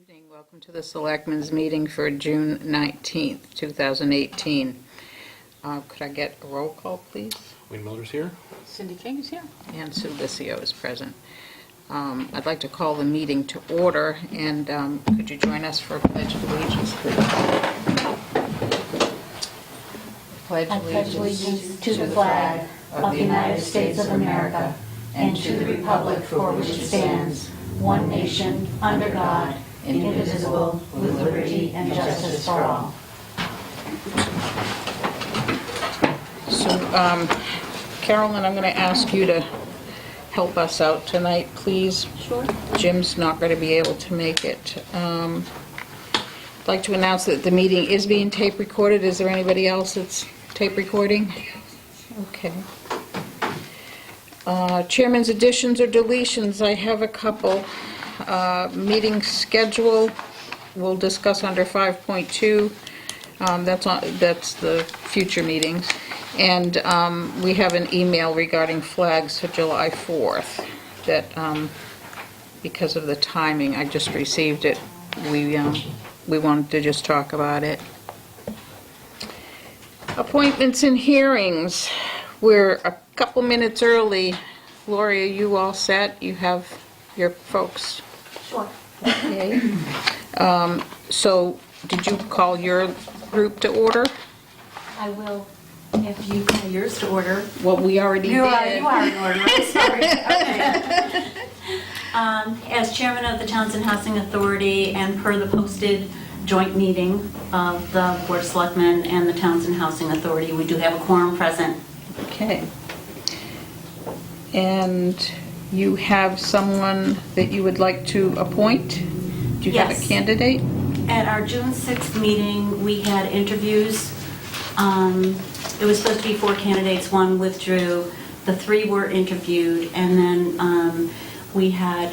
Evening. Welcome to the Selectmen's Meeting for June 19th, 2018. Could I get a roll call, please? Wayne Miller's here. Cindy King is here. And Sue Licio is present. I'd like to call the meeting to order, and could you join us for a Pledge of Allegiance, please? I pledge allegiance to the flag of the United States of America and to the republic for which it stands, one nation, under God, indivisible, with liberty and justice for all. So, Carolyn, I'm going to ask you to help us out tonight, please. Sure. Jim's not going to be able to make it. I'd like to announce that the meeting is being tape recorded. Is there anybody else that's tape recording? Okay. Chairman's additions or deletions, I have a couple. Meeting schedule, we'll discuss under 5.2. That's the future meetings. And we have an email regarding flags for July 4th that, because of the timing, I just received it. We wanted to just talk about it. Appointments and hearings. We're a couple minutes early. Lori, are you all set? You have your folks? Sure. Okay. So, did you call your group to order? I will, if you call yours to order. Well, we already did. You are in order, right? Sorry. Okay. As chairman of the Townsend Housing Authority and per the posted joint meeting of the Board of Selectmen and the Townsend Housing Authority, we do have a quorum present. Okay. And you have someone that you would like to appoint? Do you have a Yes. candidate? At our June 6th meeting, we had interviews. It was supposed to be 4 candidates, 1 withdrew. The 3 were interviewed, and then we had,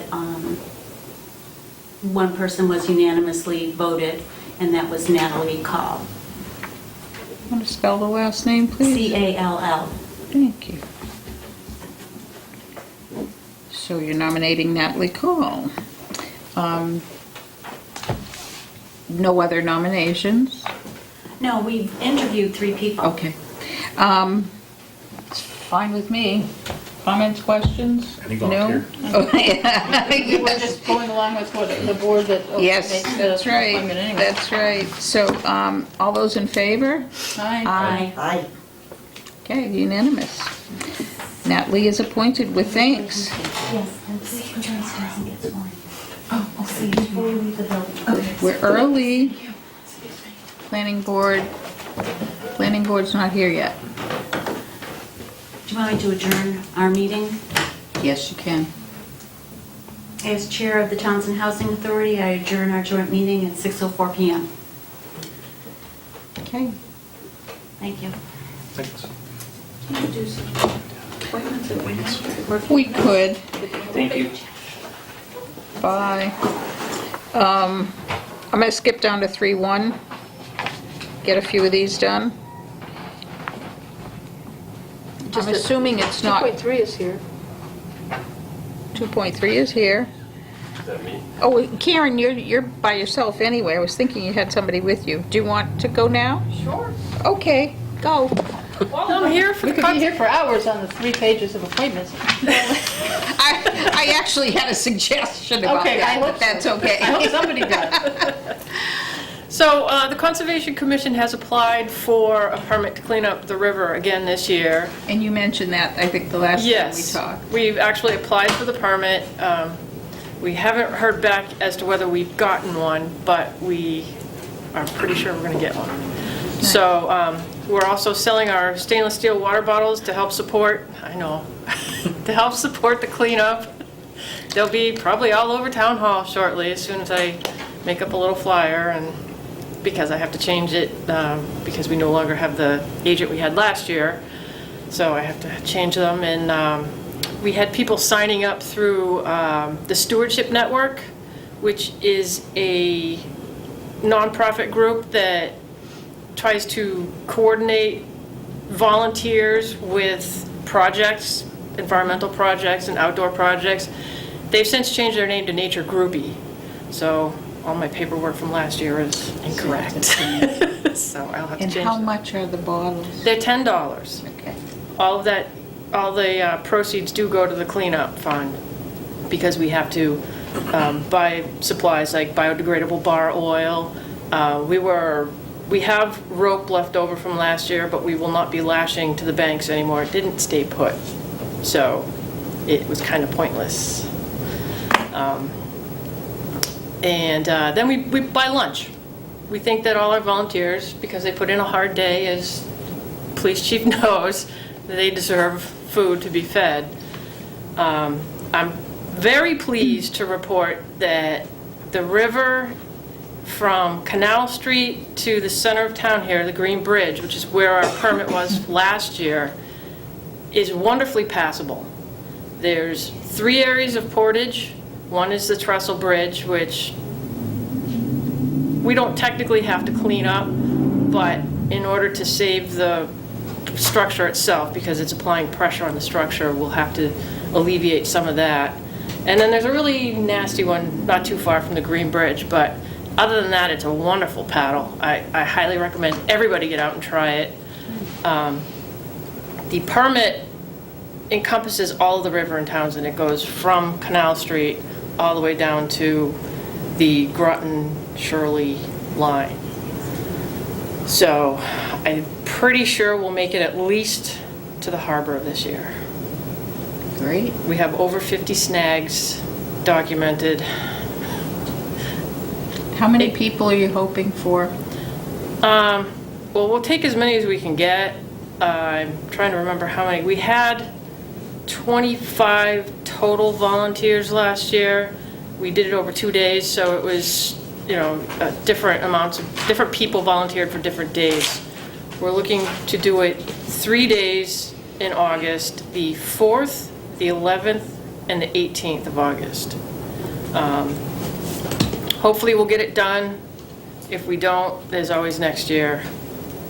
1 person was unanimously voted, and that was Natalie Call. Want to spell the last name, please? C-A-L-L. Thank you. So you're nominating Natalie Cole. No other nominations? No, we've interviewed 3 people. Okay. It's fine with me. Comments, questions? Any No? volunteer? Oh, yeah. We were just going along with what the board that Yes, makes the that's right. appointment anyway. That's right. So, all those in favor? Aye. Aye. Okay, unanimous. Natalie is appointed with thanks. Yes, and see if Joyce doesn't get sworn. Oh, see, before we leave the building. Okay. We're early. Planning board's not here yet. Do you want me to adjourn our meeting? Yes, you can. As chair of the Townsend Housing Authority, I adjourn our joint meeting at 6:04 PM. Okay. Thank you. Thanks. We could. Thank you. Bye. I'm going to skip down to 3.1. Get a few of these done. I'm assuming it's not... 2.3 is here. 2.3 is here. Is that me? Oh, Karen, you're by yourself anyway. I was thinking you had somebody with you. Do you want to go now? Sure. Okay, go. I'm here for We could be here for hours on the 3 pages of appointments. I actually had a suggestion about Okay, that, I but hope that's so. okay. I hope somebody does. So the Conservation Commission has applied for a permit to clean up the river again this year. And you mentioned that, I think, the last time we Yes, talked. we've actually applied for the permit. We haven't heard back as to whether we've gotten one, but we are pretty sure we're going to get one. So we're also selling our stainless steel water bottles to help support, to help support the cleanup. They'll be probably all over Town Hall shortly, as soon as I make up a little flyer, and because I have to change it because we no longer have the agent we had last year, so I have to change them. And we had people signing up through the Stewardship Network, which is a nonprofit group that tries to coordinate volunteers with projects, environmental projects and outdoor projects. They've since changed their name to Nature Groupie. So all my paperwork from last year is incorrect. So I'll have to And change how that. much are the bottles? They're $10. Okay. All the proceeds do go to the cleanup fund because we have to buy supplies like biodegradable bar oil. We have rope left over from last year, but we will not be lashing to the banks anymore. It didn't stay put, so it was kind of pointless. And then we buy lunch. We think that all our volunteers, because they put in a hard day, as police chief knows, they deserve food to be fed. I'm very pleased to report that the river from Canal Street to the center of town here, the Green Bridge, which is where our permit was last year, is wonderfully passable. There's 3 areas of portage. One is the trestle bridge, which we don't technically have to clean up, but in order to save the structure itself, because it's applying pressure on the structure, we'll have to alleviate some of that. And then there's a really nasty one not too far from the Green Bridge, but other than that, it's a wonderful paddle. I highly recommend everybody get out and try it. The permit encompasses all of the river in Townsend. It goes from Canal Street all the way down to the Groton-Shirley line. So I'm pretty sure we'll make it at least to the harbor this year. Great. We have over 50 snags documented. How many people are you hoping for? Well, we'll take as many as we can get. I'm trying to remember how many. We had 25 total volunteers last year. We did it over 2 days, so it was, different amounts of, different people volunteered for different days. We're looking to do it 3 days in August, the 4th, the 11th, and the 18th of August. Hopefully we'll get it done. If we don't, there's always next year.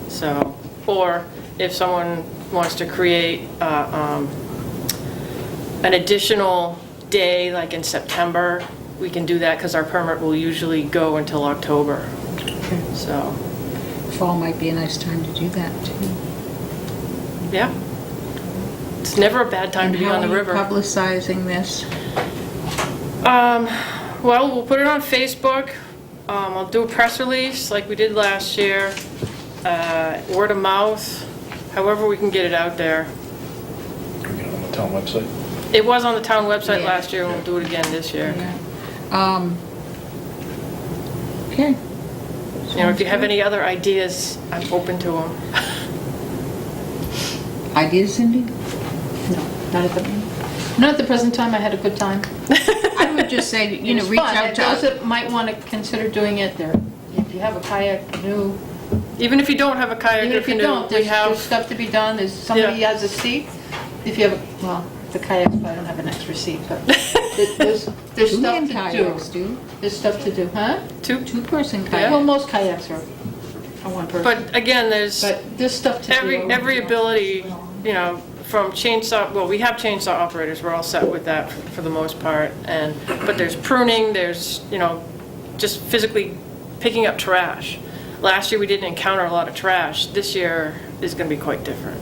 So, or if someone wants to create an additional day, like in September, we can do that because our permit will usually go until October. So, Fall might be a nice time to do that, too. yeah. It's never a bad time to be on the river. And how are you publicizing this? Well, we'll put it on Facebook. I'll do a press release like we did last year. Word of mouth, however we can get it out there. Can we get it on the town website? It was on the town website Yeah. last year, and we'll do it again this year. Yeah. Okay. If you have any other ideas, I'm open to them. Ideas, Cindy? No, not at the present time. I had a good time. I would just say, It was reach fun. out And to those us. that might want to consider doing it, if you have a kayak, canoe, Even if you don't have a kayak even or if you canoe, don't, we there's have, stuff to be done. There's somebody Yeah. has a seat. If you have, the kayaks, but I don't have an extra seat, but there's Two-man stuff to kayaks, do. do. There's stuff to do, huh? Two-person Yeah. kayak. Well, most kayaks are for one person. but again, there's But there's stuff to do. every ability, from chainsaw, well, we have chainsaw operators, we're all set with that for the most part, but there's pruning, there's, just physically picking up trash. Last year, we didn't encounter a lot of trash. This year is gonna be quite different.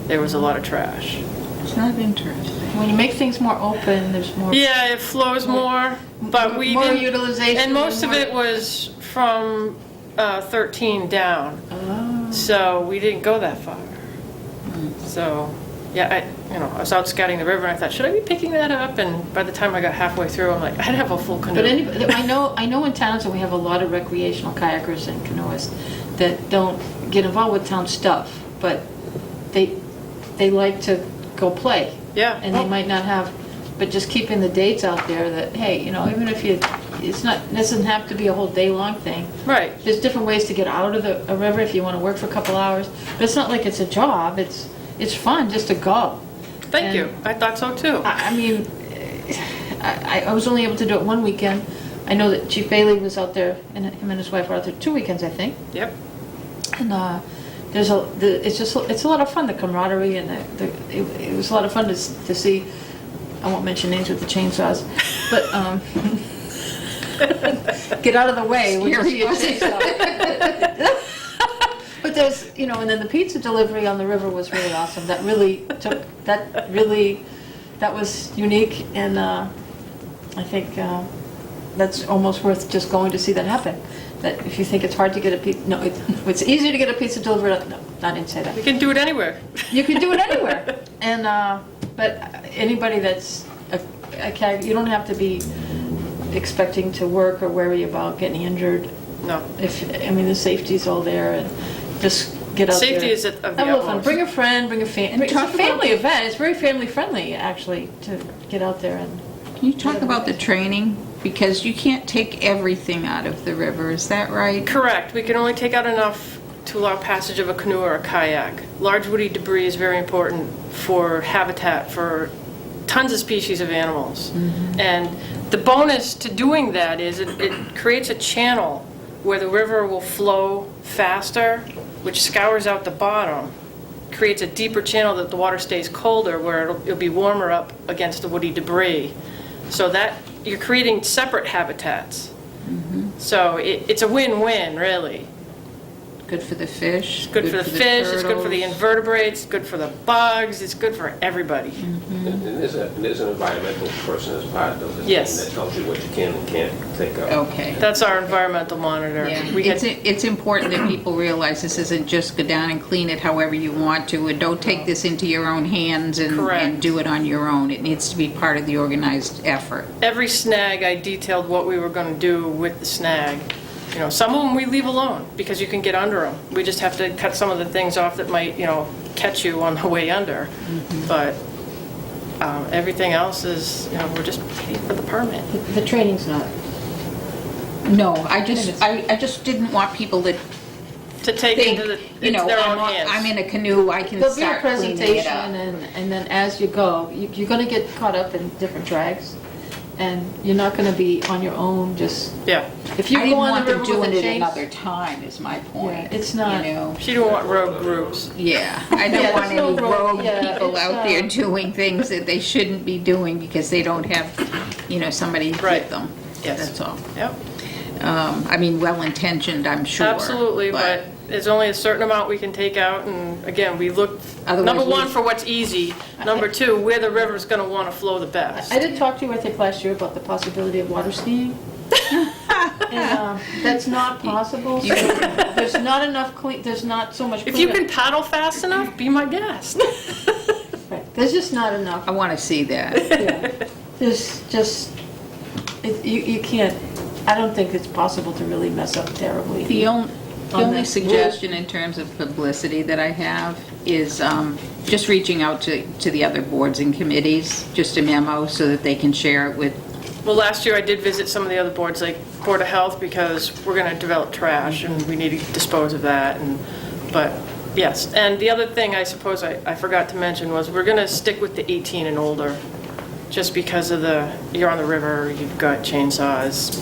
There was a lot of trash. It's not interesting. When you make things more open, there's more. Yeah, it flows more, but we More didn't. utilization. And most of more- it was from 13 down, Oh. so we didn't go that far. So, yeah, I was out scouting the river and I thought, should I be picking that up? And by the time I got halfway through, I'm like, I'd have a full canoe. But anybody, I know in Townsend, we have a lot of recreational kayakers and canoeists that don't get involved with town stuff, but they like to go play. Yeah. And they might not have, but just keeping the dates out there that, hey, even if it doesn't have to be a whole day-long thing. Right. There's different ways to get out of a river if you want to work for a couple hours, but it's not like it's a job, it's fun just to go. Thank And- you. I thought so too. I mean, I was only able to do it one weekend. I know that Chief Bailey was out there, and him and his wife were out there 2 weekends, I think. Yep. And it's a lot of fun, the camaraderie, and it was a lot of fun to see. I won't mention names with the chainsaws, but get out of the way. We'll just Scary, see a chainsaw. But there's, and then the pizza delivery on the river was really awesome. That was unique, and I think that's almost worth just going to see that happen. That if you think it's hard to get a pizza, no, it's easier to get a pizza delivered. No, I didn't say that. You can do it anywhere. You can do it anywhere. And, but anybody that's you don't have to be expecting to work or worry about getting injured. No. The safety's all there, and just get out there. Safety is of the Have a little fun. utmost. Bring a friend, bring a family. It's a talk about family event. It's very family friendly, actually, to get out there and. Can you talk about the training? Because you can't take everything out of the river, is that right? Correct. We can only take out enough to allow passage of a canoe or a kayak. Large woody debris is very important for habitat for tons of species of animals. And the bonus to doing that is it creates a channel where the river will flow faster, which scours out the bottom, creates a deeper channel that the water stays colder, where it'll be warmer up against the woody debris. So that you're creating separate habitats. So it's a win-win, really. Good for the fish. It's good for the fish, it's good for the turtles. invertebrates, good for the bugs, it's good for everybody. And there's an environmental person as part of the Yes. thing that tells you what you can and can't take out. Okay. That's our environmental monitor. Yeah. We It's, had, it's important that people realize this isn't just go down and clean it however you want to, and don't take this into your own hands and Correct. do it on your own. It needs to be part of the organized effort. every snag, I detailed what we were going to do with the snag. Some of them we leave alone because you can get under them. We just have to cut some of the things off that might, catch you on the way under. But everything else is, we're just paying for the permit. The training's not. No, I just didn't want people to To take think, into you know, their own I'm hands. in a canoe, I can There'll be a start cleaning it presentation, up. and then as you go, you're going to get caught up in different drags, and you're not going to be on your own. Just Yeah. if you I go didn't on want the them river doing with a it chain, another time, is my point. Yeah, it's not- You know? She didn't want rogue groups. Yeah, I don't Yeah, want there's no any road- rogue yeah, people it's, out there doing things that they shouldn't be doing because they don't have, somebody Right. with them. Yes. That's all. Yep. Well-intentioned, I'm sure. Absolutely, but there's only a certain amount we can take out, and again, we look, Otherwise number we- one, for what's easy, number two, where the river's gonna wanna flow the best. I did talk to you, I think, last year about the possibility of water skiing. And that's not possible. So there's not enough there's not so much If you cleanup. can paddle fast enough, be my guest. Right. There's just not enough. I want to see that. Yeah. There's just, you can't, I don't think it's possible to really mess up terribly. The On only the- suggestion in terms of publicity that I have is just reaching out to the other boards and committees, just a memo so that they can share it with. Well, last year I did visit some of the other boards, like Board of Health, because we're gonna develop trash and we need to dispose of that, but, yes. And the other thing I suppose I forgot to mention was we're gonna stick with the 18 and older, just because of you're on the river, you've got chainsaws.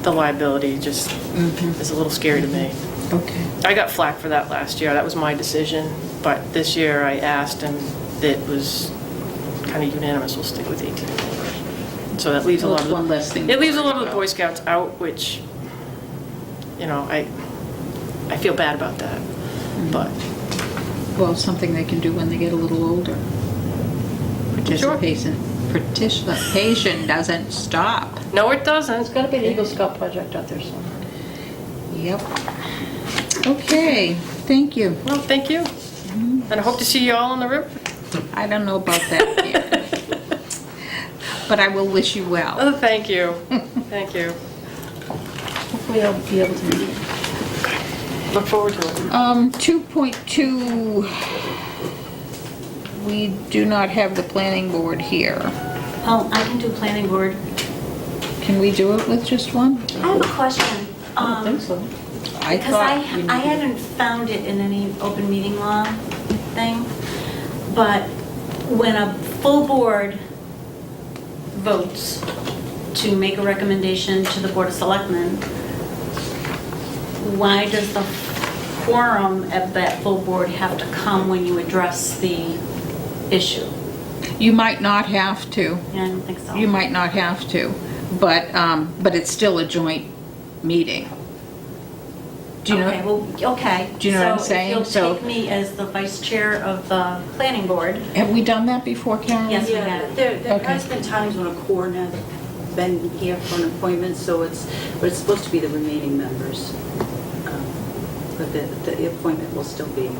The liability just is a little scary to me. Okay. I got flack for that last year, that was my decision, but this year I asked and it was kind of unanimous, we'll stick with 18 and older. So that leaves a Well, lot it's of, one less thing to it leaves a lot of worry the about. Boy Scouts out, which, I feel bad about that, but. Well, something they can do when they get a little older. Participation doesn't stop. No, it doesn't. There's got to be an Eagle Scout project out there somewhere. Yep. Okay, thank you. Well, thank you. And I hope to see you all on the river. I don't know about that yet. But I will wish you well. Oh, thank you. Thank you. Hopefully I'll be able to meet you. Look forward to it. 2.2, we do not have the planning board here. Oh, I can do planning board. Can we do it with just one? I have a question. I don't think so. I Because thought I we hadn't found it in any open meeting law thing, but when a full board votes to make a recommendation to the Board of Selectmen, why does the quorum of that full board have to come when you address the issue? You might not have to. Yeah, I don't think so. You might not have to. but it's still a joint meeting. Do you know? Okay, well, okay. Do you know what I'm saying? So So- if you'll take me as the vice chair of the planning board, Have we done that before, Karen? Yes. Yeah, there Okay. has been times when a quorum has been here for an appointment, so but it's supposed to be the remaining members. But the appointment will still be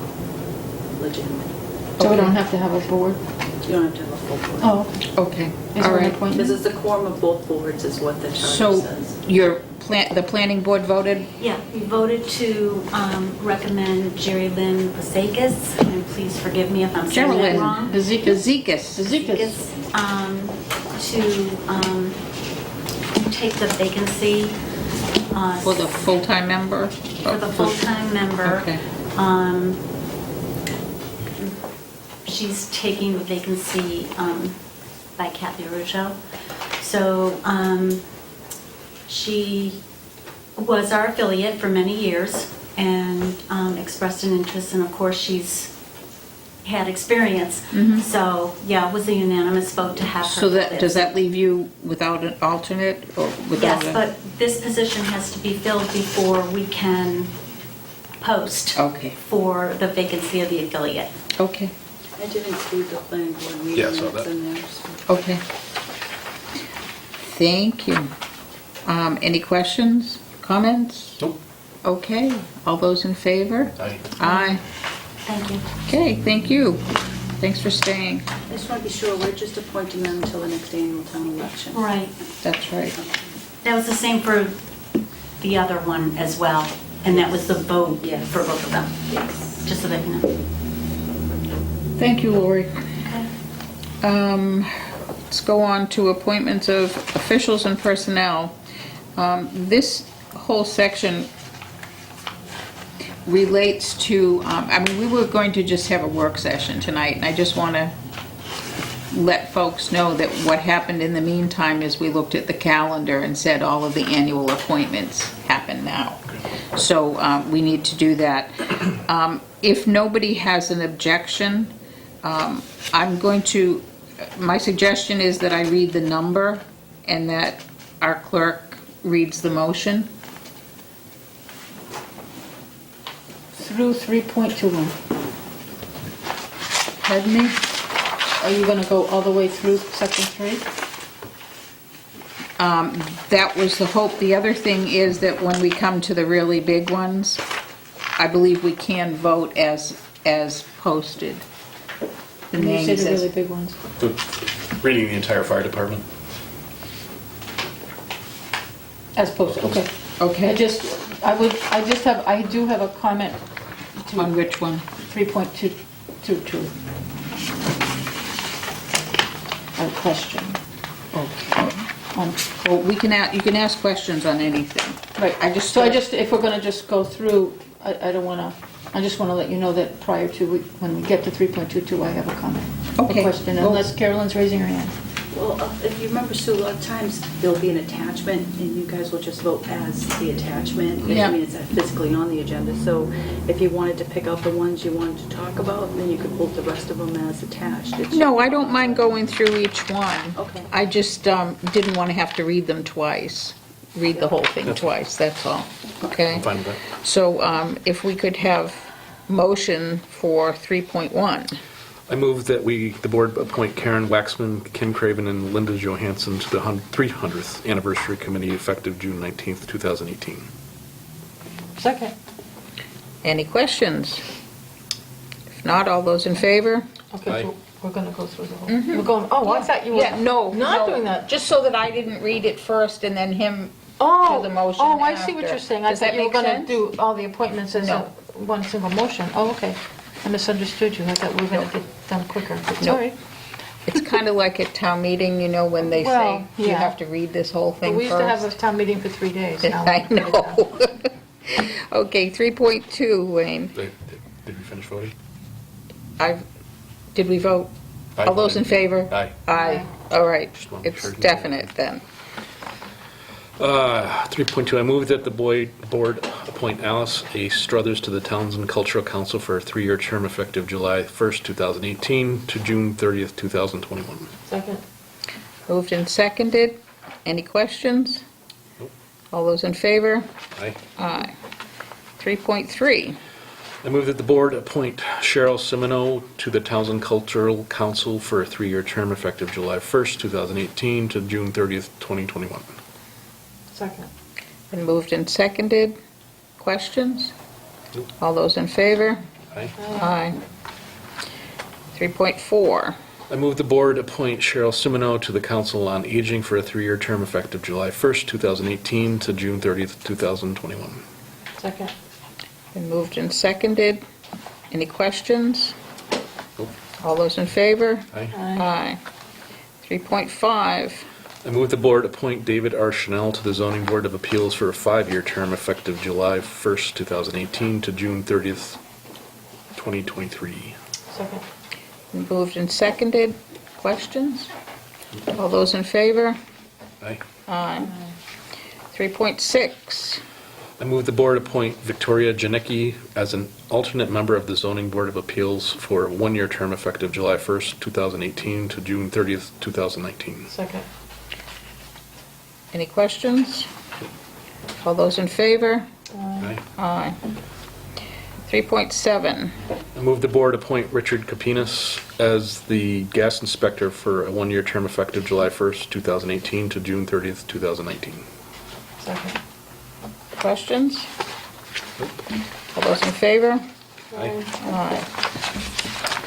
legitimate. So we don't have to have a board? You don't have to have a full board. Oh, okay. Okay, Is all there an right. appointment? Because it's the quorum of both boards is what the charter So says. the planning board voted? yeah, we voted to recommend Jerry Lynn Vasakis, and please forgive me if I'm saying that Geraldine wrong. Bezikas. Zikas. To take the vacancy For the full-time member? for the full-time member. Okay. She's taking the vacancy by Kathy Russo. So she was our affiliate for many years and expressed an interest, and of course, she's had experience. So, yeah, it was a unanimous vote to have her. So that, fill does it. that leave you without an alternate or without Yes, a? but this position has to be filled before we can post Okay, for the vacancy of the affiliate. okay, I did include the planning board meeting Yeah, I saw minutes that. in there. So. okay. Thank you. Any questions, comments? Nope. Okay, all those in favor? Aye. Aye. Thank you. Okay, thank you. Thanks for staying. I just want to be sure, we're just appointing them until the next annual town election. Right. That's right. That was the same for the other one as well, and that was the vote Yes. for both of them, Yes. just so that you know. Thank you, Lori. Okay. Let's go on to appointments of officials and personnel. This whole section relates to, I mean, we were going to just have a work session tonight, and I just want to let folks know that what happened in the meantime is we looked at the calendar and said all of the annual appointments happen now. So we need to do that. If nobody has an objection, my suggestion is that I read the number and that our clerk reads the motion. Through 3.21. Pardon me? Are you going to go all the way through section 3? That was the hope. The other thing is that when we come to the really big ones, I believe we can vote as posted. The When you say names the as- really big ones. So, reading the entire fire department. As posted, okay. Okay. I do have a comment On which one? 3.22. A question. Okay. Well, you can ask questions on anything. Right, I just- if we're gonna just go through, I don't wanna, I just wanna let you know that prior to, when we get to 3.22, I have a comment. Okay. A question, Well- unless Carolyn's raising her hand. Well, if you remember, Sue, a lot of times there'll be an attachment and you guys will just vote as the attachment. Yeah. I mean, it's physically on the agenda, so if you wanted to pick out the ones you wanted to talk about, then you could vote the rest of them as attached. It's- No, I don't mind going through each one. Okay. I just didn't want to have to read them twice, read the whole thing twice, that's all. Okay? I'm fine with that. So if we could have motion for 3.1. I move that the board appoint Karen Waxman, Kim Craven, and Linda Johansson to the 300th Anniversary Committee effective June 19th, 2018. Second. Any questions? If not, all those in favor? Okay, Aye. so we're gonna go through the whole, we're going, oh, I thought you were. Yeah, no. Not no. doing that. Just so that I didn't read it first and then him Oh, do the motion oh, I see what after. you're saying. I Does thought that you were make gonna sense? do all the appointments as No. one single motion. Oh, okay. I misunderstood you. I thought we were gonna get done quicker. It's No. all right. It's kind of like at town meeting, you know, when they say Well, you yeah. have to read this whole But thing we used to have a first. town meeting for 3 days. Now I we get it done. know. Okay, 3.2, Wayne. Did we finish voting? Did we vote? Aye. All those in favor? Aye. Aye. All right, Just wanted to make it's sure I didn't- definite then. 3.2, I move that the board appoint Alice A. Struthers to the Townsend Cultural Council for a 3-year term effective July 1st, 2018 to June 30th, 2021. Second. Moved and seconded. Any questions? All those in favor? Aye. Aye. 3.3, I move that the board appoint Cheryl Simino to the Townsend Cultural Council for a 3-year term effective July 1st, 2018 to June 30th, 2021. Second. been moved and seconded. Questions? All those in favor? Aye. Aye. 3.4, I move the board appoint Cheryl Simino to the Council on Aging for a 3-year term effective July 1st, 2018 to June 30th, 2021. Second. been moved and seconded. Any questions? Nope. All those in favor? Aye. Aye. 3.5, I move the board appoint David R. Chanel to the Zoning Board of Appeals for a 5-year term effective July 1st, 2018 to June 30th, 2023. Second. been moved and seconded. Questions? All those in favor? Aye. Aye. 3.6, I move the board appoint Victoria Janicki as an alternate member of the Zoning Board of Appeals for a 1-year term effective July 1st, 2018 to June 30th, 2019. Second. any questions? All those in favor? Aye. Aye. 3.7, I move the board appoint Richard Capinas as the gas inspector for a 1-year term effective July 1st, 2018 to June 30th, 2019. Second. questions? All those in favor? Aye. Aye.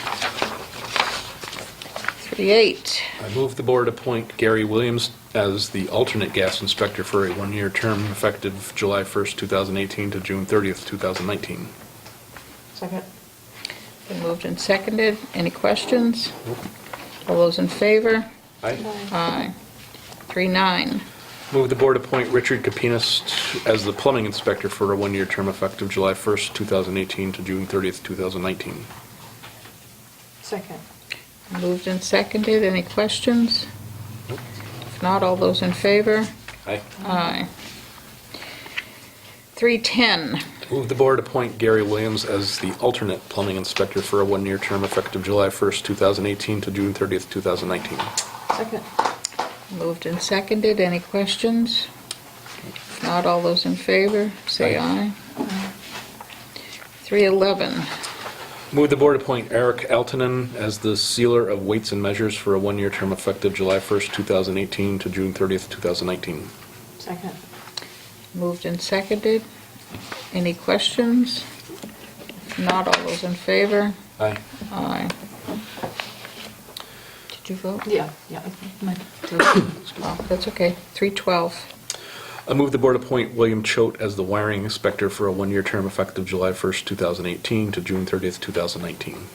3.8, I move the board appoint Gary Williams as the alternate gas inspector for a 1-year term effective July 1st, 2018 to June 30th, 2019. Second. been moved and seconded. Any questions? All those in favor? Aye. Aye. 3.9, Move the board appoint Richard Capinas as the plumbing inspector for a 1-year term effective July 1st, 2018 to June 30th, 2019. Second. moved and seconded. Any questions? If not, all those in favor? Aye. Aye. 3.10, Move the board appoint Gary Williams as the alternate plumbing inspector for a 1-year term effective July 1st, 2018 to June 30th, 2019. Second. moved and seconded. Any questions? If not, all those in favor, say aye. 3.11, Move the board appoint Eric Altonen as the sealer of weights and measures for a 1-year term effective July 1st, 2018 to June 30th, 2019. Second. moved and seconded. Any questions? If not, all those in favor? Aye. Aye. Did you vote? Yeah. Oh, that's okay. 3.12, I move the board appoint William Choate as the wiring inspector for a 1-year term effective July 1st, 2018 to June 30th, 2019.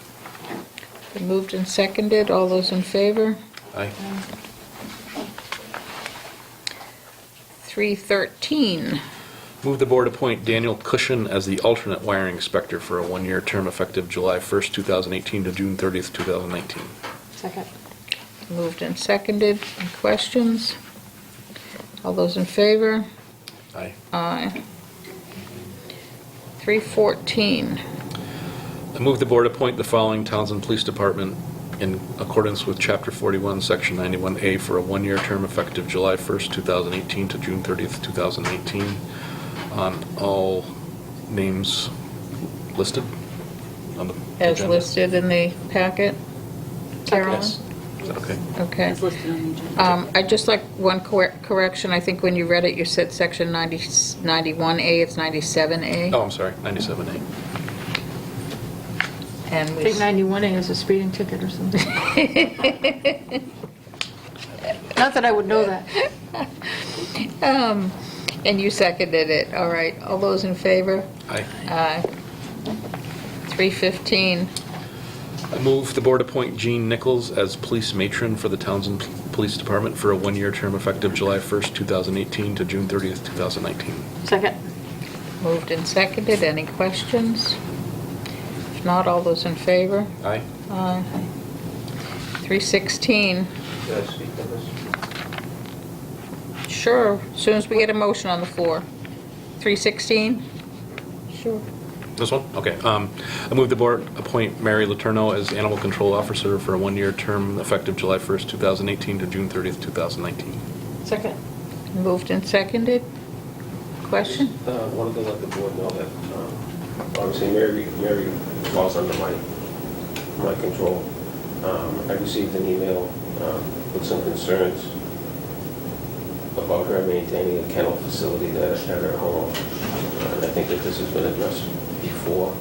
been moved and seconded. All those in favor? Aye. 3.13, Move the board appoint Daniel Cushion as the alternate wiring inspector for a 1-year term effective July 1st, 2018 to June 30th, 2019. Second. moved and seconded. Any questions? All those in favor? Aye. Aye. 3.14, I move the board appoint the following Townsend Police Department in accordance with Chapter 41, Section 91A for a 1-year term effective July 1st, 2018 to June 30th, 2019, on all names listed on the as agenda. listed in the packet. Carolyn? Yes. Is that okay? Okay. It's listed on the agenda. I'd just like one correction. I think when you read it, you said section 91A, it's 97A. Oh, I'm sorry, 97A. And I we, think 91A is a speeding ticket or something. Not that I would know that. and you seconded it. All right. All those in favor? Aye. Aye. 3.15, I move the board appoint Jean Nichols as police matron for the Townsend Police Department for a 1-year term effective July 1st, 2018 to June 30th, 2019. Second. moved and seconded. Any questions? If not, all those in favor? Aye. Aye. 3.16, Should I speak on this? sure, as soon as we get a motion on the floor. 3.16? Sure. This one? Okay. I move the board appoint Mary Letourneau as animal control officer for a 1-year term effective July 1st, 2018 to June 30th, 2019. Second. Moved and seconded. Question? Wanted to let the board know that, obviously Mary falls under my control. I received an email with some concerns about her maintaining a kennel facility that at her home. And I think that this has been addressed before.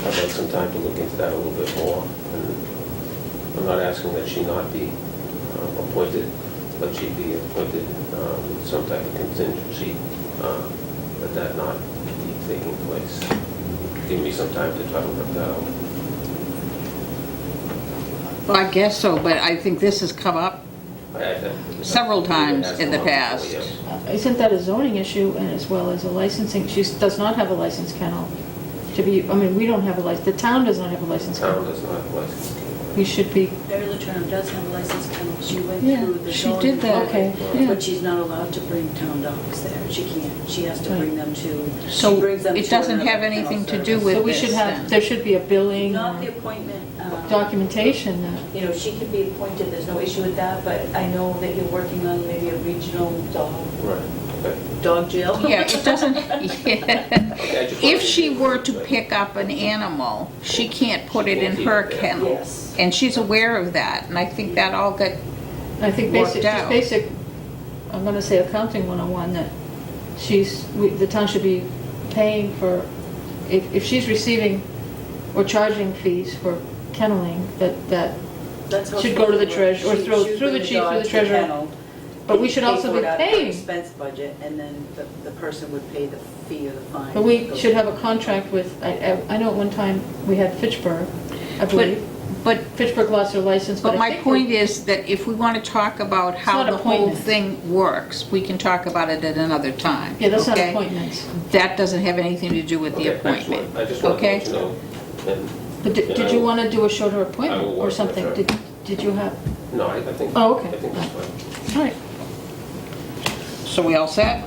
I'd like some time to look into that a little bit more. And I'm not asking that she not be appointed, but she be appointed with some type of contingency, but that not be taking place. Give me some time to try to work that out. Well, I guess so, but I think this has come up. Several times in the past. Yes. Isn't that a zoning issue and as well as a licensing? She does not have a licensed kennel to be, I mean, we don't have a license, the town does not have a licensed Town kennel. does not have a license. We should be, Mary Letourneau does have a licensed kennel. She went Yeah, through the she zoning. did that. Okay, yeah. But she's not allowed to bring town dogs there. She can't. She has to Right. bring them to, So she brings them to it doesn't another have kennel anything to do service. with so we this, should then. have, there should be a billing Not the or appointment. documentation that, You know, she can be appointed, there's no issue with that, but I know that you're working on maybe a regional Right, okay. dog jail. Yeah, it doesn't, Okay, I just if wanted she to- were to pick up an animal, she can't put it in her kennel. Yes. And she's aware of that, and I think that all got, I think Worked basic, out. just basic, I'm gonna say accounting 101, that the town should be paying for, if she's receiving or charging fees for kenneling, that That's how should go to the it's treasurer, or She- through she would through the bring chief, dog through the to treasurer. kennel, But we should pay also for be it out of her paying. expense budget, and then the person would pay the fee or the fine. But we should have a contract with, I know at one time we had Fitchburg, I believe. but, Fitchburg lost their license, but but I my think point we- is that if we want to talk about how not the whole appointments. thing works, we can talk about it at another time. Yeah, that's not okay? appointments. That doesn't have anything to do with the Okay, appointment. excellent. I just wanted to Okay? let you know. And, But did you want to do a shorter I appointment will or work something? with her. Did you have, No, I think. Oh, okay. I think that's fine. all right. So we all set?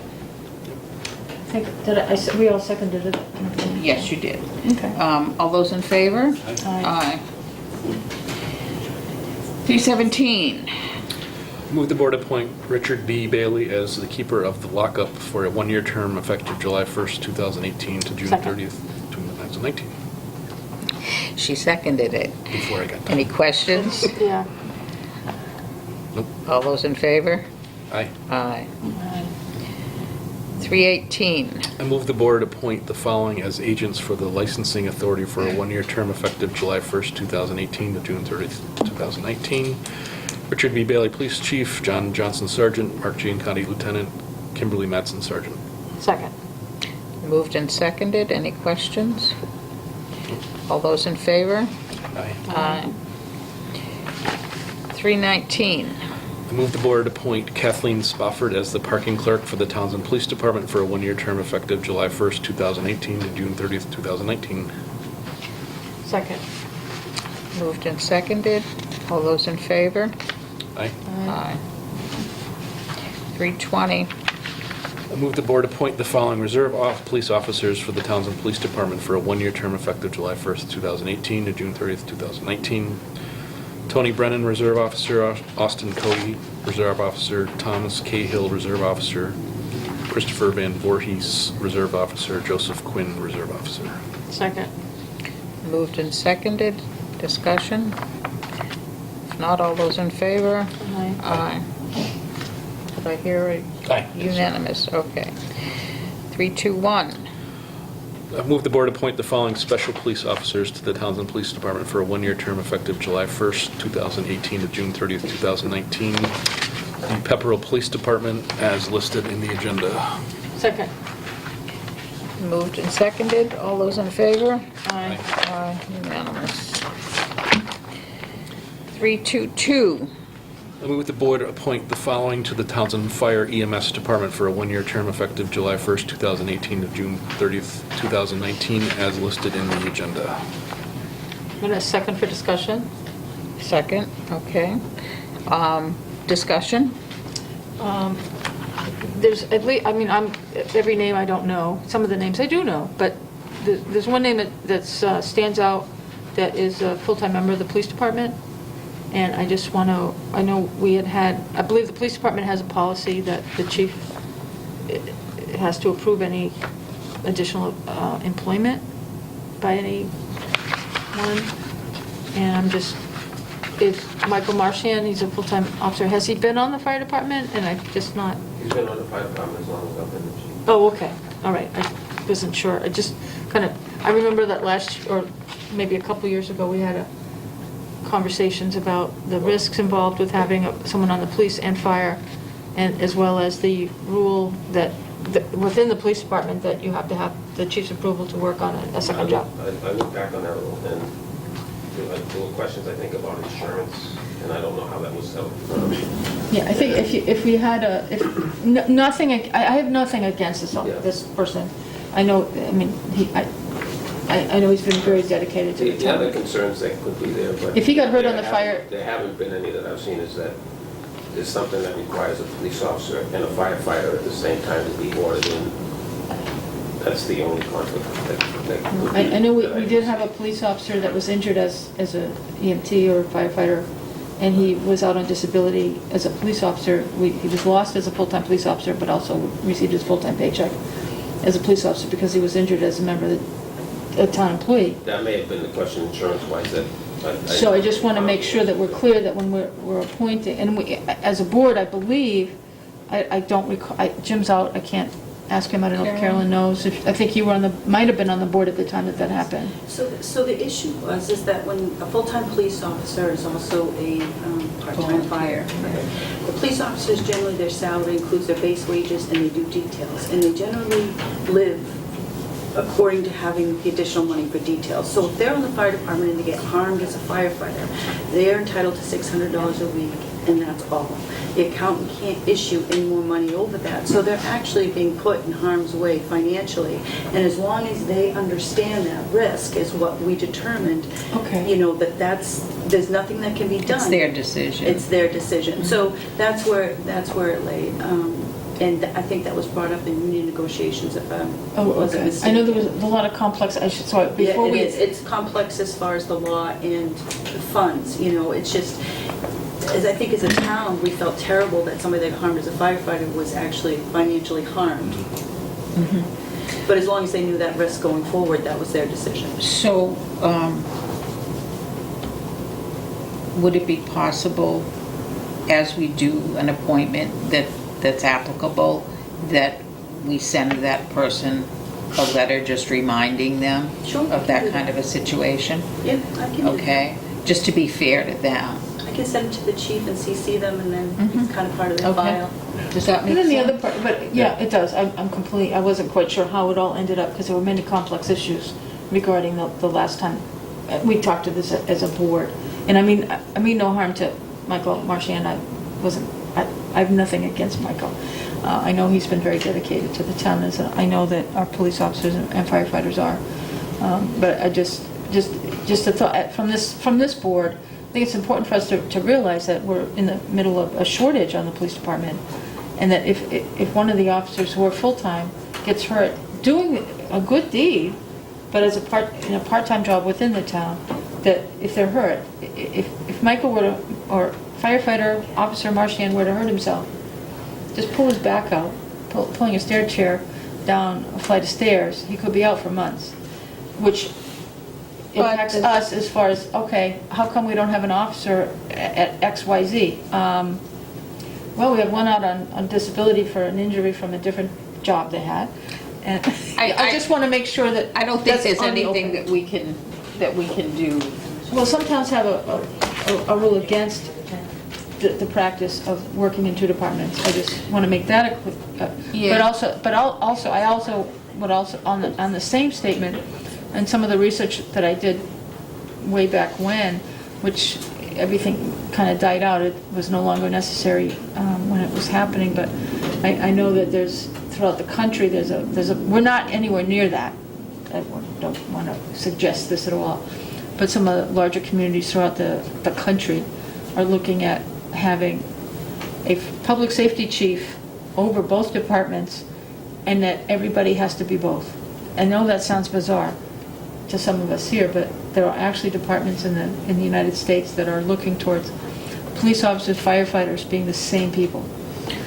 I think, we all seconded it? Yes, you did. Okay. All those in favor? Aye. 317, Move the board appoint Richard B. Bailey as the keeper of the lockup for a one-year term effective July 1st, 2018 to June Second. 30th, 2019, she seconded it. before I got done. Any questions? Yeah. Nope. All those in favor? Aye. Aye. 318, I move the board appoint the following as agents for the licensing authority for a one-year term effective July 1st, 2018 to June 30th, 2019. Richard B. Bailey, Police Chief, John Johnson, Sergeant, Mark Giancotti, Lieutenant, Kimberly Mattson, Sergeant. Second. moved and seconded. Any questions? All those in favor? Aye. Aye. 319, I move the board appoint Kathleen Spofford as the parking clerk for the Townsend Police Department for a one-year term effective July 1st, 2018 to June 30th, 2019. Second. moved and seconded. All those in favor? Aye. Aye. 320, I move the board appoint the following police officers for the Townsend Police Department for a one-year term effective July 1st, 2018 to June 30th, 2019. Tony Brennan, Reserve Officer, Austin Cody, Reserve Officer, Thomas Cahill, Reserve Officer, Christopher Van Voorhees, Reserve Officer, Joseph Quinn, Reserve Officer. Second. moved and seconded. Discussion? If not, all those in favor? Aye. Aye. Did I hear a Aye. unanimous? Okay. 321, I move the board appoint the following special police officers to the Townsend Police Department for a one-year term effective July 1st, 2018 to June 30th, 2019. The Pepperell Police Department as listed in the agenda. Second. moved and seconded. All those in favor? Aye. Aye, unanimous. 322, I move the board appoint the following to the Townsend Fire EMS Department for a one-year term effective July 1st, 2018 to June 30th, 2019 as listed in the agenda. And a second for discussion. second, okay. Discussion? There's at least, I mean, every name I don't know. Some of the names I do know, but there's one name that stands out that is a full-time member of the police department, And I just want to, I know we had, I believe the police department has a policy that the chief has to approve any additional employment by anyone. And I'm just, if Michael Marchand, he's a full-time officer, has he been on the fire department? And I've just not, He's been on the fire department as long as I've been the chief. oh, okay, all right, I wasn't sure. I just kind of, I remember that last, or maybe a couple years ago, we had conversations about the risks involved with having someone on the police and fire, and as well as the rule that within the police department that you have to have the chief's approval to work on a second job. I look back on that a little, and there were questions, I think, about insurance, and I don't know how that was settled. Yeah, I think if we had nothing, I have nothing against this person. I know, I mean, I know he's been very dedicated to the The other town. concerns that could be there, but... If he got hurt on the fire- There haven't been any that I've seen, is that there's something that requires a police officer and a firefighter at the same time to be ordered in. That's the only conflict that could be... I know we did have a police officer that was injured as a EMT or firefighter, and he was out on disability as a police officer. He was lost as a full-time police officer, but also received his full-time paycheck as a police officer because he was injured as a member of a town employee. That may have been the question insurance-wise that... So I just want to make sure that we're clear that when we're appointing, and as a board, I believe, I don't recall, Jim's out, I can't ask him, I don't know if Carolyn knows. I think you were might have been on the board at the time that happened. So the issue is that when a full-time police officer is also a part-time fire. The police officers, generally, their salary includes their base wages and they do details. And they generally live according to having the additional money for details. So if they're in the fire department and they get harmed as a firefighter, they are entitled to $600 a week, and that's all. The accountant can't issue any more money over that. So they're actually being put in harm's way financially. And as long as they understand that risk is what we determined, Okay. you know, there's nothing that can be done. It's their decision. It's their decision. So that's where it lay. And I think that was brought up in union negotiations, if I wasn't Okay. mistaken. I know there was a lot of complex, so before we... It's complex as far as the law and the funds, you know, it's just, as I think as a town, we felt terrible that somebody that got harmed as a firefighter was actually financially harmed. Mm-hmm. But as long as they knew that risk going forward, that was their decision. So, would it be possible, as we do an appointment that's applicable, that we send that person a letter just reminding them Sure, of that do kind of a situation? Yeah, I can do that. Okay, just to be fair to them. I can send it to the chief and CC them, and then Mhm. it's kind of part of their Okay. file. Does that And make then the sense? other part, but yeah, it does. I'm completely, I wasn't quite sure how it all ended up because there were many complex issues regarding the last time we talked to this as a board. And I mean no harm to Michael Marchand. I have nothing against Michael. I know he's been very dedicated to the town, as I know that our police officers and firefighters are. But I just a thought from this board. I think it's important for us to realize that we're in the middle of a shortage on the police department, and that if one of the officers who are full-time gets hurt doing a good deed, but as in a part-time job within the town, that if they're hurt, if Michael were to, or firefighter Officer Marchand were to hurt himself, just pull his back out, pulling a stair chair down a flight of stairs, he could be out for months, which impacts us as far as, okay, how come we don't have an officer at XYZ? Well, we have one out on disability for an injury from a different job they had. And I just want to make sure that... I don't think that's there's on the anything open. that we can do. Well, some towns have a rule against the practice of working in two departments. I just want to make that a quick... Yeah. But I also would also, on the same statement, and some of the research that I did way back when, which everything kind of died out, it was no longer necessary when it was happening, but I know that there's, throughout the country, we're not anywhere near that. I don't want to suggest this at all, but some of the larger communities throughout the country are looking at having a public safety chief over both departments, and that everybody has to be both. I know that sounds bizarre to some of us here, but there are actually departments in the United States that are looking towards police officers, firefighters being the same people.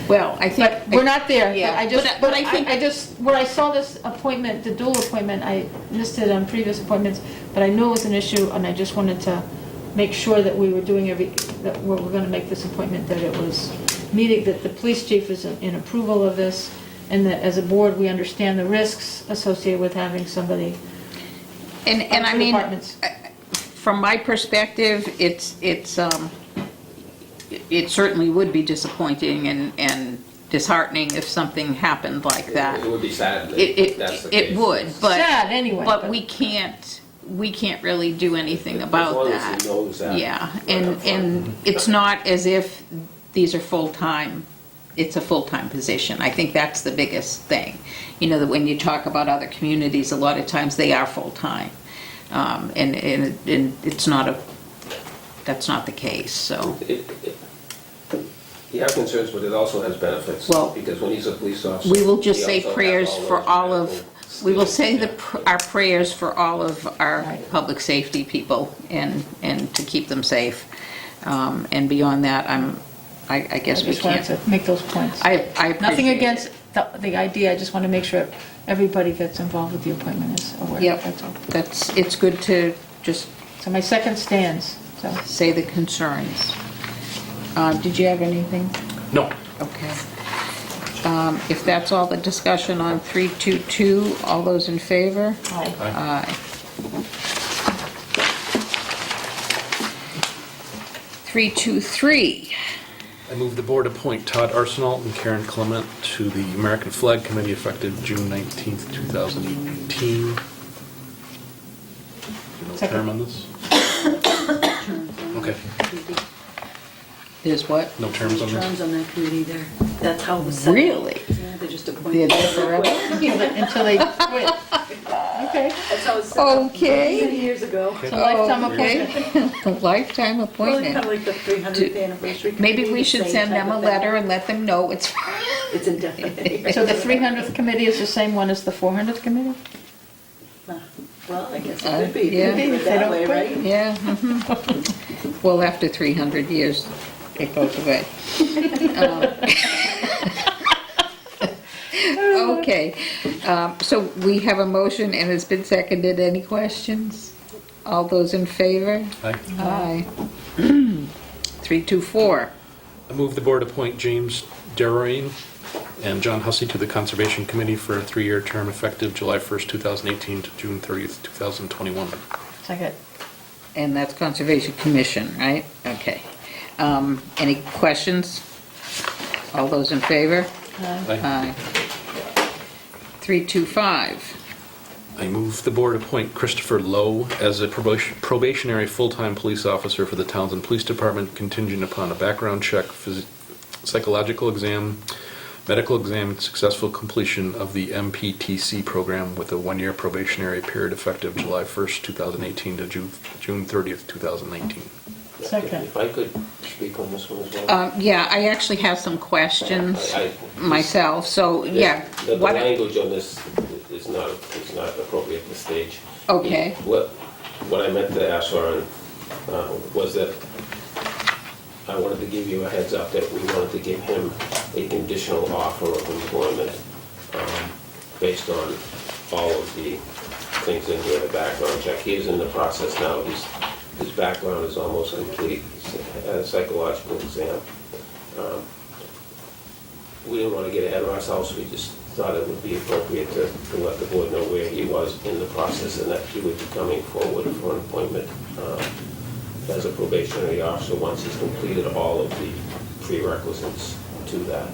Well, I think. But we're not there. Yeah, I just, but I think- I just, when I saw this appointment, the dual appointment, I missed it on previous appointments, but I knew it was an issue, and I just wanted to make sure that we were doing that we're gonna make this appointment, that it was meeting, that the police chief is in approval of this, and that as a board, we understand the risks associated with having somebody And I two mean, departments. from my perspective, it certainly would be disappointing and disheartening if something happened like that. It would be sad It, if that's the case. it would, but. Sad anyway, But but- we can't really do anything about As long that. as he knows that. Yeah, right and, up front. and it's not as if these are full-time, it's a full-time position. I think that's the biggest thing. You know, that when you talk about other communities, a lot of times they are full-time. And it's not that's not the case, so. You have concerns, but it also has benefits. Well, because when he's a police officer. We will just he say also has prayers for those all of, medical we will say skills. our prayers for all of our Right. public safety people and to keep them safe. And beyond that, I I guess we just wanted can't. to make those points. I appreciate Nothing it. against the idea, I just want to make sure everybody that's involved with the appointment is aware. Yep, That's all. it's good to just So my second stands, so. say the concerns. Did you have anything? No. Okay. If that's all the discussion on 322, all those in favor? Aye. Aye. 323, I move the board appoint Todd Arsenault and Karen Clement to the American Flag Committee effective June 19th, 2018. No Second. term on this? Okay. is what? No terms on this? Terms on that committee there. That's how it was set. Really? Yeah, they're just appointed. They're there forever? Until they quit. Okay. That's how it was set up Okay. many years ago. It's a lifetime Okay. appointment. Lifetime Well, appointment. kind of like the 300th anniversary. Maybe committee, we the should same send type them a of letter thing. and let them know it's. It's indefinite. So the 300th committee is the same one as the 400th committee? Well, I guess it could be. yeah. Could be If they that don't way, quit. right? Yeah. Mhm. Well, after 300 years, it goes away. Okay, so we have a motion and it's been seconded. Any questions? All those in favor? Aye. Aye. 324. I move the board appoint James Deroyne and John Hussey to the Conservation Committee for a 3-year term effective July 1st, 2018 to June 30th, 2021. Second. And that's Conservation Commission, right? Okay. Any questions? All those in favor? Aye. 325. I move the board appoint Christopher Lowe as a probationary full-time police officer for the Townsend Police Department contingent upon a background check, psychological exam, medical exam, and successful completion of the MPTC program with a 1-year probationary period effective July 1st, 2018 to June 30th, 2019. Second. If I could speak on this one as well. Yeah, I actually have some questions I- myself, so, yeah. The what- language on this is not appropriate at this stage. Okay. What I meant to ask Ron was that I wanted to give you a heads up that we wanted to give him a conditional offer of employment based on all of the things in here, the background check. He is in the process now. His background is almost complete. He's had a psychological exam. We didn't want to get ahead of ourselves. We just thought it would be appropriate to let the board know where he was in the process and that he would be coming forward for an appointment as a probationary officer once he's completed all of the prerequisites to that.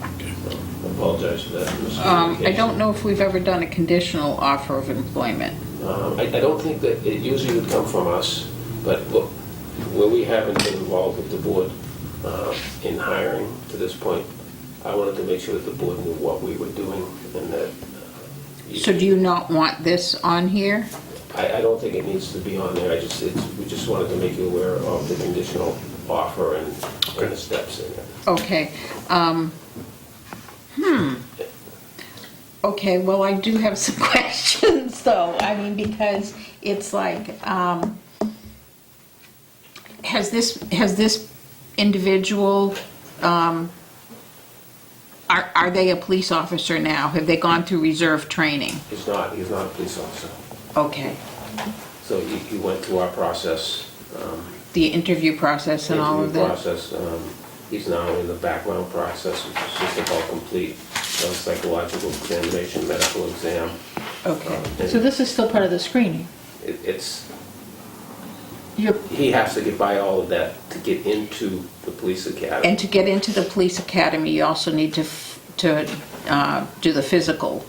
I apologize for that. I don't know if we've ever done a conditional offer of employment. I don't think that it usually would come from us, but where we haven't been involved with the board in hiring to this point, I wanted to make sure that the board knew what we were doing and that. So do you not want this on here? I don't think it needs to be on there. We just wanted to make you aware of the conditional offer and the steps in it. Okay. Okay, well, I do have some questions, though. I mean, because it's like, has this individual, are they a police officer now? Have they gone through reserve training? He's not a police officer. Okay. So he went through our process. The interview process and all of interview that? process. He's now in the background process, which is just about complete. Psychological examination, medical exam. Okay. And So this is still part of the screening? It's, You're, he has to get by all of that to get into the police academy. And to get into the police academy, you also need to do the physical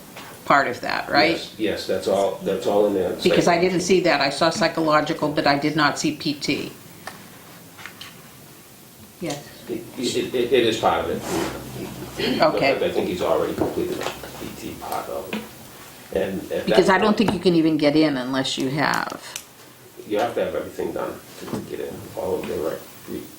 part of that, right? Yes, that's all in there. Because I didn't see that. I saw psychological, but I did not see PT. Yes. It is part of it. Okay. I think he's already completed the PT part of it. And at that Because I don't point, think you can even get in unless you have. you have to have everything done to get in, all of the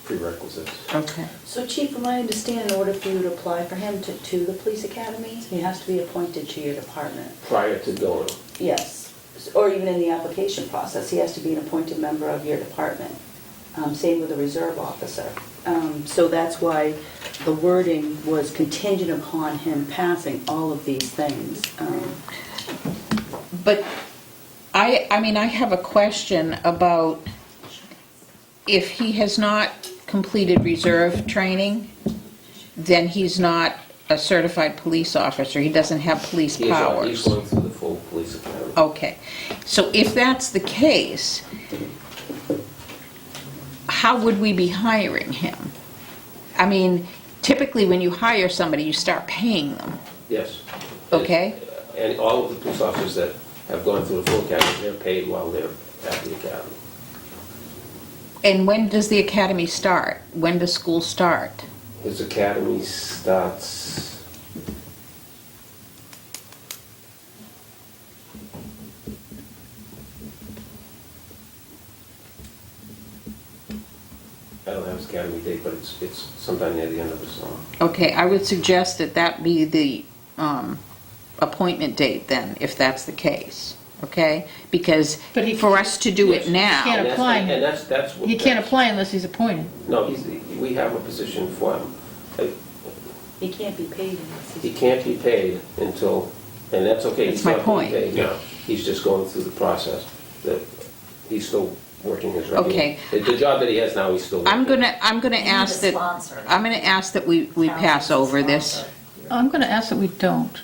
prerequisites. Okay. So Chief, from what I understand, in order for you to apply for him to the police academy, he has to be appointed to your department. Prior to going, Yes, or even in the application process, he has to be an appointed member of your department. Same with a reserve officer. So that's why the wording was contingent upon him passing all of these things. But I mean, I have a question about if he has not completed reserve training, then he's not a certified police officer. He doesn't have police he's powers. going through the full police academy. Okay. So if that's the case, how would we be hiring him? I mean, typically when you hire somebody, you start paying them. Yes. Okay. And all of the police officers that have gone through the full academy, they're paid while they're at the academy. And when does the academy start? When does school start? His academy starts, I don't have his academy date, but it's sometime near the end of the summer. Okay, I would suggest that that be the appointment date then, if that's the case, okay? Because But he- for us to do it Yes. now, Can't And that's- apply. And that's what. he can't apply unless he's appointed. No, we have a position for him. He can't be paid unless He he's... can't be paid until, and that's okay. That's he's my not being point. paid now. He's just going through the process. That he's still working his regular. Okay. The job that he has now, he's still working. I'm gonna ask that, I'm gonna ask that we pass over this. I'm going to ask that we don't,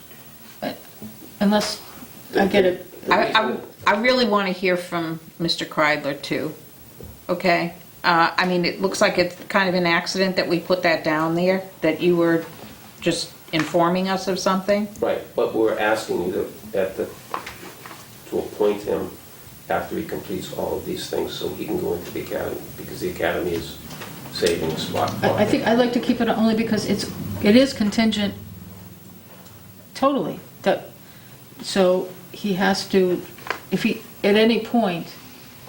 unless I get it. I really want to hear from Mr. Kreidler too, okay? I mean, it looks like it's kind of an accident that we put that down there, that you were just informing us of something. Right, but we're asking you to appoint him after he completes all of these things so he can go into the academy, because the academy is saving a spot for him. I think I'd like to keep it only because it is contingent totally. So he has to, if he, at any point,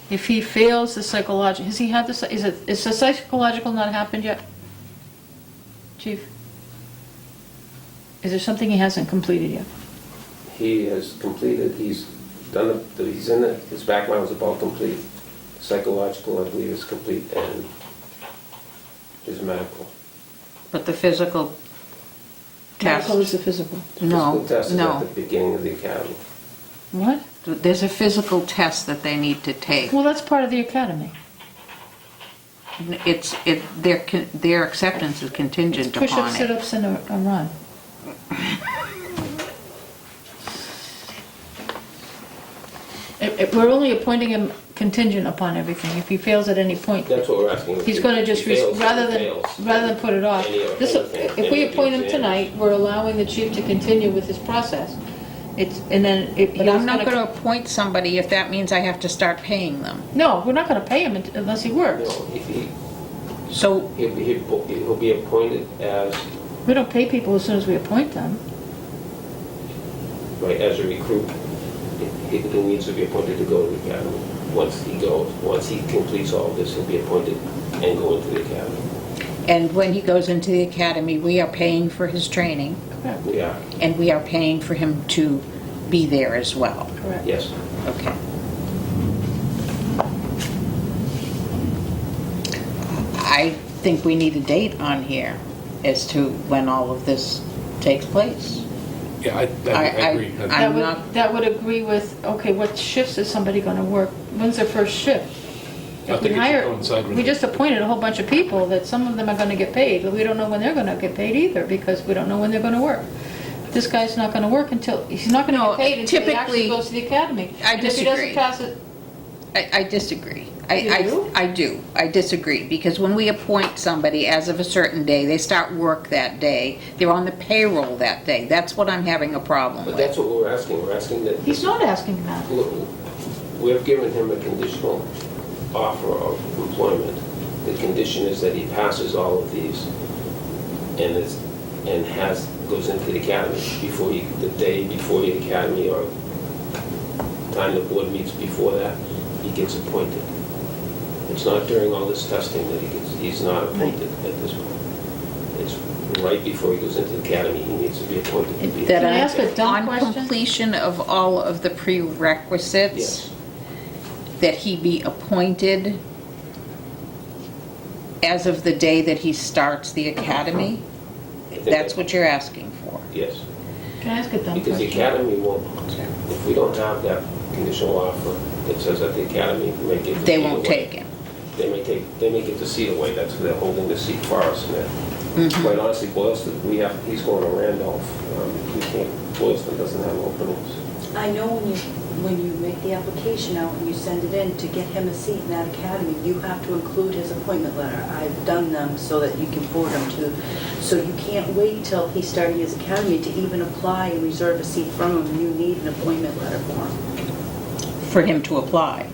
if he fails the psychological, has he had the, is the psychological not happened yet? Chief? Is there something he hasn't completed yet? He has completed, he's done, he's in it, his background is about complete. Psychological, I believe, is complete, and his medical. But the physical test, Medical is the physical. no, Physical test is at no. the beginning of the academy. What? There's a physical test that they need to take. Well, that's part of the academy. Their acceptance is contingent upon Push-ups, it. sit-ups, and a run. We're only appointing him contingent upon everything. If he fails at any point, That's what we're asking. he's going to just, If he fails, rather he fails. than put it off. Any of This, anything, if we any of the appoint him exams. tonight, we're allowing the chief to continue with his process. And then if But I'm not going to appoint somebody if that means I have to start paying them. No, we're not going to pay him unless he works. No, if he, So, he'll be appointed as, We don't pay people as soon as we appoint them. right, as a recruit. He needs to be appointed to go to the academy. Once he completes all of this, he'll be appointed and go into the academy. and when he goes into the academy, we are paying for his training, Correct. We are, and we are paying for him to be there as well. Correct. yes. Okay. think we need a date on here as to when all of this takes place. Yeah, I agree. I'm not- That would agree with, okay, what shifts is somebody gonna work? When's their first shift? I If think we it should hire, coincide with we it. just appointed a whole bunch of people that some of them are gonna get paid, but we don't know when they're gonna get paid either, because we don't know when they're gonna work. This guy's not gonna work until, he's not gonna No, get paid until he actually typically- goes to the academy. I And if he disagree. doesn't pass it, I disagree. You do? I do. I disagree, because when we appoint somebody as of a certain day, they start work that day, they're on the payroll that day. That's what I'm having a problem But with. that's what we're asking. We're asking that he's not asking that. we've given him a conditional offer of employment. The condition is that he passes all of these and goes into the academy the day before the academy, or time the board meets before that, he gets appointed. It's not during all this testing that he's not appointed at this point. It's right before he goes into the academy, he needs to be appointed to be. That Can I ask a dumb on question? completion of all of the prerequisites, Yes. that he be appointed as of the day that he starts the academy? I think That's that- what you're asking for? Yes, Can I ask a dumb because the question? academy won't, if we don't have that conditional offer that says that the academy may get the They seat won't away. take him. They may get the seat away, that's who they're holding the seat for us, and Mm-hmm. quite honestly, Boylston, he's going to Randolph, Boylston doesn't have openings. I know when you make the application out and you send it in to get him a seat in that academy, you have to include his appointment letter. I've done them so that you can forward them to, so you can't wait till he's starting his academy to even apply and reserve a seat from him. You need an appointment letter for him. For him to apply.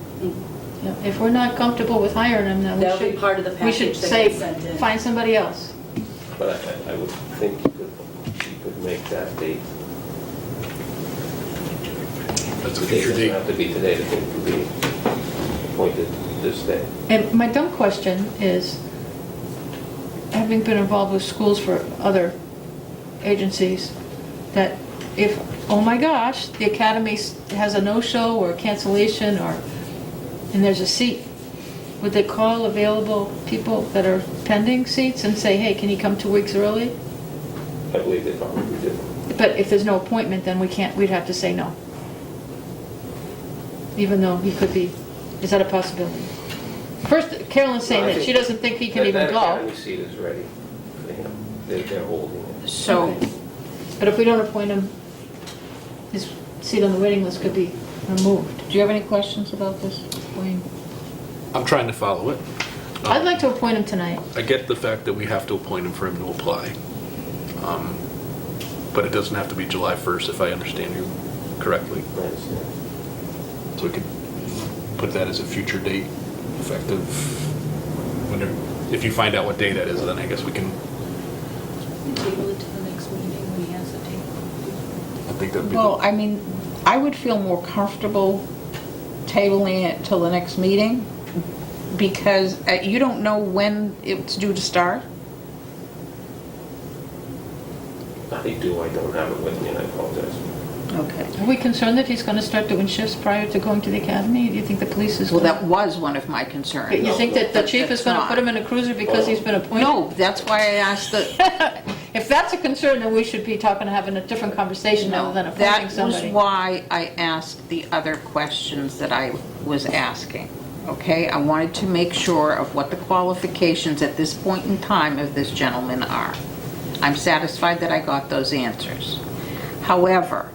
Yeah, if we're not comfortable with hiring him, then That'll we be should, part of the we should package that say, gets sent in. find somebody else. But I would think you could make that date. That's a The date future doesn't date. have to be today, the thing could be appointed this day. And my dumb question is, having been involved with schools for other agencies, that if, oh my gosh, the academy has a no-show or a cancellation and there's a seat, would they call available people that are pending seats and say, hey, can you come 2 weeks early? I believe they probably did. But if there's no appointment, then we'd have to say no. Even though he could be, is that a possibility? First, Carolyn's saying No, I that she think doesn't think he can even That go. academy seat is ready for him. They're holding it. So, Okay. But if we don't appoint him, his seat on the waiting list could be removed. do you have any questions about this, Wayne? I'm trying to follow it. I'd like to appoint him tonight. I get the fact that we have to appoint him for him to apply. But it doesn't have to be July 1st, if I understand you correctly. I understand. So we could put that as a future date, effective, if you find out what day that is, then I guess we can, Table it to the next meeting when he has a date. I think that'd be. Well, I mean, I would feel more comfortable tabling it till the next meeting, because you don't know when it's due to start. I do, I don't have it with me, and I apologize. Okay. Are we concerned that he's going to start doing shifts prior to going to the academy? Do you think the police is Well, going that was one of my concerns. You think that the chief is That's going to not. put him in a cruiser because he's been appointed? No, that's why I asked the, If that's a concern, then we should be having a different conversation no, other than that appointing somebody. was why I asked the other questions that I was asking, okay? I wanted to make sure of what the qualifications at this point in time of this gentleman are. I'm satisfied that I got those answers. However,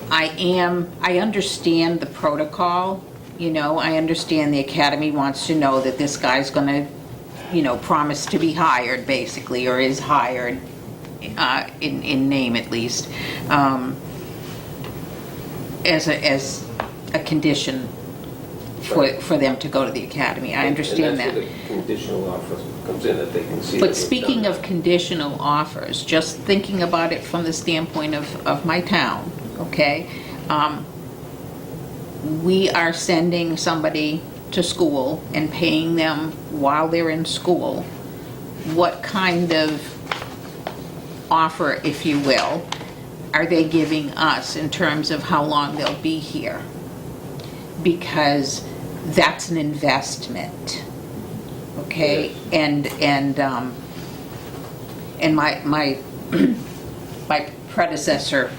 I understand the protocol, I understand the academy wants to know that this guy's gonna, promise to be hired, basically, or is hired, in name at least, as a condition for them to go to the academy. I understand that. And that's where the conditional offer comes in, that they can see. that But they've speaking done of conditional offers, just thinking about it from the standpoint of my town, okay? We are sending somebody to school and paying them while they're in school. What kind of offer, if you will, are they giving us in terms of how long they'll be here? Because that's an investment, okay? Yes. And my my predecessor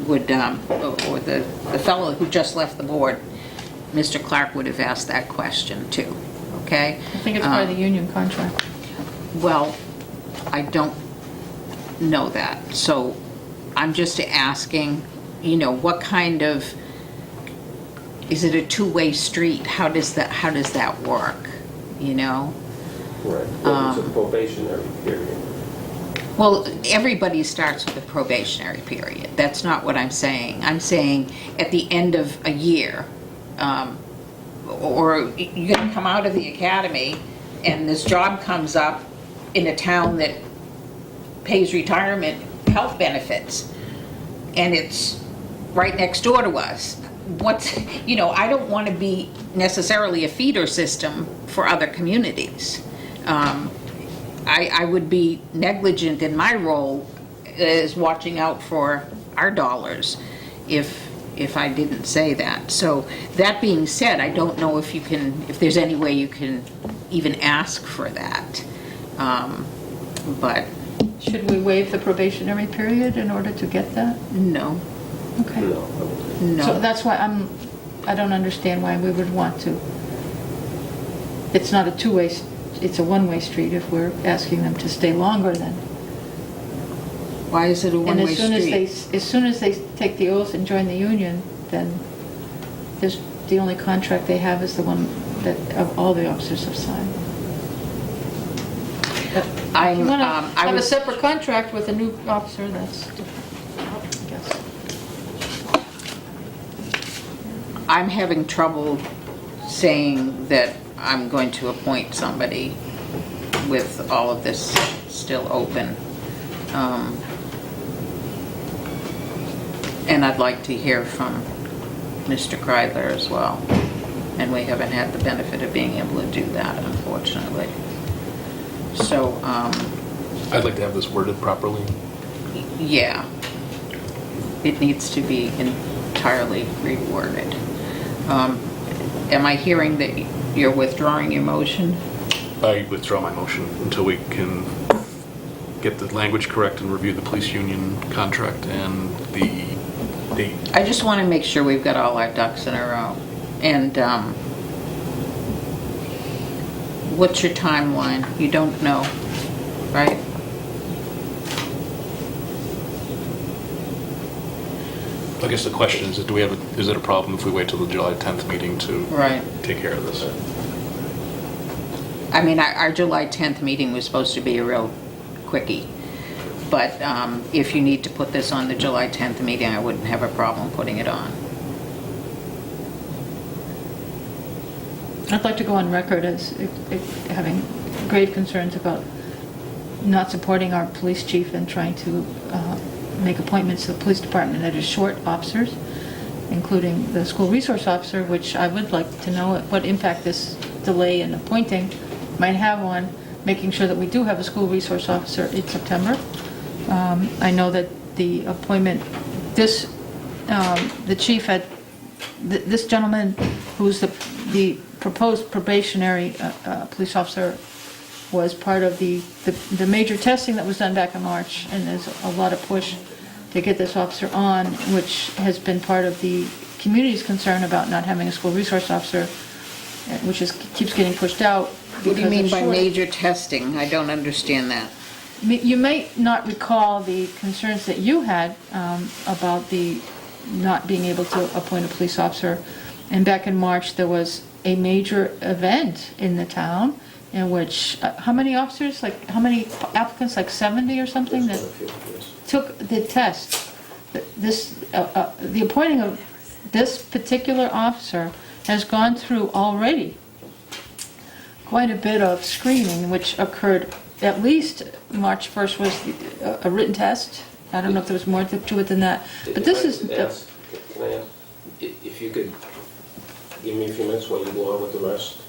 would, or the fellow who just left the board, Mr. Clark, would have asked that question too, okay? I think it's part of the union contract. Well, I don't know that, so I'm just asking, what kind of, is it a two-way street? How does that work, Right. Well, it's a probationary period. Well, everybody starts with a probationary period. That's not what I'm saying. I'm saying at the end of a year, or you're going to come out of the academy and this job comes up in a town that pays retirement health benefits, and it's right next door to us. I don't want to be necessarily a feeder system for other communities. I would be negligent in my role as watching out for our dollars if I didn't say that. So that being said, I don't know if there's any way you can even ask for that. But Should we waive the probationary period in order to get that? no, Okay. No. So no. that's why I don't understand why we would want to. It's not a two-way, it's a one-way street if we're asking them to stay longer then. Why is it a And one-way street? as soon as they take the oath and join the union, then the only contract they have is the one that all the officers have signed. But if you want to I have a was- separate contract with a new officer, that's different, I guess. I'm having trouble saying that I'm going to appoint somebody with all of this still open. And I'd like to hear from Mr. Kreidler as well. And we haven't had the benefit of being able to do that, unfortunately. So, I'd like to have this worded properly. yeah, it needs to be entirely reworded. Am I hearing that you're withdrawing your motion? I withdraw my motion until we can get the language correct and review the police union contract and the date. I just want to make sure we've got all our ducks in a row. And what's your timeline? You don't know, right? I guess the question is, is it a problem if we wait till the July 10th meeting to Right. take care of this? I mean, our July 10th meeting was supposed to be a real quickie. But if you need to put this on the July 10th meeting, I wouldn't have a problem putting it on. I'd like to go on record as having grave concerns about not supporting our police chief and trying to make appointments to the police department that are short officers, including the school resource officer, which I would like to know what impact this delay in appointing might have on making sure that we do have a school resource officer in September. I know that the appointment, the chief had, this gentleman who's the proposed probationary police officer was part of the major testing that was done back in March, and there's a lot of push to get this officer on, which has been part of the community's concern about not having a school resource officer, which keeps getting pushed out. What do you mean because of by short- major testing? I don't understand that. You may not recall the concerns that you had about the not being able to appoint a police officer. And back in March, there was a major event in the town in which, how many officers, like, how many applicants, like 70 or something, that took the test. The appointing of this particular officer has gone through already quite a bit of screening, which occurred at least March 1st was a written test. I don't know if there was more to it than that. But this is... Can I ask, if you could give me a few minutes while you go on with the rest,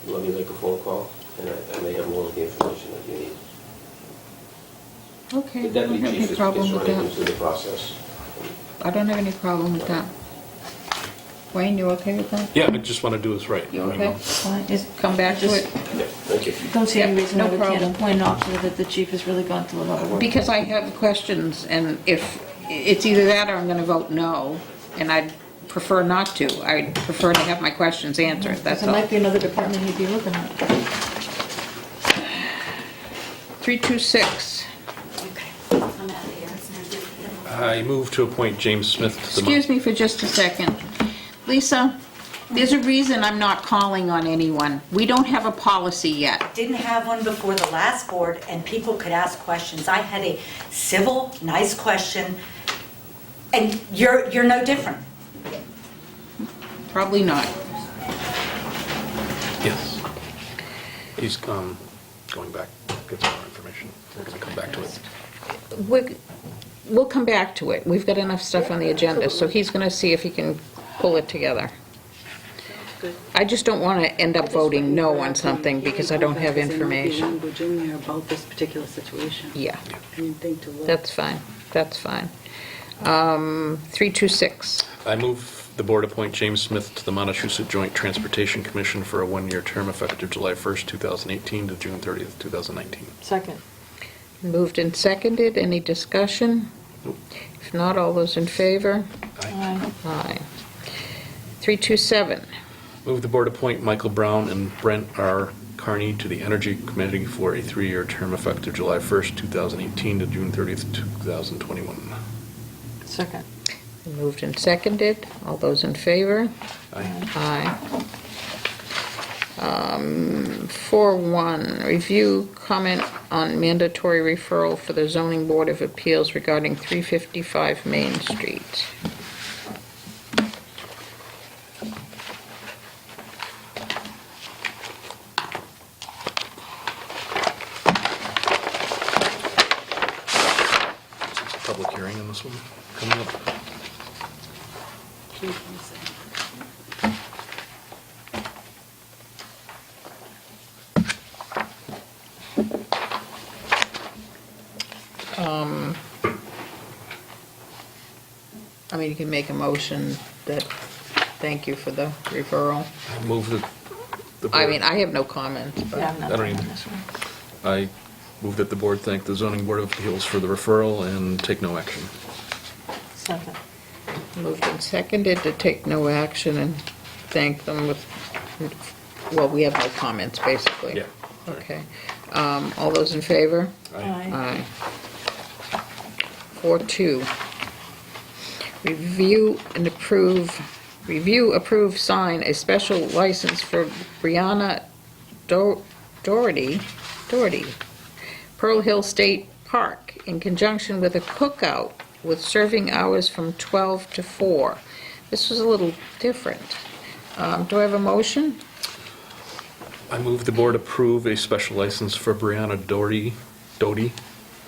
let me make a phone call, and I may have more of the information that you need. Okay, The I don't deputy have chief any is problem with running that. into the process. I don't have any problem with that. Wayne, you okay with that? Yeah, I just want to do this right. You I okay? know. Fine. Come back to it. Yeah, thank you. Thank you. Don't see any Yeah, reason no why we can't problem. appoint an officer that the chief has really gone through a lot of work. Because I have questions, and if, it's either that or I'm gonna vote no, and I'd prefer not to. I'd prefer to have my questions answered, that's There all. might be another department he'd be looking at. 326. Okay, I'm out of here. I move to appoint James Smith to the... Excuse me for just a second. Lisa, there's a reason I'm not calling on anyone. We don't have a policy yet. Didn't have one before the last board, and people could ask questions. I had a civil, nice question, and you're no different. Probably not. Yes. He's going back, get some more information. We're going to come back to it. We'll come back to it. We've got enough stuff on the agenda, so he's gonna see if he can pull it together. I just don't want to end up voting no on something because I don't have information. Language in there about this particular situation. Yeah, Anything to look. that's fine, that's fine. 326. I move the board appoint James Smith to the Montechusett Joint Transportation Commission for a one-year term effective July 1st, 2018 to June 30th, 2019. Second. Moved and seconded. Any discussion? If not, all those in favor? Aye. Aye. 327. Move the board appoint Michael Brown and Brent R. Carney to the Energy Committee for a three-year term effective July 1st, 2018 to June 30th, 2021. Second. Moved and seconded. All those in favor? Aye. Aye. 4.1, review comment on mandatory referral for the zoning board of appeals regarding 355 Main Street. Public hearing on this one coming up. I mean, you can make a motion that, thank you for the referral. I move that the board... I mean, I have no comments, but Yeah, I'm not I don't on even- this one. I move that the board thank the zoning board of appeals for the referral and take no action. Second. moved and seconded to take no action and thank them with, well, we have no comments, basically. Yeah. Okay. All those in favor? Aye. 4.2, review, approve, sign a special license for Brianna Doherty, Pearl Hill State Park, in conjunction with a cookout with serving hours from 12 to 4. This was a little different. Do I have a motion? I move the board approve a special license for Brianna Doty,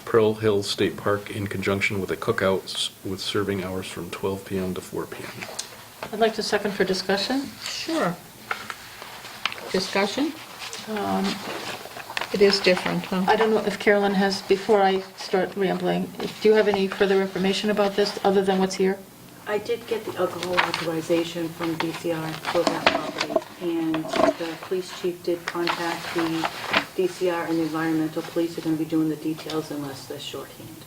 Pearl Hill State Park, in conjunction with a cookout with serving hours from 12 p.m. to 4 p.m. I'd like to second for discussion. Sure. Discussion? It is different, huh? I don't know if Carolyn has, before I start rambling, do you have any further information about this other than what's here? I did get the alcohol authorization from DCR for that property, and the police chief did contact the DCR, and the environmental police are going to be doing the details unless they're shorthanded.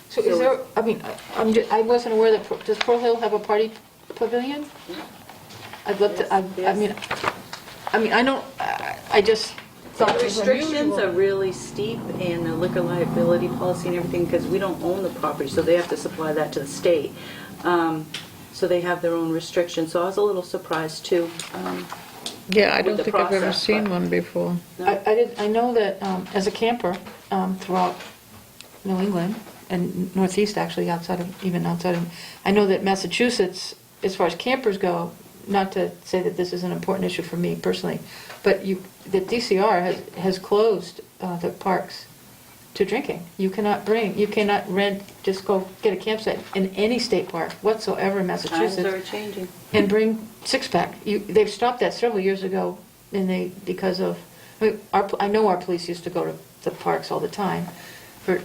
So is there, I mean, I wasn't aware that, does Pearl Hill have a party pavilion? I'd love to, I mean, I don't, I just thought The it was restrictions unusual. are really steep, and the liquor liability policy and everything, because we don't own the property, so they have to supply that to the state. So they have their own restrictions, so I was a little surprised too. Yeah, I with don't the think I've ever process, seen but- one before. I know that as a camper throughout New England and Northeast, actually, even outside of, I know that Massachusetts, as far as campers go, not to say that this is an important issue for me personally, but the DCR has closed the parks to drinking. You cannot rent, just go get a campsite in any state park whatsoever in Times are Massachusetts changing. and bring six-pack. They've stopped that several years ago, and because of, I know our police used to go to the parks all the time for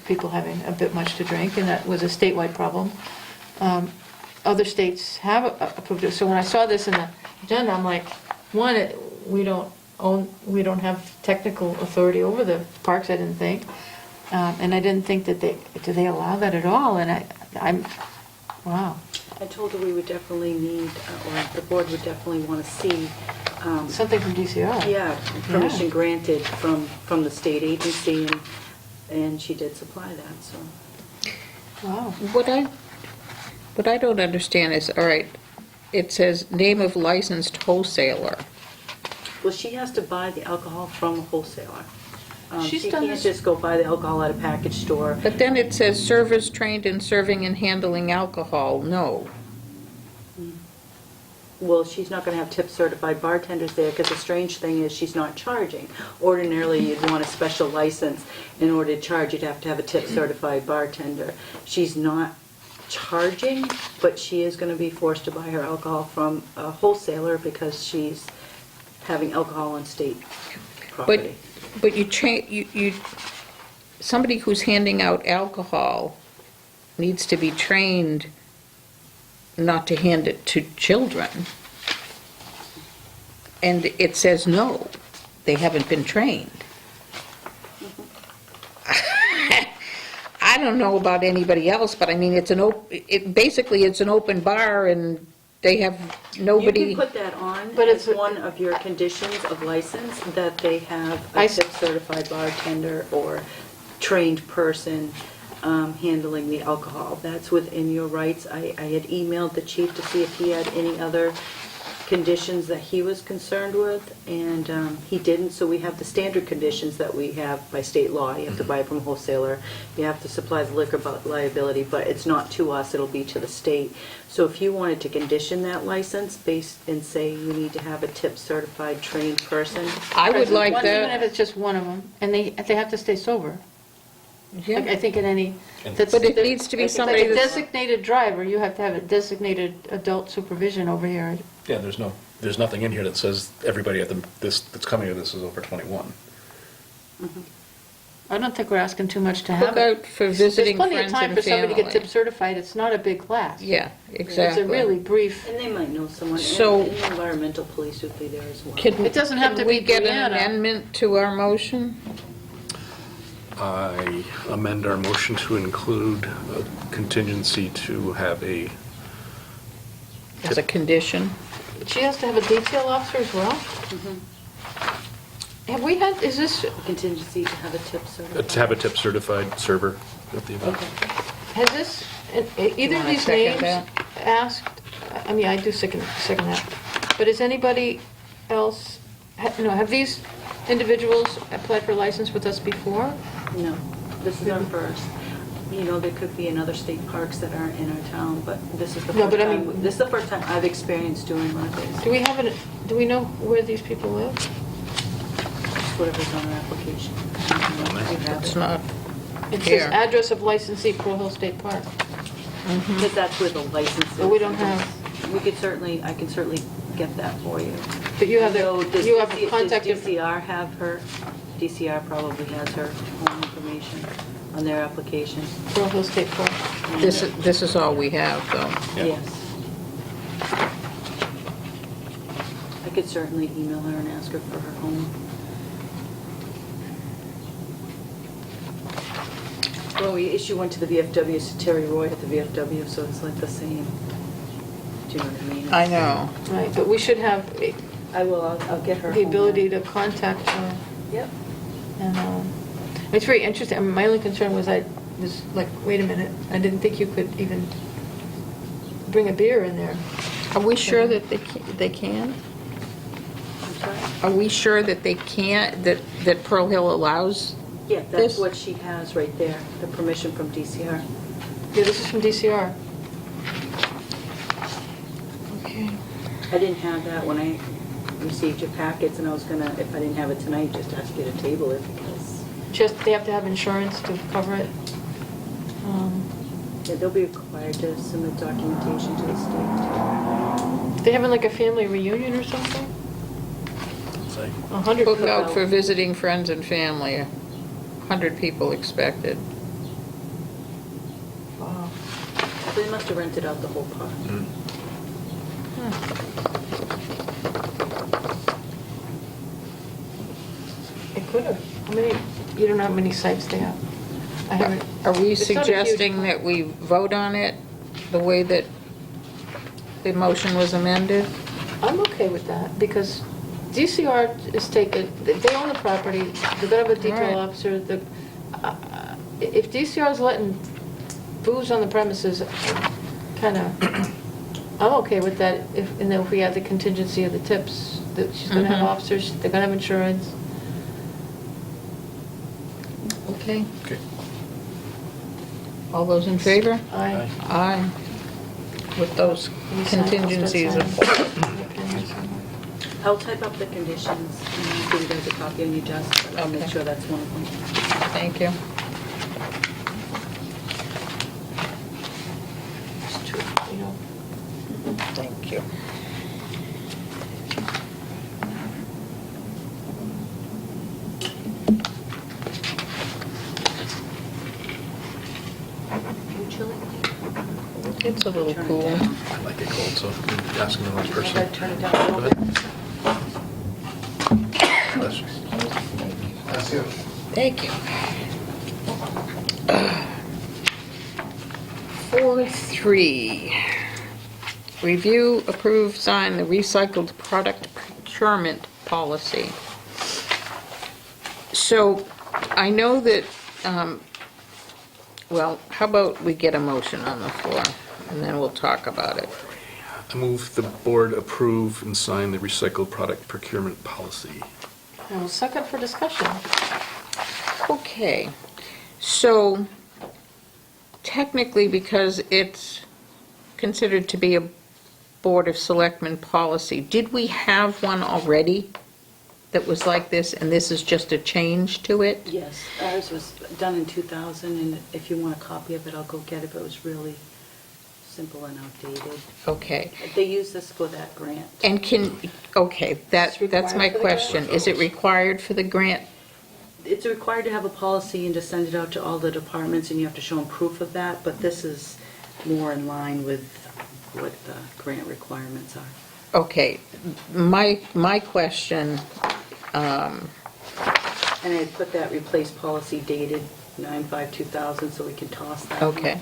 people having a bit much to drink, and that was a statewide problem. Other states have approved it, so when I saw this in the agenda, I'm like, one, we don't we don't have technical authority over the parks, I didn't think. And I didn't think that do they allow that at all? And wow. I told her we would definitely need, or the board would definitely want to see, Something from DCR. yeah, permission granted from the state agency, and she did supply that, so. Wow. What I don't understand is, all right, it says name of licensed wholesaler. Well, she has to buy the alcohol from a wholesaler. She's She done can't this- just go buy the alcohol at a package store. But then it says servers trained in serving and handling alcohol. No. Well, she's not going to have tip-certified bartenders there, because the strange thing is, she's not charging. Ordinarily, you'd want a special license. In order to charge, you'd have to have a tip-certified bartender. She's not charging, but she is going to be forced to buy her alcohol from a wholesaler, because she's having alcohol on state property. But you somebody who's handing out alcohol needs to be trained not to hand it to children. And it says no, they haven't been trained. I don't know about anybody else, but I mean, basically it's an open bar and they have nobody. You can put that on But as it's- one of your conditions of license, that they have I a s- tip-certified bartender or trained person handling the alcohol. That's within your rights. I had emailed the chief to see if he had any other conditions that he was concerned with, and he didn't, so we have the standard conditions that we have by state law. You have to buy it from a wholesaler, you have to supply the liquor liability, but it's not to us, it'll be to the state. So if you wanted to condition that license based and say you need to have a tip-certified trained person, I would like Even if that. it's just one of them, and they have to stay sober. Like, I Yeah. think in any. And- But it needs to be Like somebody a that's, designated driver, you have to have a designated adult supervision over here. Yeah, there's nothing in here that says everybody that's coming to this is over 21. I don't think we're asking too much to have look it. out for visiting There's plenty of friends time and for somebody to get tip family. certified, it's not a big class. Yeah, It's exactly. a really brief, and they might know someone, So- and the environmental police would be there as well. Can It doesn't have to can we be get an Brianna. amendment to our motion? I amend our motion to include a contingency to have a, As a condition? she has to have a detail officer as well? Have we had, is this, Contingency to have a tip-certified. to have a tip certified server at the event. has this, either of wanna these second names that? asked, I mean, I do second that, but has anybody else, have these individuals applied for license with us before? No, this is our first. You know, there could be in other state parks that aren't in our town, but this is the No, first but I time, mean- this is the first time I've experienced doing one of these. Do we know where these people live? Whatever's on our application. We have It's it. not It says here. address of licensee, Pearl Hill State Park. But that's where the license is. But we don't have- I can certainly get that for you. But you have So does you have DC contact Does DCR have her? DCR probably has her home information on their application. Pearl Hill State Park. This is all we have, though. Yeah. Yes. I could certainly email her and ask her for her home. Well, we issue one to the VFW, it's Terry Roy at the VFW, so it's like the same. Do you know what I mean? I know. Right, but we should have I will, I'll get her the home. ability to contact her. Yep. And it's very interesting. I mean, my only concern was I was like, wait a minute, I didn't think you could even bring a beer in there. Are we sure that they can? I'm sorry? Are we sure that they can't, that Pearl Hill allows? Yeah, This- that's what she has right there, the permission from DCR. Yeah, this is from DCR. Okay. I didn't have that when I received your packets, and I was gonna, if I didn't have it tonight, just ask you to table it, because They have to have insurance to cover it. yeah, they'll be required to submit documentation to the state. They having like a family reunion or something? Say, 100 Book people. out for visiting friends and family, 100 people expected. Wow. So they must have rented out the whole park. Twitter. How many, you don't know how many sites they have. I haven't. Are we It's not a huge suggesting that we vote on it the way that the motion was amended? I'm okay with that, because DCR is taking, they own the property, they're gonna have a Right. detail officer, if DCR is letting booze on the premises, kinda, I'm okay with that, and then if we add the contingency of the tips, that she's gonna have Mhm. officers, they're gonna have insurance. Okay. Okay. All those in favor? I. Aye. With those contingencies. I'll type up the conditions and give you guys a copy on your desk, but I'll make Okay. sure that's one of them. Thank you. It's true, you know. Thank you. You chilly? It's a little Turn it cool. down. I like it cold, so I'm asking the wrong Maybe person. I'd turn it down a little bit. Bless you. Thank you. 4.3, review, approve, sign the recycled product procurement policy. So I know that, well, how about we get a motion on the floor and then we'll talk about it. I move the board approve and sign the recycled product procurement policy. And we'll second for discussion. Okay, so technically, because it's considered to be a Board of Selectmen policy, did we have one already that was like this, and this is just a change to it? Yes, ours was done in 2000, and if you want a copy of it, I'll go get it, but it was really simple and outdated. Okay, They use this for that grant. and okay, that's It's my required for the question. Is it required for the grant? It's required to have a policy and to send it out to all the departments, and you have to show them proof of that, but this is more in line with what the grant requirements are. Okay, my question, And I put that replace policy dated 9/5/2000, so we can toss that. okay,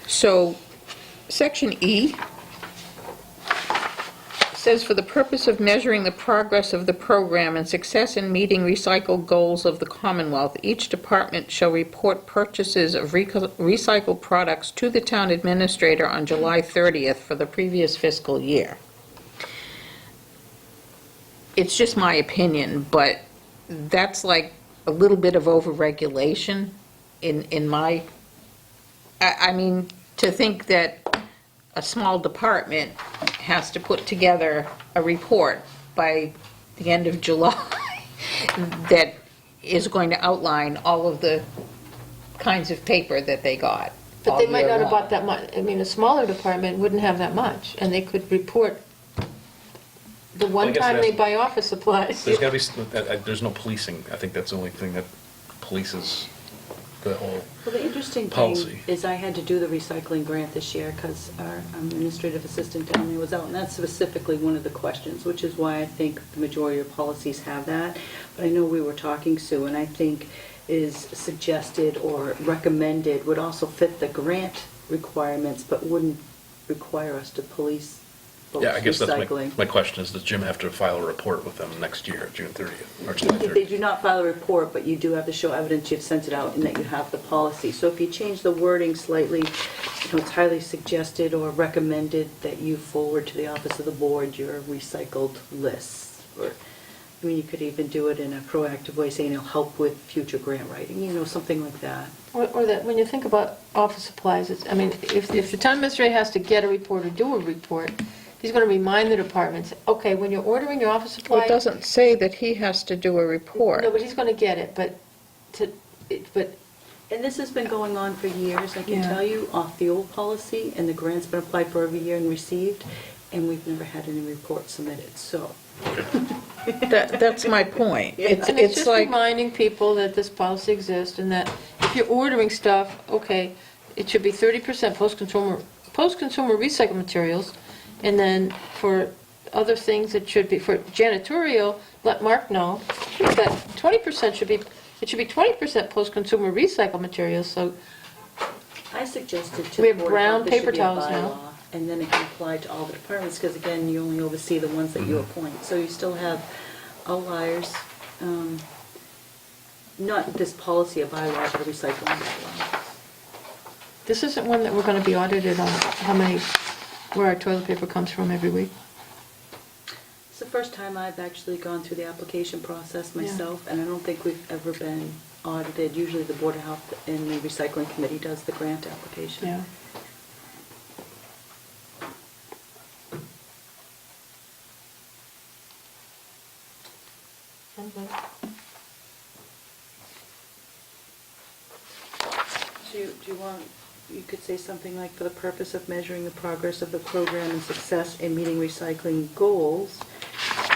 so Section E says, for the purpose of measuring the progress of the program and success in meeting recycled goals of the Commonwealth, each department shall report purchases of recycled products to the town administrator on July 30th for the previous fiscal year. It's just my opinion, but that's like a little bit of overregulation in my, I mean, to think that a small department has to put together a report by the end of July that is going to outline all of the kinds of paper that they got But all they might year not have long. bought that much. I mean, a smaller department wouldn't have that much, and they could report the one guess time that's- they buy office supplies. There's gotta be, there's no policing. I think that's the only thing that polices the whole. Well, the interesting Policy. thing is I had to do the recycling grant this year because our administrative assistant down there was out, and that's specifically one of the questions, which is why I think the majority of policies have that. But I know we were talking, Sue, and I think is suggested or recommended would also fit the grant requirements, but wouldn't require us to police folks Yeah, I guess that's recycling. my question is, does Jim have to file a report with them next year, June 30th, or July They 30th? do not file a report, but you do have to show evidence you've sent it out and that you have the policy. So if you change the wording slightly, it's highly suggested or recommended that you forward to the office of the board your recycled lists. Or, I mean, you could even do it in a proactive way, saying it'll help with future grant writing, something like that. Or that, when you think about office supplies, it's, I mean, if the town administrator has to get a report or do a report, he's gonna remind the departments, okay, when you're ordering your office Well, supplies. it doesn't say that he has to do a report. No, but he's gonna get it, but And this has been going on for years, I can Yeah. tell you, off the old policy, and the grant's been applied for every year and received, and we've never had any reports submitted, so. That's my point. Yeah. It's And it's just like, reminding people that this policy exists and that if you're ordering stuff, okay, it should be 30% post-consumer recycled materials. And then for other things, it should be, for janitorial, let Mark know think that 20% should be, it should be 20% post-consumer recycled materials, so I suggested to We the have Board of brown Health, there should paper be a towels now. bylaw, and then it can apply to all the departments, because again, you only oversee the ones that you appoint. So you still have outliers, not this policy, a bylaw, but a recycling bylaw. this isn't one that we're gonna be audited on how many, where our toilet paper comes from every week. It's the first time I've actually gone through the application process myself, and I don't think we've ever been audited. Usually the Board of Health and the Recycling Committee does the grant application. Yeah. Do you want, you could say something like, for the purpose of measuring the progress of the program and success in meeting recycling goals,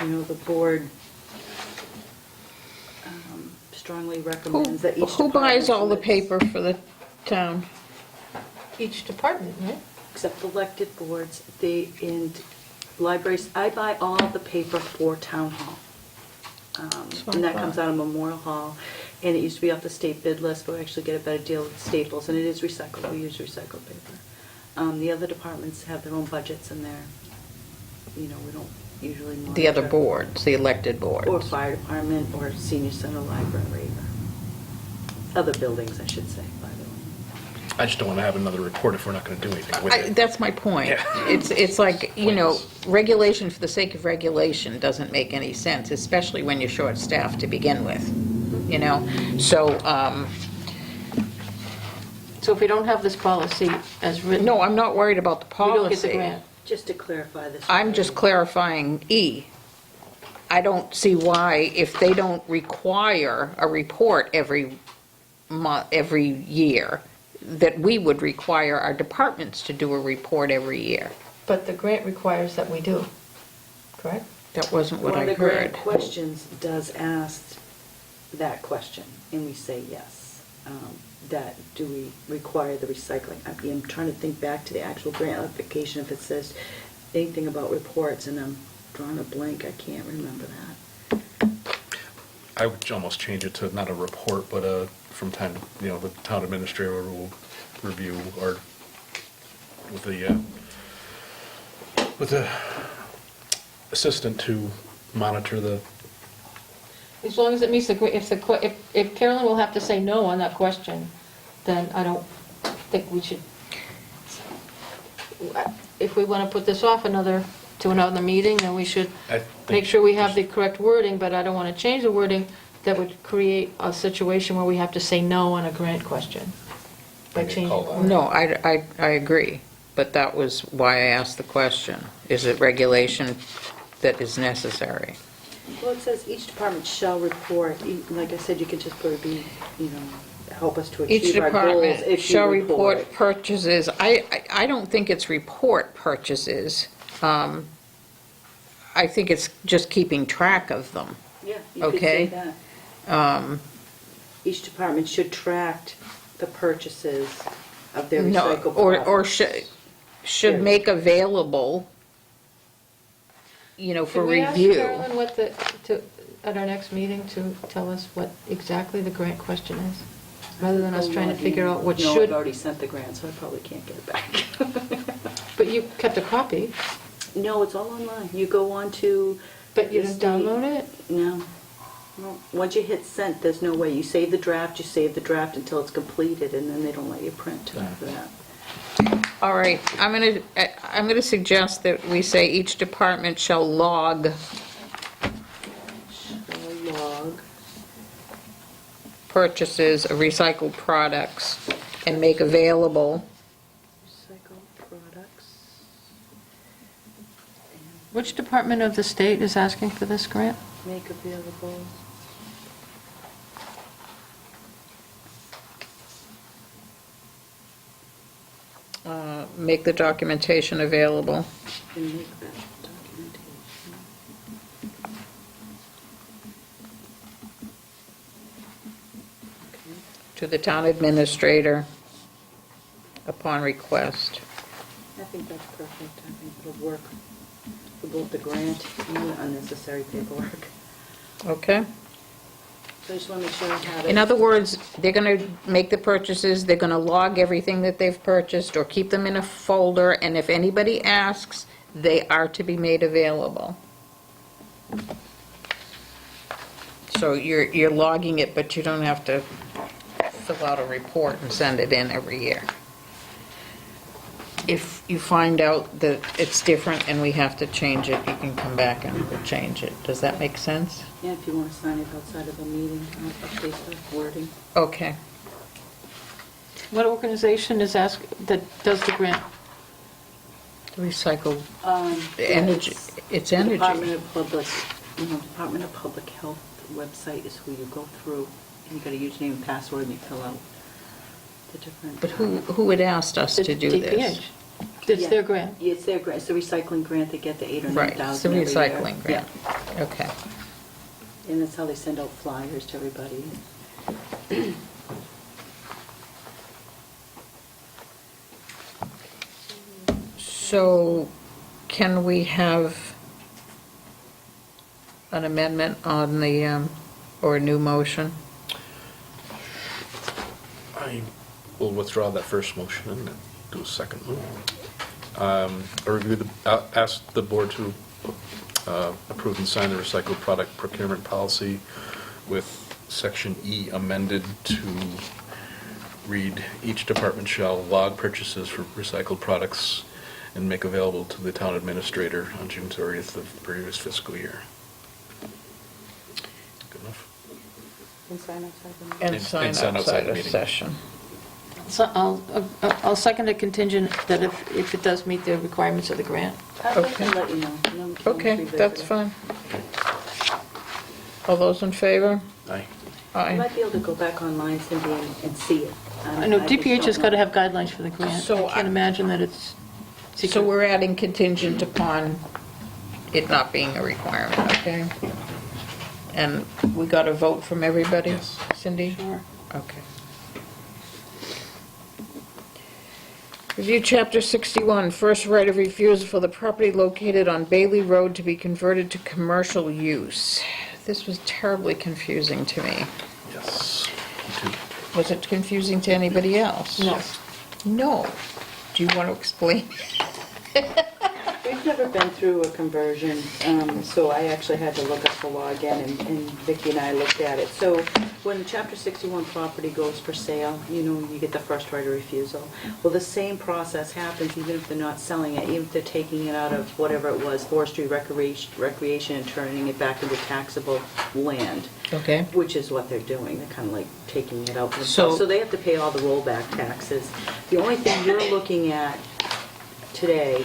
the board strongly recommends that each Who buys all the department paper for the town? Each department, right? except elected boards, and libraries, I buy all the paper for town hall. And that comes out of Memorial Hall, and it used to be off the state bid list, but we actually get a better deal with Staples, and it is recycled, we use recycled paper. The other departments have their own budgets in there, we don't usually monitor. The other boards, the elected boards. Or fire department, or senior center library, or other buildings, I should say, by the way. I just don't want to have another report if we're not going to do anything with it. That's my point. Yeah. It's like, regulation for the sake of regulation doesn't make any sense, especially when you're short-staffed to begin with, So, So if we don't have this policy as written. no, I'm not worried about the We don't get the policy. grant. Just to clarify this. I'm just clarifying E. I don't see why, if they don't require a report every year, that we would require our departments to do a report every year. But the grant requires that we do, correct? That wasn't what I One of the grant heard. questions does ask that question, and we say yes. That, do we require the recycling? I'm trying to think back to the actual grant application, if it says anything about reports, and I'm drawing a blank, I can't remember that. I would almost change it to not a report, but from time, the town administrator will review or with the assistant to monitor the, As long as it meets if Carolyn will have to say no on that question, then I don't think we should, if we want to put this off to another meeting, then we should I think- make sure we have the correct wording, but I don't want to change the wording that would create a situation where we have to say no on a grant question. By Okay, changing call the that. wording. No, I agree, but that was why I asked the question. Is it regulation that is necessary? Well, it says each department shall report, like I said, you can just put it be, help us to Each achieve our goals department if you shall report report. purchases. I don't think it's report purchases. I think it's just keeping track of them. Yeah, you could say Okay. that. Each department should track the purchases of their No, recycled or products. should make available, for Can we ask review. Carolyn at our next meeting to tell us what exactly the grant question is? Rather than us trying to figure out what No, should, I've already sent the grant, so I probably can't get it back. but you kept a copy, No, it's all online. You go on to. but you the didn't state- download it? No. No. Once you hit sent, there's no way. You save the draft until it's completed, and then they don't let you print after that. All right, I'm gonna suggest that we say each department shall log Shall log purchases of recycled products and make available. recycled products. Which department of the state is asking for this grant? And make available. Make the documentation available. And make that documentation. Okay. To the town administrator upon request. I think that's perfect. I think it'll work for both the grant and the unnecessary paperwork. Okay? So I just want to make sure I have it. In other words, they're going to make the purchases, they're going to log everything that they've purchased or keep them in a folder, and if anybody asks, they are to be made available. So you're logging it, but you don't have to fill out a report and send it in every year. If you find out that it's different and we have to change it, you can come back and we'll change it. Does that make sense? Yeah, if you want to sign it outside of the meeting, I'll update the wording. Okay. What organization is that does the grant? Recycle Yeah, energy, it's the energy. Department of Public Health website is who you go through, and you got a username and password, and you fill out the different. But who had asked us to do this? DPH. It's Yeah. their grant. Yeah, it's their grant, it's the recycling grant, they get the 8 or 9,000 Right, it's the every year. recycling grant. Yeah. Okay. And that's how they send out flyers to everybody. So can we have an amendment on the, or a new motion? I will withdraw that first motion and do a second one. Ask the board to approve and sign the recycled product procurement policy with Section E amended to read, each department shall log purchases for recycled products and make available to the town administrator on June 30th of the previous fiscal year. Good enough? And sign outside the meeting. And And sign sign outside outside the of meeting. session. So I'll second a contingent that if it does meet the requirements of the grant. I'll Okay. let you know. No- no Okay, revisit that's it. fine. All those in favor? Aye. You Aye. might be able to go back online, Cindy, and see it. I know just DPH has don't got to know. have guidelines for the grant. So I can't imagine that it's So secret. we're adding contingent upon it not being a requirement, okay? And we got a vote from everybody? Yes. Cindy? Sure. Okay. Review Chapter 61, first right of refusal for the property located on Bailey Road to be converted to commercial use. This was terribly confusing to me. Yes. Me too. Was it confusing to anybody else? No. No. Do you want to explain? We've never been through a conversion, so I actually had to look up the law again, and Vicki and I looked at it. So when Chapter 61 property goes for sale, you get the first right of refusal. Well, the same process happens even if they're not selling it, even if they're taking it out of whatever it was, forestry, recreation, and turning it back into taxable land. Okay. Which is what they're doing, they're kind of like taking it out for themselves. So they have to pay all the rollback taxes. The only thing you're looking at today,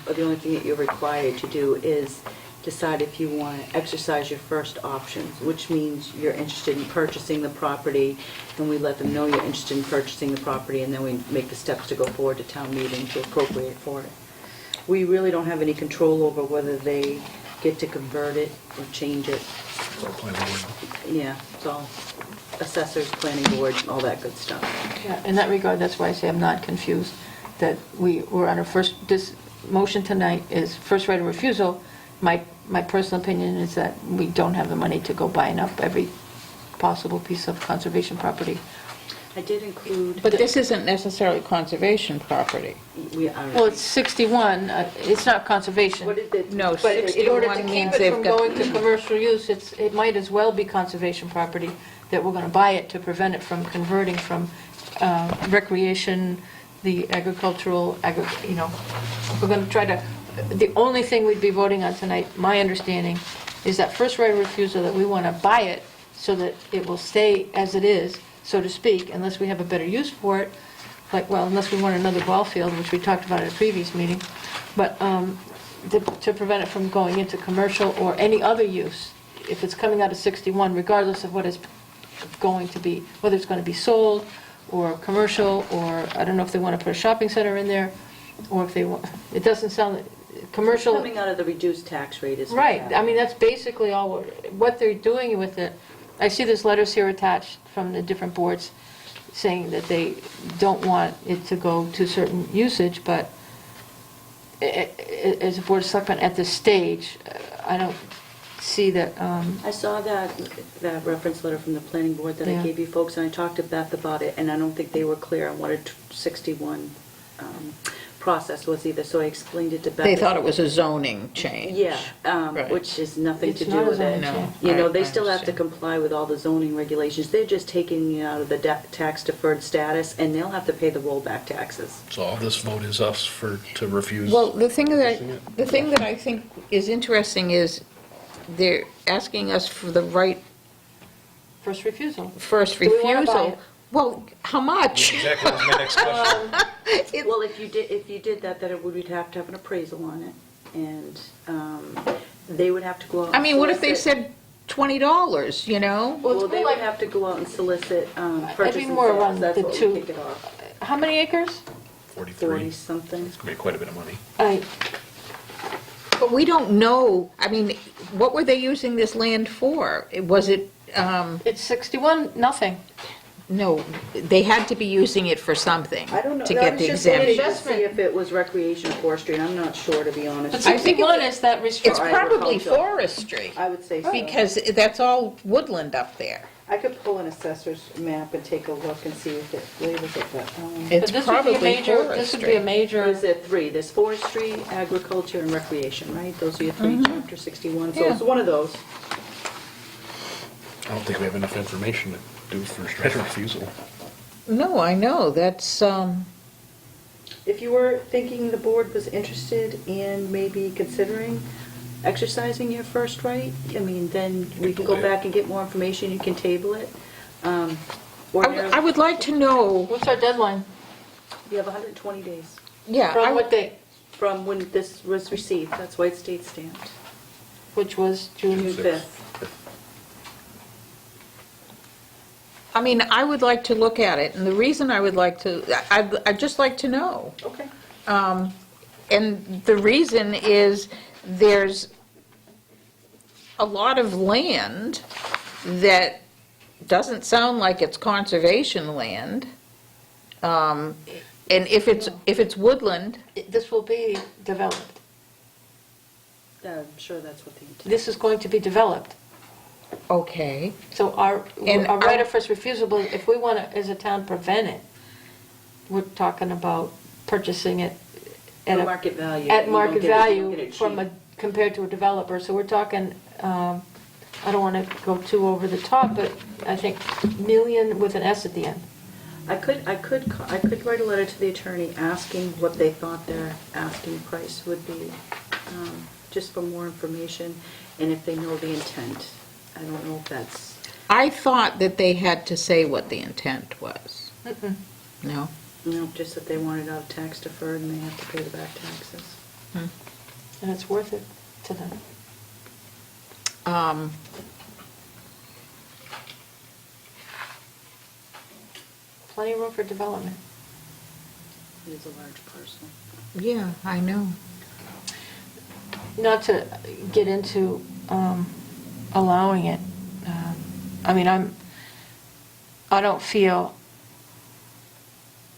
or the only thing that you're required to do is decide if you want to exercise your first options, which means you're interested in purchasing the property, and we let them know you're interested in purchasing the property, and then we make the steps to go forward to town meeting to appropriate for it. We really don't have any control over whether they get to convert it or change it. It's all planning board. Yeah, it's all assessors, planning board, all that good stuff. Yeah, in that regard, that's why I say I'm not confused, that we're on this motion tonight is first right of refusal. My personal opinion is that we don't have the money to go buying up every possible piece of conservation property. I did include. But this isn't necessarily conservation property. Well, it's 61, it's not conservation. What is it? No, But in order to 61 keep means it they've from got... going to commercial use, it might as well be conservation property, that we're going to buy it to prevent it from converting from recreation, the agricultural, we're going to try to, the only thing we'd be voting on tonight, my understanding, is that first right of refusal, that we want to buy it so that it will stay as it is, so to speak, unless we have a better use for it, unless we want another ball field, which we talked about at a previous meeting, but to prevent it from going into commercial or any other use, if it's coming out of 61, regardless of what it's going to be, whether it's going to be sold or commercial, or I don't know if they want to put a shopping center in there, or if they want, it doesn't sound, commercial. Coming out of the reduced tax rate is. Right, I mean, that's basically all, what they're doing with it. I see there's letters here attached from the different boards saying that they don't want it to go to certain usage, but as a board of selectmen at this stage, I don't see that, I saw that reference letter from the planning board that Yeah. I gave you folks, and I talked to Beth about it, and I don't think they were clear on what a 61 process was either, so I explained it to Beth. They thought it was a zoning change. Yeah, Right. which has nothing to It's do not a with it. zoning change. You know, I they still have to understand. comply with all the zoning regulations. They're just taking you out of the tax deferred status, and they'll have to pay the rollback taxes. So all this vote is us to refuse? Well, the thing refusing it? that I think is interesting is they're asking us for the right first refusal. first Do we wanna buy refusal. it? Well, how much? Exactly, that's my next question. Well, if you did that, then we'd have to have an appraisal on it, and they would have to go out. I mean, what if they and solicit- said $20, you know? Well, it's they more would like- have to go out and solicit I'd purchase be and more sales. around That's the what would two. kick it off. How many acres? 43. 40-something. It's going to be quite a bit of money. But we don't know, I mean, what were they using this land for? Was it, It's 61, nothing. no, they had to be using it for something I don't know. to I get was the just looking exemption. to see if it was recreation or forestry, and I'm not sure, to be honest. But I think 61 it's- is that It's restriction. probably agriculture. forestry, I would say so. because that's all woodland up there. I could pull an assessor's map and take a look and see if it labels it, but, It's But this would be a probably major, this would be a forestry. major, There's three, there's forestry, agriculture, and recreation, right? Those are your three, chapter 61, so Yeah. it's one of those. I don't think we have enough information to do first right of refusal. No, I know, that's, If you were thinking the board was interested in maybe considering exercising your first right, I mean, then we can go delay it. back and get more information, you can table it. I would like to know, what's our deadline? You have 120 days yeah, From what date? from when this was received, that's why it's date stamped, Which was June June. 5th. I mean, I would like to look at it, and the reason I would like to, I'd just like to know. Okay. And the reason is, there's a lot of land that doesn't sound like it's conservation land. And if it's woodland, This will be developed. I'm sure that's what the intent. This is going to be developed. okay. So our And right our- of first refusal, if we want to, as a town, prevent it, we're talking about purchasing it at The a market value. at You market don't get it- you don't value get it from cheap. compared to a developer. So we're talking, I don't want to go too over the top, but I think million with an S at the end. I could write a letter to the attorney asking what they thought their asking price would be, just for more information, and if they know the intent. I don't know if that's, I thought that they had to say what the intent was. No? just that they want it out of tax deferred and they have to pay the back taxes. And it's worth it to them. Plenty of room for development. It is a large parcel. Yeah, I know. Not to get into allowing it. I mean, I don't feel,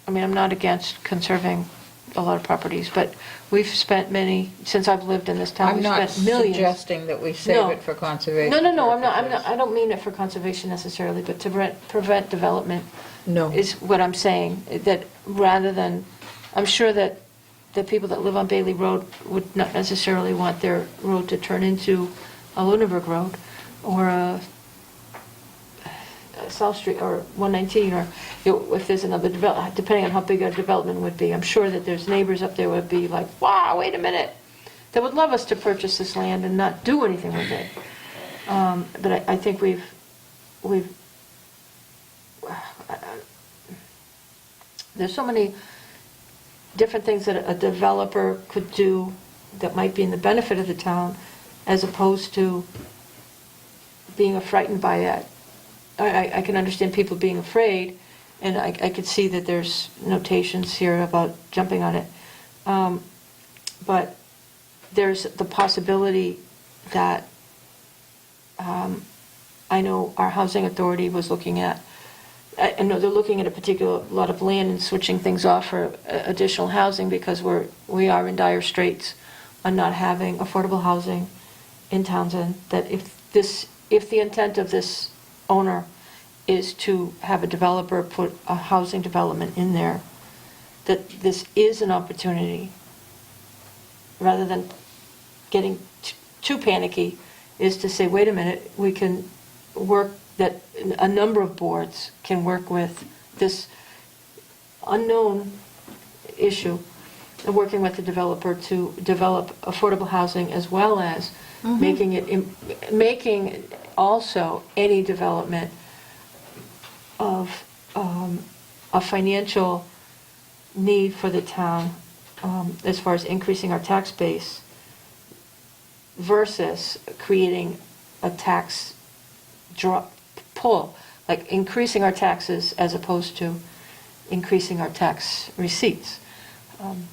I mean, I'm not against conserving a lot of properties, but we've spent many, since I've lived in this town, I'm we've not spent millions. suggesting that we save No. it for conservation. No, I'm not, purposes. I don't mean it for conservation necessarily, but to prevent development No. is what I'm saying, that rather than, I'm sure that the people that live on Bailey Road would not necessarily want their road to turn into a Lunenburg Road or a South Street or 119, or if there's another development, depending on how big a development would be. I'm sure that there's neighbors up there would be like, wow, wait a minute. They would love us to purchase this land and not do anything with it. But I think we've there's so many different things that a developer could do that might be in the benefit of the town, as opposed to being frightened by it. I can understand people being afraid, and I could see that there's notations here about jumping on it. But there's the possibility that, I know our housing authority was looking at, I know they're looking at a particular lot of land and switching things off for additional housing because we are in dire straits on not having affordable housing in Townsend, that if the intent of this owner is to have a developer put a housing development in there, that this is an opportunity, rather than getting too panicky, is to say, wait a minute, we can work, that a number of boards can work with this unknown issue, and working with the developer to develop affordable housing, as well as making also any development of a financial need for the town, as far as increasing our tax base, versus creating a tax pull, like increasing our taxes as opposed to increasing our tax receipts.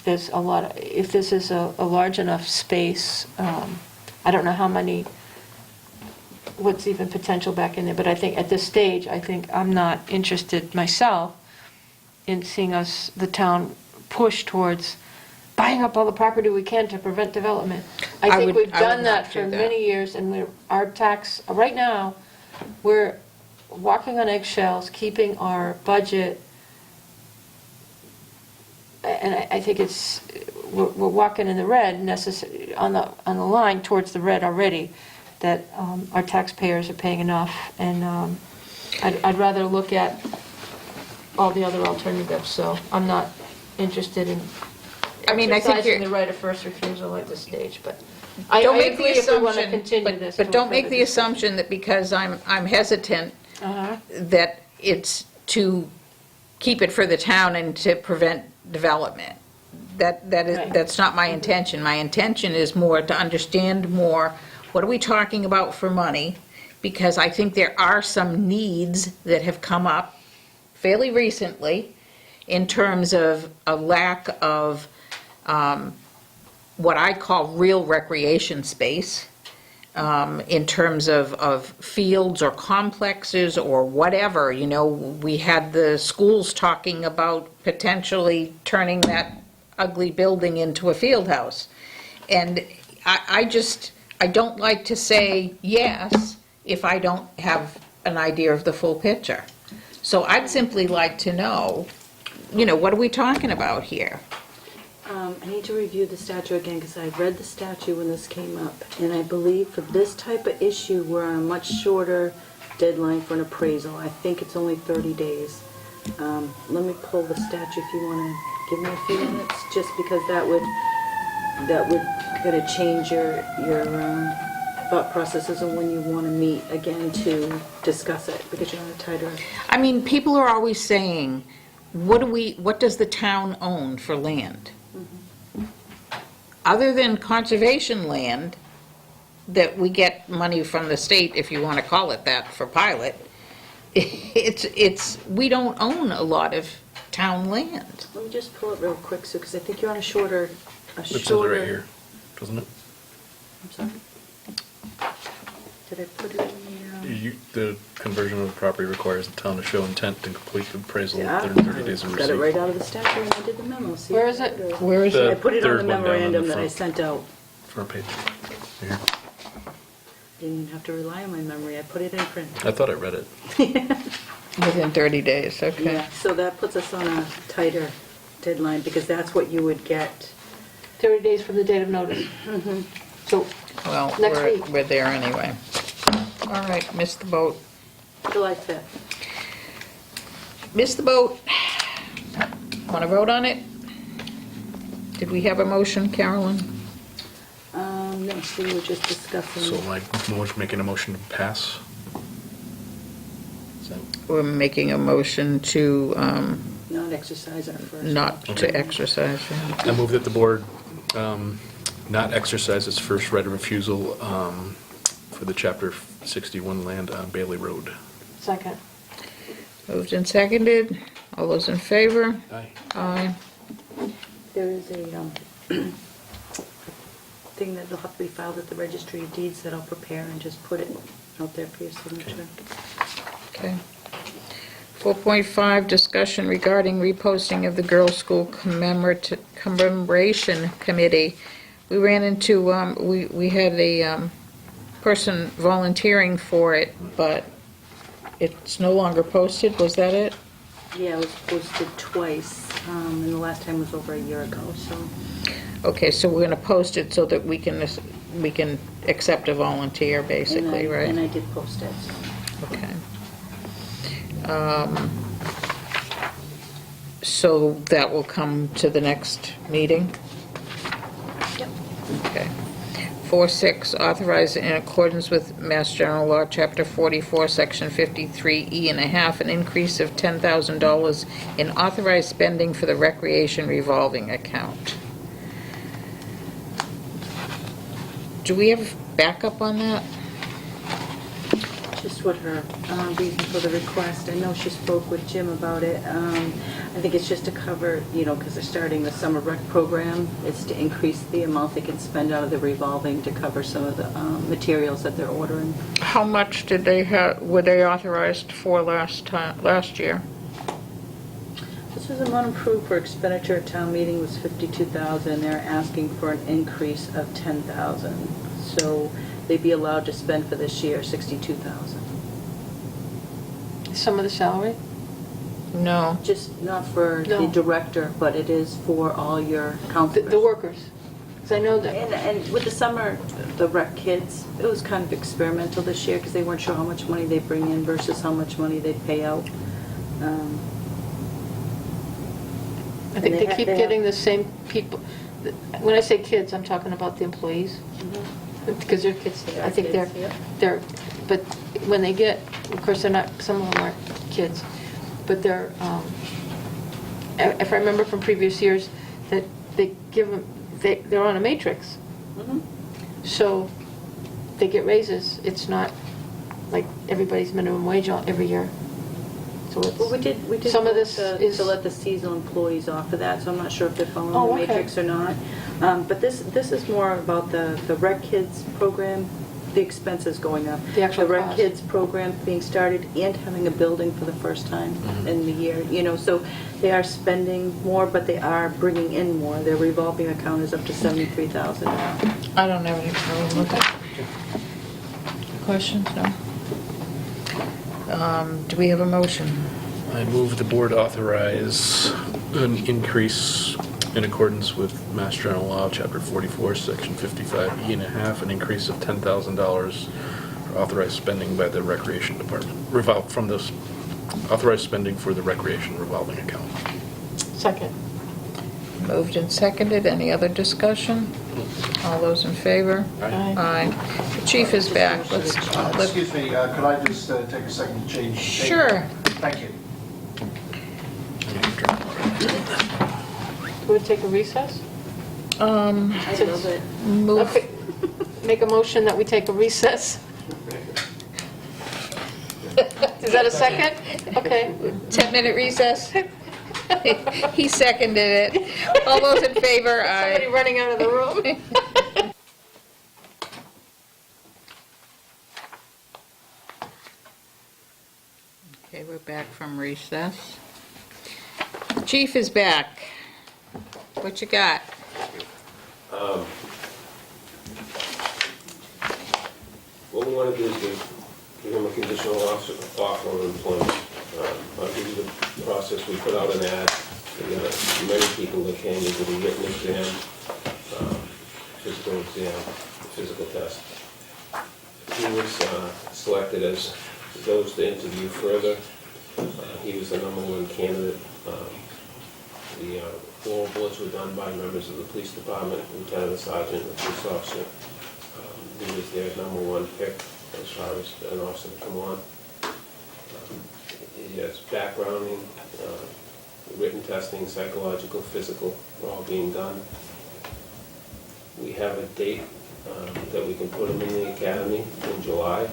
There's a lot, if this is a large enough space, I don't know how many, what's even potential back in there, but I think at this stage, I'm not interested myself in seeing the town push towards buying up all the property we can to prevent development. I think we've done that for many years, and our tax, right now, we're walking on eggshells, keeping our budget, and I think we're walking in the red, on the line towards the red already, that our taxpayers are paying enough, and I'd rather look at all the other alternatives, so I'm not interested in exercising the right of first refusal at this stage, but I agree if we want to continue this. But don't make the assumption that because I'm hesitant, that it's to keep it for the town and to prevent development. That's not my intention. My intention is more to understand more, what are we talking about for money? Because I think there are some needs that have come up fairly recently in terms of a lack of what I call real recreation space, in terms of fields or complexes or whatever. You know, we had the schools talking about potentially turning that ugly building into a field house. And I don't like to say yes if I don't have an idea of the full picture. So I'd simply like to know, what are we talking about here? I need to review the statute again, because I read the statute when this came up, and I believe for this type of issue, we're on a much shorter deadline for an appraisal. I think it's only 30 days. Let me pull the statute if you want to give me a few minutes, just because that would gonna change your thought processes of when you want to meet again to discuss it, because you're on a tighter. I mean, people are always saying, what does the town own for land? Other than conservation land, that we get money from the state, if you want to call it that, for pilot, we don't own a lot of town land. Let me just pull it real quick, Sue, because I think you're on a shorter. It says it right here, doesn't it? I'm sorry? Did I put it in the? The conversion of the property requires the town to show intent to complete the appraisal Yeah, within 30 days of got receipt. it right out of the statute when I did the memo. See? Where is it? Where is The I put it on third the one down on the memorandum that I front. sent out. Front page. Here. Didn't even have to rely on my memory. I put it in print. I thought I read it. Within 30 days, okay. Yeah, so that puts us on a tighter deadline, because that's what you would get. 30 days from the date of notice. So, Well, Next week. we're there anyway. All right, missed the boat. July 5th. Missed the boat. Want to vote on it? Did we have a motion, Carolyn? No, we were just discussing. So am I making a motion to pass? Is that- We're making a motion to Not exercise our first. not to exercise. I move that the board not exercise its first right of refusal for the Chapter 61 land on Bailey Road. second. Moved and seconded. All those in favor? Aye. Aye. There is a thing that will have to be filed at the registry of deeds that I'll prepare and just put it out there for your signature. Okay. 4.5, discussion regarding reposting of the Girls' School Commemoration Committee. We ran into, we had a person volunteering for it, but it's no longer posted, was that it? Yeah, it was posted twice, and the last time was over a year ago, so. Okay, so we're gonna post it so that we can accept a volunteer, basically, right? And I did post it, so. Okay. So that will come to the next meeting? Yep. Okay. 4.6, authorize in accordance with Mass General Law, Chapter 44, Section 53E and a half, an increase of $10,000 in authorized spending for the recreation revolving account. Do we have backup on that? Just what her reason for the request. I know she spoke with Jim about it. I think it's just to cover, because they're starting the summer rec program. It's to increase the amount they can spend out of the revolving to cover some of the materials that they're ordering. How much did they have, were they authorized for last year? This was amount approved for expenditure at town meeting was $52,000. They're asking for an increase of $10,000. So they'd be allowed to spend for this year $62,000. Some of the salary? No. Just not for the No. director, but it is for all your counselors. The workers. Because I know that, And with the summer, the rec kids, it was kind of experimental this year because they weren't sure how much money they'd bring in versus how much money they'd pay out. I think and they they keep have- getting the same people. When I say kids, I'm talking about the employees. Because they're kids, They are I think kids, yep. they're, but when they get, of course, they're not, some of them aren't kids, but they're, if I remember from previous years, that they give them, they're on a matrix. Mhm. So they get raises. It's not like everybody's minimum wage every year. So Well, we it's, did some of vote this is- to let the seasonal employees off of that, so I'm not sure if they're following Oh, the okay. matrix or not. But this is more about the rec kids program, the expenses going up. The actual rec cost. kids program being started and having a building for the first time in the year, so they are spending more, but they are bringing in more. Their revolving account is up to $73,000 now. I don't have any problem with that. Questions? No? Do we have a motion? I move the board authorize an increase in accordance with Mass General Law, Chapter 44, Section 55E and a half, an increase of $10,000 for authorized spending by the Recreation Department, from this authorized spending for the Recreation revolving account. second. Moved and seconded. Any other discussion? All those in favor? Aye. Aye. The chief is back. Let's, Excuse me, could I just take a second to change? Sure. Thank you. Would we take a recess? I love it. Move, Okay. Make a motion that we take a recess. Is that a second? Okay. 10-minute recess. He seconded it. All those in favor? Somebody Aye. running out of the room. Okay, we're back from recess. Chief is back. What you got? What we want to do is give him a conditional offer of employment. I'll give you the process. We put out an ad. We got many people that came to do the written exam, physical exam, physical test. He was selected as goes to interview further. He was the #1 candidate. The oral boards were done by members of the police department, lieutenant, sergeant, and police officer. He was their #1 pick as far as an officer to come on. He has background in written testing, psychological, physical, are all being done. We have a date that we can put him in the academy in July,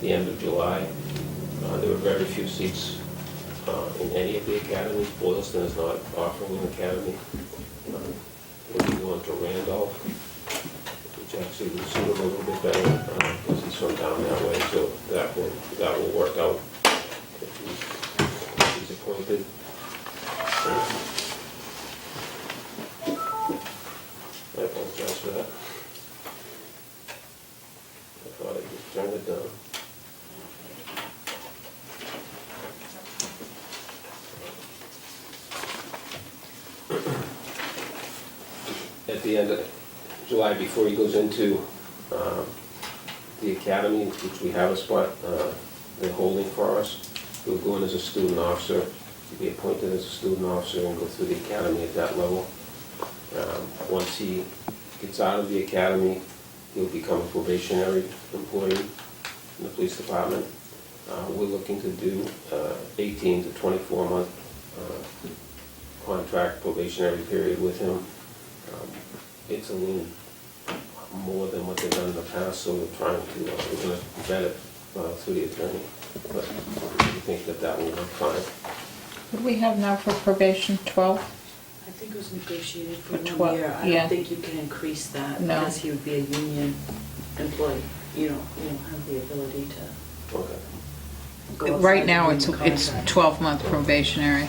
the end of July. There were very few seats in any of the academies. Boylston is not offering an academy. We'll be going to Randolph, which actually would suit him a little bit better because he's from down that way, so that will work out if he's appointed. I apologize for that. the end of July, before he goes into the academy, which we have a spot they're holding for us. He'll go in as a student officer, he'll be appointed as a student officer and go through the academy at that level. Once he gets out of the academy, he'll become a probationary employee in the police department. We're looking to do 18 to 24 month contract probationary period with him. It's a little more than what they've done in the past, so we're trying to, we're going to vet it through the attorney, but we think that that will work fine. What do we have now for probation, 12? I think it was negotiated for For 1 12, year. I yeah. don't think you can increase that No. because he would be a union employee. You don't have the ability to Okay. go outside Right the now, union it's contract. 12-month probationary.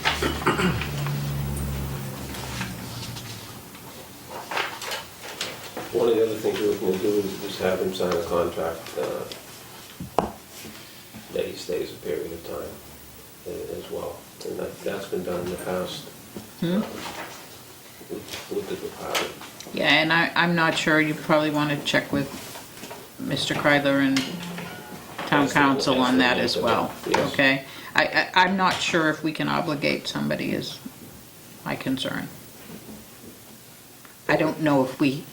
One of the other things we're looking to do is just have him sign a contract that he stays a period of time as well. And that's been done in the past with the department. Yeah, and I'm not sure, you probably want to check with Mr. Kreidler and town council on that as well, Yes. okay? I'm not sure if we can obligate somebody is my concern. I don't know if we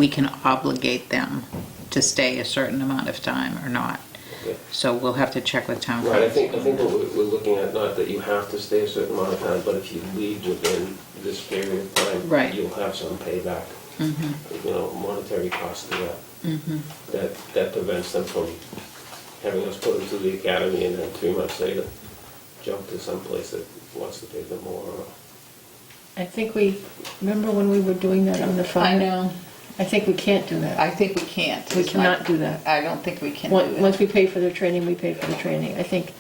can obligate them to stay a certain amount of time or not. Okay. So we'll have to check with town Right, I council. think what we're looking at, not that you have to stay a certain amount of time, but if you leave within this period of time, Right. you'll have some payback. You know, monetary cost to that. Mhm. That prevents them from having us put them through the academy and then 3 months later jump to someplace that wants to pay them more. I think remember when we were doing that on the fire? I know. I think we can't do that. I think we can't. We cannot do that. I don't think we can do Once that. once we pay for their training, we pay for the training. I think,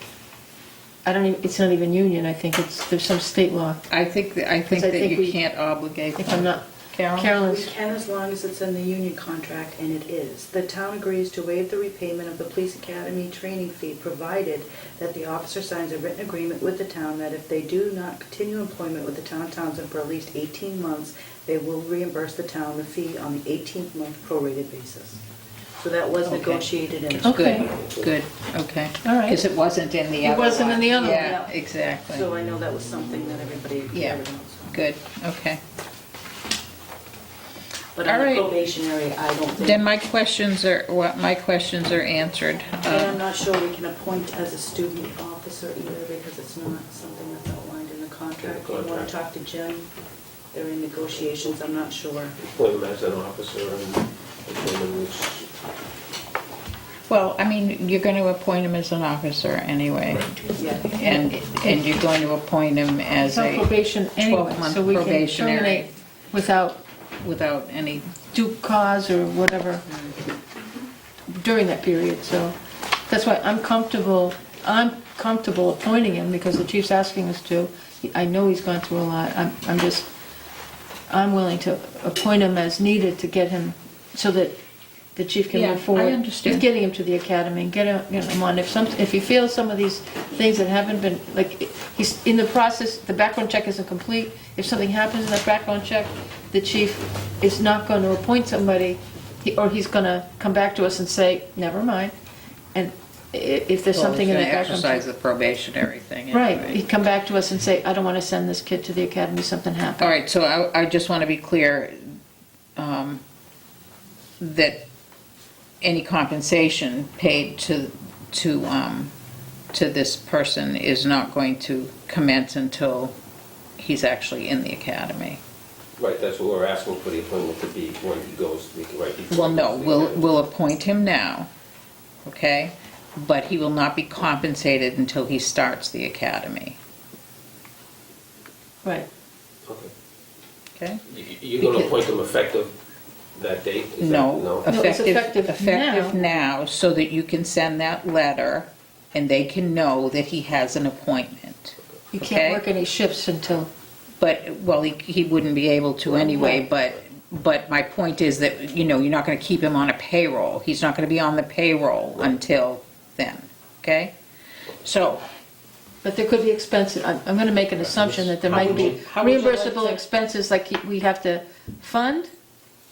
it's not even union, I think there's some state law. I think I that think you we- can't obligate If I'm them. not, Carol? We Carolyn's, can as long as it's in the union contract, and it is. The town agrees to waive the repayment of the police academy training fee, provided that the officer signs a written agreement with the town that if they do not continue employment with the town of Townsend for at least 18 months, they will reimburse the town the fee on the 18th month prorated basis. So that was Okay. negotiated in. Okay. Good, okay. All right. Because it wasn't in the It other wasn't in one. the other one. Yeah, So exactly. I know that was something that everybody Yeah. agreed on. so. Good, okay. But All on the right. probationary, I don't think. Then my questions are answered. And I'm not sure we can appoint as a student officer either, because it's not something that's outlined in the contract. You want to talk to Jim? They're in negotiations, I'm not sure. Appoint him as an officer and determine which. Well, I mean, you're going to appoint him as an officer anyway. Yeah. And you're going to appoint him as it's on a probation anyway, 12-month so we can probationary terminate without without any, due cause or whatever during that period, so that's why I'm comfortable appointing him, because the chief's asking us to. I know he's gone through a lot. I'm willing to appoint him as needed to get him, so that the chief can Yeah, move forward. I understand. With getting him to the academy and get him on. If he feels some of these things that haven't been, like, he's in the process, the background check isn't complete. If something happens in that background check, the chief is not going to appoint somebody, or he's going to come back to us and say, never mind. And if there's something in that background check. exercise the probationary thing. Right, anyway. he'd come back to us and say, I don't want to send this kid to the academy, something happened. All right, so I just want to be clear that any compensation paid to this person is not going to commence until he's actually in the academy. Right, that's what we're asking for the appointment to be when he goes, right? before Well, he no, goes to the we'll academy. appoint him now, okay? But he will not be compensated until he starts the academy, Right. Okay. okay? You're going to appoint him effective that date? Is that- No, No, it's effective now, so that you can send that letter and they can know that he has an appointment. You Okay. can't work any shifts until, But, well, he wouldn't be able to anyway, but my point is that, you're not gonna keep him on a payroll. He's not gonna be on the payroll until then, okay? So, but there could be expenses. I'm going to make an assumption that there might be how would you like reimbursable to- expenses, like we have to fund.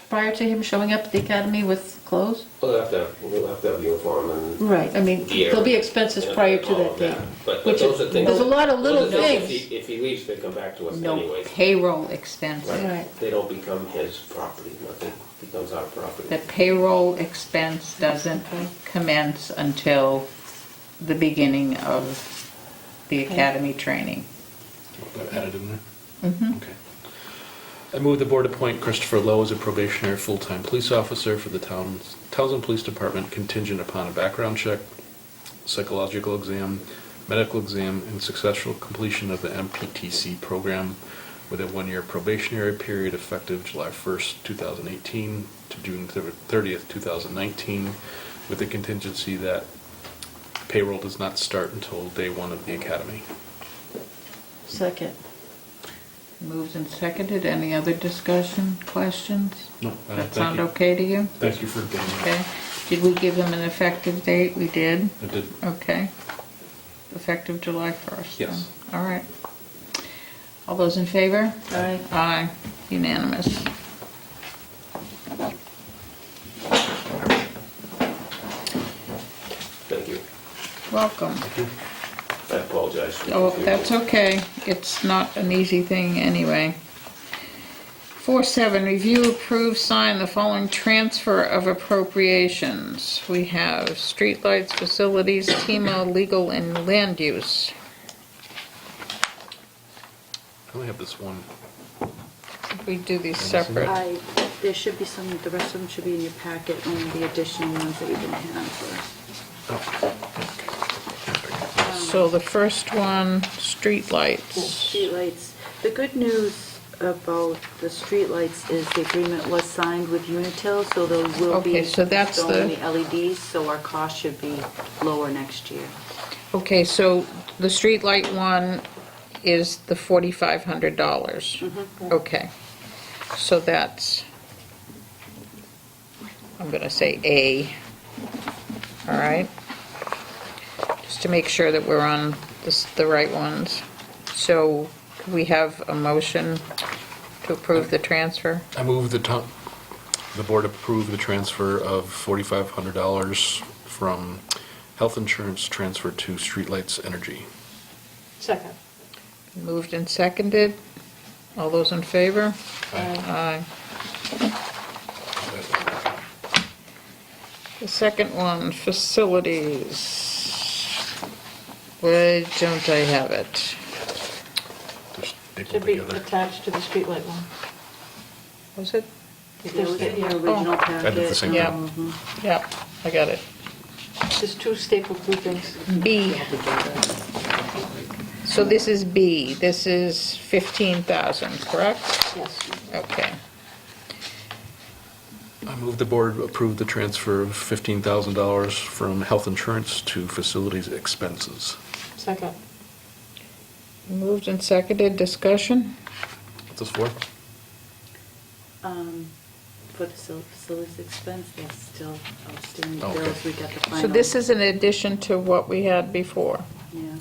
prior to him showing up at the academy with clothes? We'll have to have uniform and. Right, I mean, gear there'll be expenses and prior to all that of date. But Which those is- are things. there's a lot of little those are things things. If he leaves, they come back to us No anyways. payroll expenses. Right. They don't become his property, nothing becomes our property. The payroll expense doesn't commence until the beginning of the academy training. Got added in there? Okay. I move the board appoint Christopher Lowe as a probationary full-time police officer for the Townsend Police Department contingent upon a background check, psychological exam, medical exam, and successful completion of the MPTC program with a one-year probationary period effective July 1st, 2018 to June 30th, 2019, with the contingency that payroll does not start until day one of the academy. Second. Moved and seconded. Any other discussion, questions? No, That thank sound you. okay to you? Thank you for getting Okay. that. Did we give him an effective date? We did? I did. Okay. Effective July 1st? then. Yes. All right. All those in favor? Aye. Aye. Unanimous. Thank you. Welcome. I apologize. for the Oh, confusion. that's okay. It's not an easy thing anyway. 4.7, review, approve, sign the following transfer of appropriations. We have streetlights, facilities, TEMA, legal, and land use. I only have this one. We do these separate. There should be some, the rest of them should be in your packet, only the additional ones that you didn't have for us. So the first one, streetlights. Streetlights. The good news about the streetlights is the agreement was signed with Unitil, so there will be Okay, so that's installing the- the LEDs, so our cost should be lower next year. Okay, so the streetlight one is the $4,500. Okay, so that's, I'm gonna say A, all right? Just to make sure that we're on the right ones. So could we have a motion to approve the transfer? I move the board approve the transfer of $4,500 from health insurance transfer to streetlights energy. Second. Moved and seconded. All those in favor? Aye. The second one, facilities. Why don't I have it? They're stapled Should be together. attached to the streetlight one. Was it? It was in your original packet. I did the same Yeah. thing. Yep, I got it. Just two stapled groupings. B. So this is B. This is 15,000, correct? Yes. Okay. I move the board approve the transfer of $15,000 from health insurance to facilities expenses. Second. Moved and seconded. Discussion? What's this for? For the facilities expense, there's still outstanding Okay. bills, we got the final. So this is in addition to what we had before. Yeah.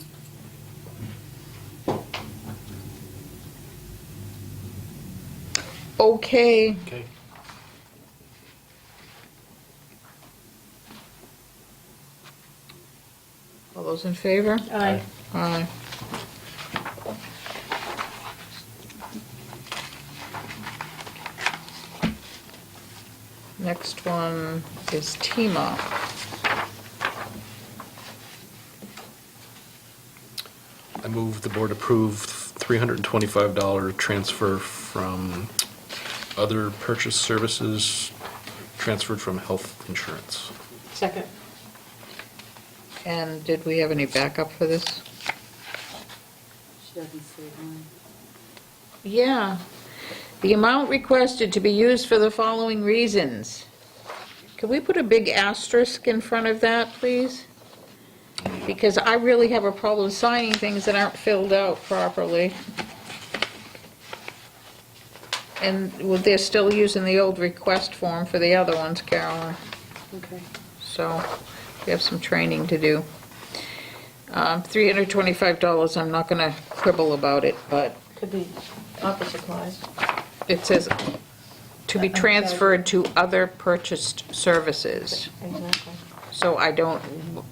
Okay. Okay. All those in favor? Aye. Aye. Next one is TEMA. I move the board approve $325 transfer from other purchase services transferred from health insurance. Second. And did we have any backup for this? She doesn't say one. Yeah. The amount requested to be used for the following reasons. Could we put a big asterisk in front of that, please? Because I really have a problem signing things that aren't filled out properly. And well, they're still using the old request form for the other ones, Carolyn. Okay. So we have some training to do. $325, I'm not going to quibble about it, but Could be office supplies. it says to be transferred to other purchased services. Exactly. So I don't,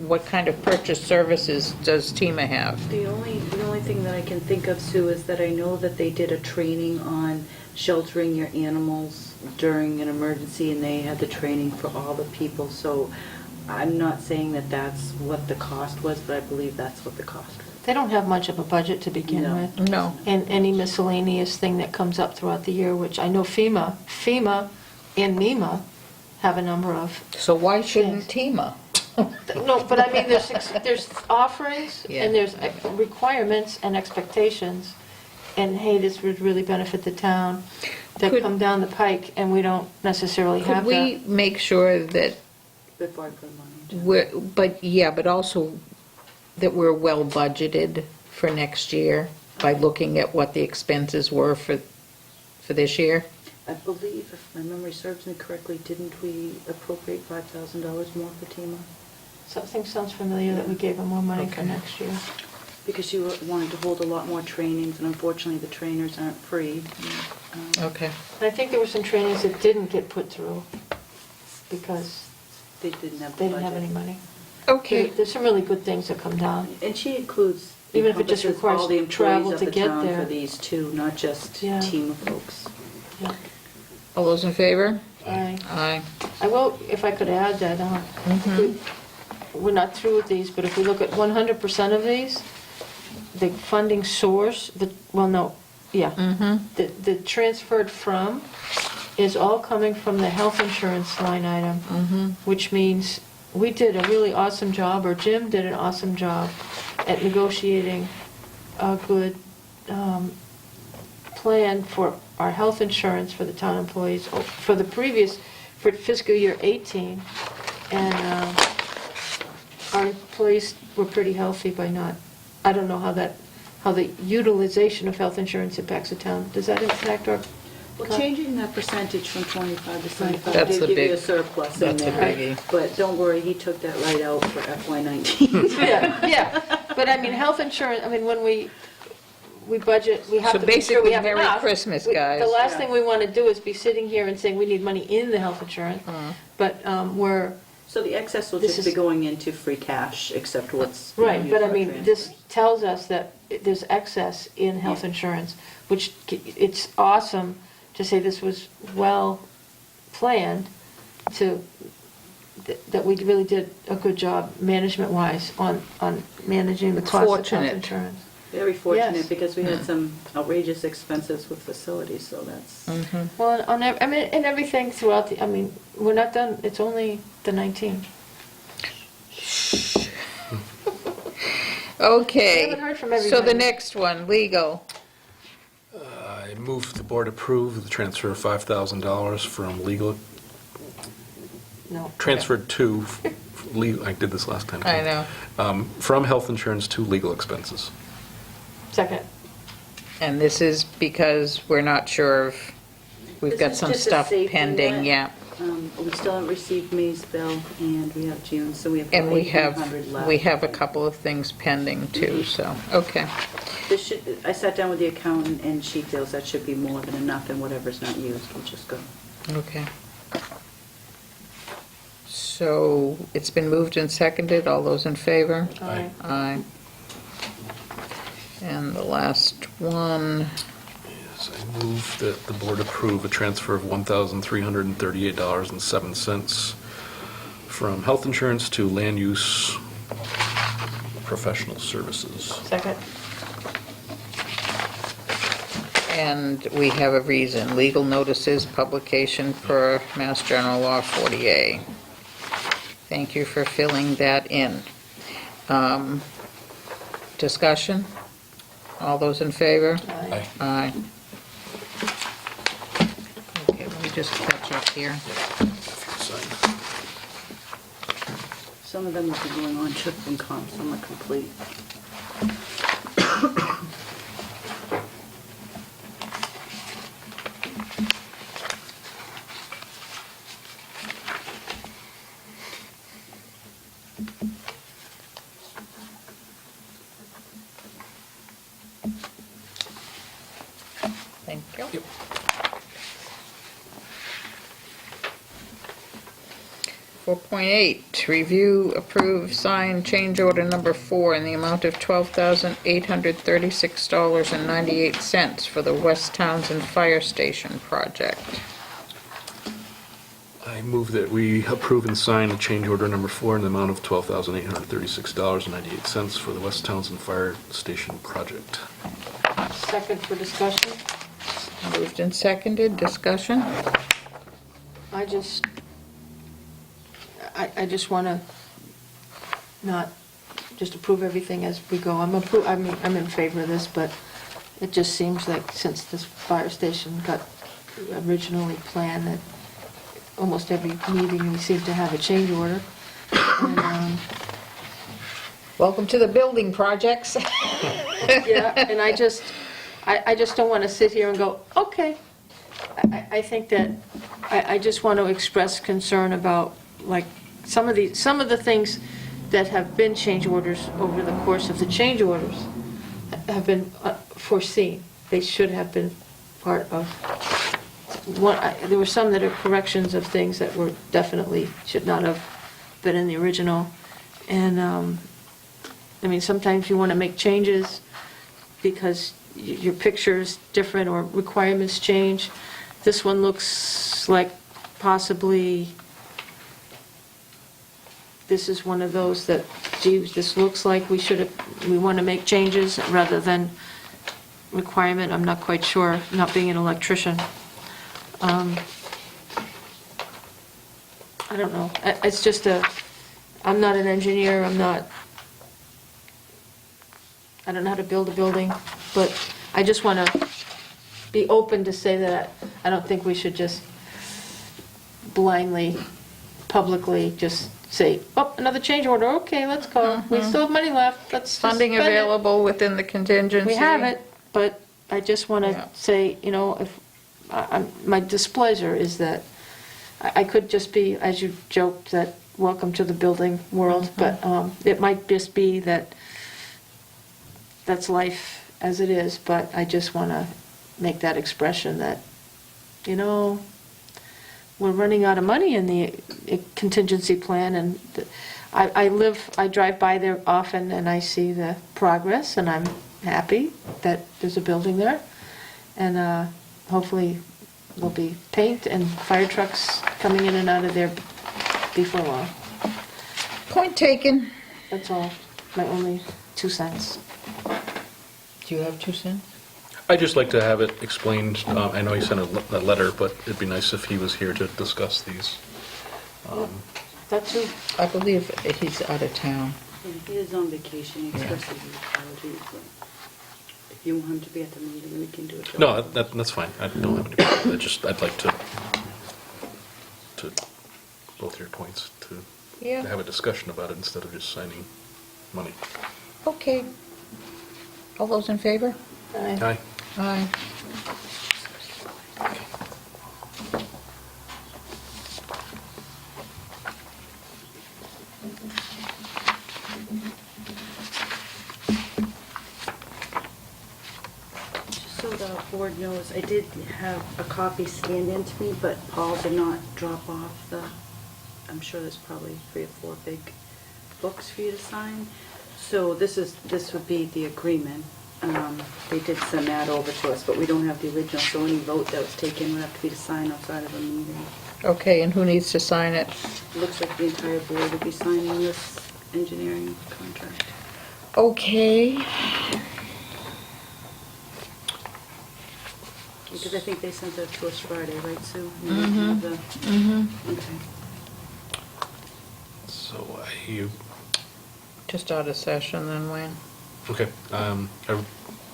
what kind of purchased services does TEMA have? The only thing that I can think of, Sue, is that I know that they did a training on sheltering your animals during an emergency, and they had the training for all the people, so I'm not saying that that's what the cost was, but I believe that's what the cost was. They don't have much of a budget to begin No. with. No. And any miscellaneous thing that comes up throughout the year, which I know FEMA and MEMA have a number of. So why shouldn't TEMA? No, but I mean, there's offerings, Yeah. and there's requirements and expectations, and hey, this would really benefit the town, that Could- come down the pike, and we don't necessarily Could have we that. make sure that Before I put money into it. but also that we're well budgeted for next year by looking at what the expenses were for this year? I believe, if my memory serves me correctly, didn't we appropriate $5,000 more for TEMA? Something sounds familiar that we gave them more money for Okay. next year. Because you wanted to hold a lot more trainings, and unfortunately, the trainers aren't free. Okay. And I think there were some trainings that didn't get put through because They didn't have the they didn't have budget. any money. Okay. There's some really good things that come down. And she includes, Even if it just encompasses requires all the travel employees to of the get town there. for these two, not just Yeah. TEMA folks. Yeah. All those in favor? Aye. Aye. I will, if I could add that, we're not through with these, but if we look at 100% of these, the funding source, the transferred from is all coming from the health insurance line item, which means we did a really awesome job, or Jim did an awesome job at negotiating a good plan for our health insurance for the town employees for for fiscal year 18. And our employees were pretty healthy by not, I don't know how the utilization of health insurance impacts the town. Does that impact our? Well, changing that percentage from 25 to 75 That's did the give you a big- surplus in that's the there. biggie. But don't worry, he took that right out for FY19. Yeah, but I mean, health insurance, I mean, when we budget, we have So to make sure we basically, have Merry enough. Christmas, The guys. last thing we want to do is be sitting here and saying we need money in the health insurance, but we're, So the excess will This just be is- going into free cash, except what's. being right, used but I for mean, transfer. this tells us that there's excess in health insurance, which it's awesome to say this was well planned that we really did a good job management-wise on managing the cost of health Fortunate. insurance. Very Yes. fortunate, because we had some outrageous expenses with facilities, so that's. Well, I mean, and everything throughout I mean, we're not done, it's only the 19th. Okay. We haven't heard from So the everybody. next one, legal. I move the board approve the transfer of $5,000 from legal, No. transferred to, legal. I did this last time. too. I know. From health insurance to legal expenses. Second. And this is because we're not sure if, we've This got is some just a stuff safety pending, net. yeah. We still haven't received May's bill, and we have June, so we have And we 1,800 left. have a couple of things pending too, so, okay. This should, I sat down with the accountant, and she feels that should be more than enough, and whatever's not used, will just go. Okay. So it's been moved and seconded. All those in favor? Aye. Aye. And the last one, Yes, I move that the board approve a transfer of $1,338.07 from health insurance to land use professional services. Second. and we have a reason. Legal notices, publication per Mass General Law 40A. Thank you for filling that in. Discussion? All those in favor? Aye. Aye. Okay, let me just catch up here. Sign. Some of them will be going on to FinCom, some are complete. Thank you. Yep. 4.8, review, approve, sign change order number 4 in the amount of $12,836.98 for the West Townsend Fire Station project. I move that we approve and sign the change order number 4 in the amount of $12,836.98 for the West Townsend Fire Station project. Second for discussion. Moved and seconded, discussion? I just want to not just approve everything as we go. I'm in favor of this, but it just seems like since this fire station got originally planned, that almost every meeting we seem to have a change order. And, Welcome to the building projects. yeah, and I just don't want to sit here and go, okay. I think that I just want to express concern about, like, some of the things that have been change orders over the course of the change orders have been foreseen. They should have been part of one. There were some that are corrections of things that were definitely should not have been in the original. And I mean, sometimes you want to make changes because your picture is different or requirements change. This one looks like possibly this is one of those that, gee, this looks like we want to make changes rather than requirement. I'm not quite sure, not being an electrician. I don't know. It's just I'm not an engineer. I don't know how to build a building, but I just want to be open to say that I don't think we should just blindly, publicly just say, oh, another change order, okay, let's go. We still have money left, let's just Funding spend it. available within the contingency. We have it, but I just want Yeah. to say, you know, if my displeasure is that I could just be, as you joked, that welcome to the building world, but it might just be that that's life as it is, but I just want to make that expression that, you know, we're running out of money in the contingency plan, and I drive by there often and I see the progress, and I'm happy that there's a building there, and hopefully there'll be paint and fire trucks coming in and out of there before long. Point taken. That's all, my only 2 cents. Do you have 2 cents? I'd just like to have it explained. I know he sent a letter, but it'd be nice if he was here to discuss these. That's who, I believe he's out of town. He is on vacation, he expressed his apologies, but if you want him to be at the meeting, we can do it. No, that's fine. I don't have any problem. I'd like to both your points, to Yeah. have a discussion about it instead of just signing money. Okay. All those in favor? Aye. Aye. Just so the board knows, I did have a copy scanned into me, but Paul did not drop off I'm sure there's probably 3 or 4 big books for you to sign. So this would be the agreement. They did send that over to us, but we don't have the original, so any vote that was taken would have to be to sign outside of a meeting. Okay, and who needs to sign it? It looks like the entire board would be signing this engineering contract. Okay. Because I think they sent that to us Friday, right, Sue? Okay. So Just out of session then, Wayne. okay. I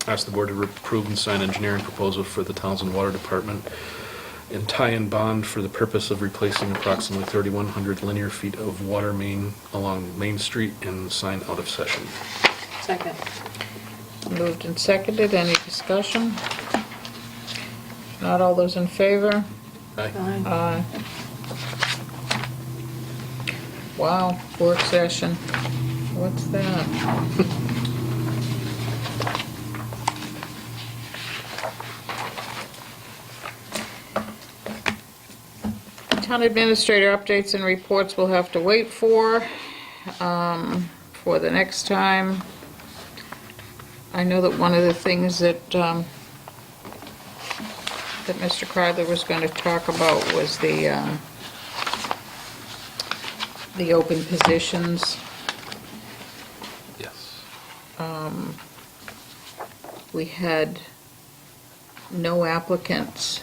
ask the board to approve and sign engineering proposal for the Townsend Water Department and tie-in bond for the purpose of replacing approximately 3,100 linear feet of water main along Main Street, and sign out of session. second. Moved and seconded. Any discussion? Not all those in favor? Aye. Aye. Aye. Wow, work session. What's that? Town administrator updates and reports we'll have to wait for the next time. I know that one of the things that Mr. Cradler was going to talk about was the open positions. Yes. We had no applicants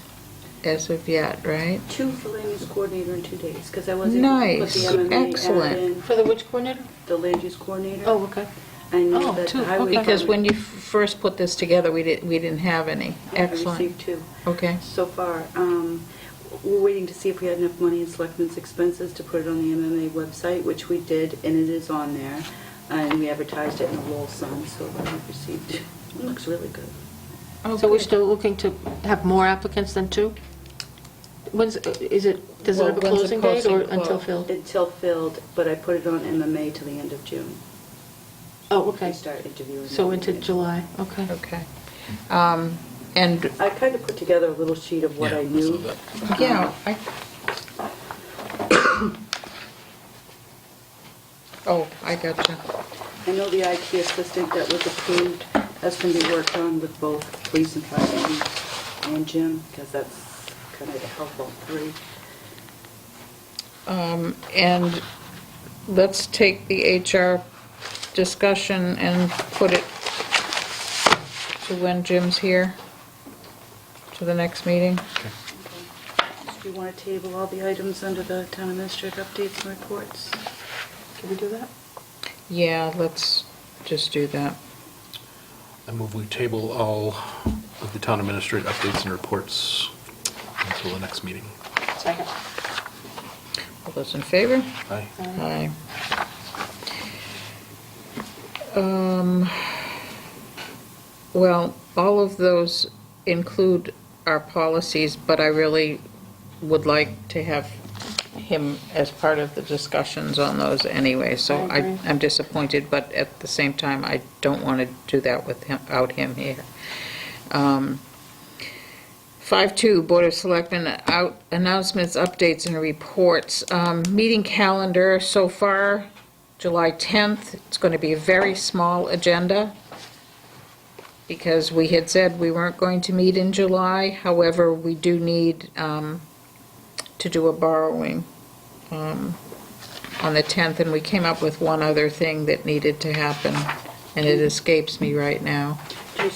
as of yet, right? 2 for land use coordinator in 2 days, because I wasn't able to put the Nice. MMA ad Excellent. in, For the which coordinator? the land use coordinator. Oh, okay. I know Oh, that two, the highway okay. Because when department- you first put this together, we didn't have any. I Excellent. received 2 Okay. so far. We're waiting to see if we had enough money in selectmen's expenses to put it on the MMA website, which we did, and it is on there. And we advertised it in the Lowell Sun, so we received, it looks really good. So we're still looking to have more applicants than 2? Does it Well, have a when's the closing date or closing until close? filled? Until filled, but I put it on MMA till the end of June. Oh, We okay. start interviewing. So into them. July, okay. Okay. And, I kind of put together a little sheet of what Yeah, I I saw knew. that. yeah, I gotcha. I know the IT assistant that was approved has to be worked on with both police and fire chief and Jim, because that's kind of the help all 3. And let's take the HR discussion and put it to when Jim's here, to the next meeting. Do you want to table all the items under the town administrator updates and reports? Can we do that? Yeah, let's just do that. I move we table all of the town administrator updates and reports until the next meeting. Second. All those in favor? Aye. Aye. Well, all of those include our policies, but I really would like to have him as part of the discussions on those anyway, so I agree. I'm disappointed, but at the same time, I don't want to do that without him here. 5.2, Board of Selectmen announcements, updates, and reports. Meeting calendar so far, July 10th. It's going to be a very small agenda because we had said we weren't going to meet in July. However, we do need to do a borrowing on the 10th, and we came up with one other thing that needed to happen, and it escapes me right now. Do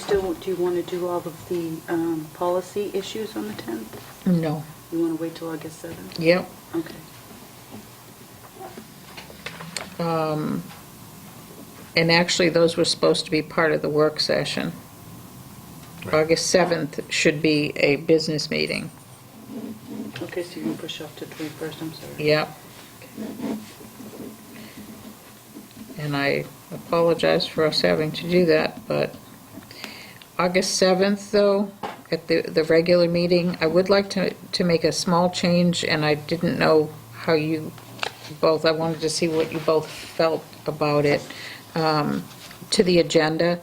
you want to do all of the policy issues on the 10th? No. You want to wait till August 7th? Yep. Okay. And actually, those were supposed to be part of the work session. Right. August 7th should be a business meeting. Okay, so you can push off to 21st, I'm sorry. Yep. And I apologize for us having to do that, but August 7th, though, at the regular meeting, I would like to make a small change, and I didn't know how you both, I wanted to see what you both felt about it, to the agenda.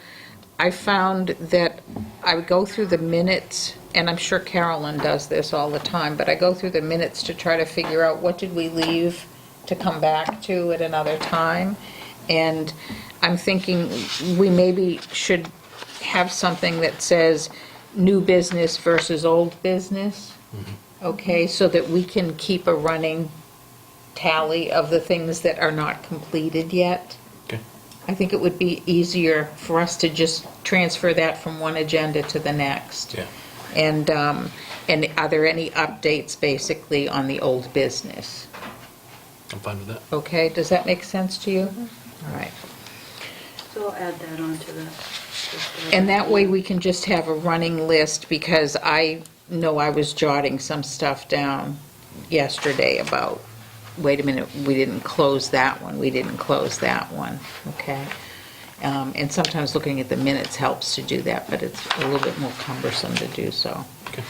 I found that I would go through the minutes, and I'm sure Carolyn does this all the time, but I go through the minutes to try to figure out what did we leave to come back to at another time. And I'm thinking we maybe should have something that says new business versus old business, okay, so that we can keep a running tally of the things that are not completed yet. Okay. I think it would be easier for us to just transfer that from one agenda to the next. Yeah. And are there any updates basically on the old business? I'm fine with that. Okay, does that make sense to you? All right. So I'll add that on to the... And that way we can just have a running list, because I know I was jotting some stuff down yesterday about, wait a minute, we didn't close that one, we didn't close that one, okay? And sometimes looking at the minutes helps to do that, but it's a little bit more cumbersome to do so. Okay.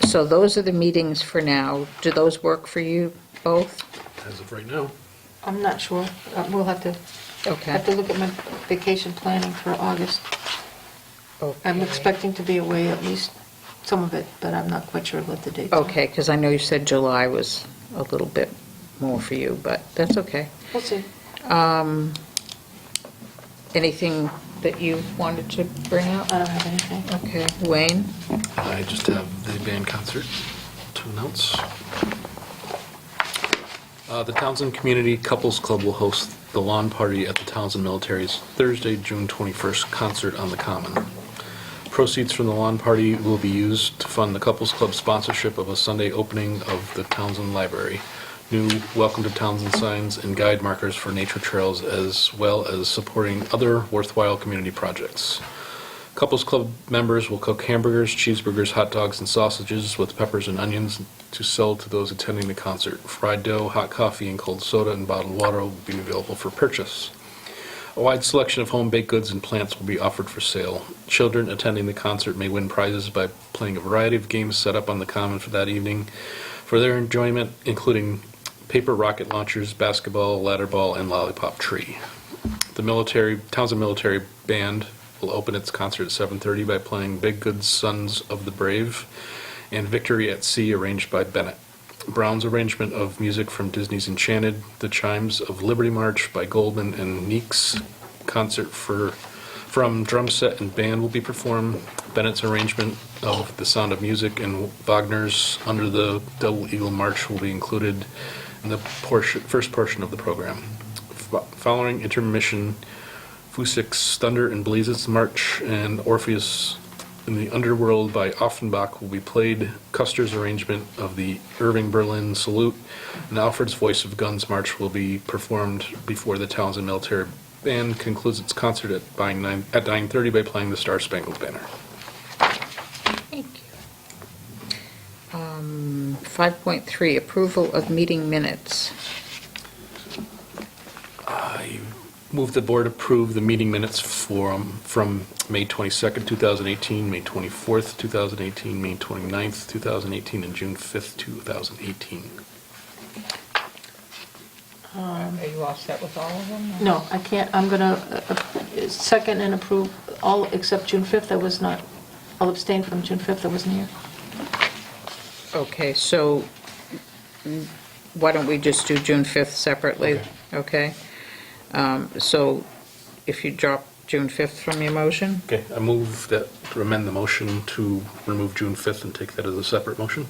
So those are the meetings for now. Do those work for you both? As of right now. I'm not sure. We'll have to Okay. look at my vacation planning for August. I'm Okay. expecting to be away at least some of it, but I'm not quite sure what the dates are. Okay, because I know you said July was a little bit more for you, but that's okay. We'll see. Anything that you wanted to bring up? I don't have anything. Okay, Wayne? I just have the band concert to announce. The Townsend Community Couples Club will host the lawn party at the Townsend Military's Thursday, June 21st concert on the Common. Proceeds from the lawn party will be used to fund the Couples Club sponsorship of a Sunday opening of the Townsend Library, new Welcome to Townsend signs, and guide markers for nature trails, as well as supporting other worthwhile community projects. Couples Club members will cook hamburgers, cheeseburgers, hot dogs, and sausages with peppers and onions to sell to those attending the concert. Fried dough, hot coffee, and cold soda and bottled water will be available for purchase. A wide selection of home baked goods and plants will be offered for sale. Children attending the concert may win prizes by playing a variety of games set up on the Common for that evening for their enjoyment, including paper rocket launchers, basketball, ladder ball, and lollipop tree. The Townsend Military Band will open its concert at 7:30 by playing Big Good Sons of the Brave and Victory at Sea, arranged by Bennett. Brown's arrangement of music from Disney's Enchanted, the chimes of Liberty March by Goldman, and Neek's concert from drum set and band will be performed. Bennett's arrangement of The Sound of Music and Wagner's Under the Double Eagle March will be included in the first portion of the program. Following intermission, Fusik's Thunder and Blazes March and Orpheus in the Underworld by Offenbach will be played. Custer's arrangement of the Irving Berlin Salute and Alfred's Voice of Guns March will be performed before the Townsend Military Band concludes its concert at 9:30 by playing the Star Spangled Banner. Thank you. 5.3, approval of meeting minutes. I move the board approve the meeting minutes from May 22nd, 2018, May 24th, 2018, May 29th, 2018, and June 5th, 2018. Are you all set with all of them? No, I can't, I'm going to second and approve all except June 5th. I'll abstain from June 5th, I wasn't here. Okay, so why don't we just do June 5th separately? Okay. So if you drop June 5th from your motion? Okay, I move that to amend the motion to remove June 5th and take that as a separate motion.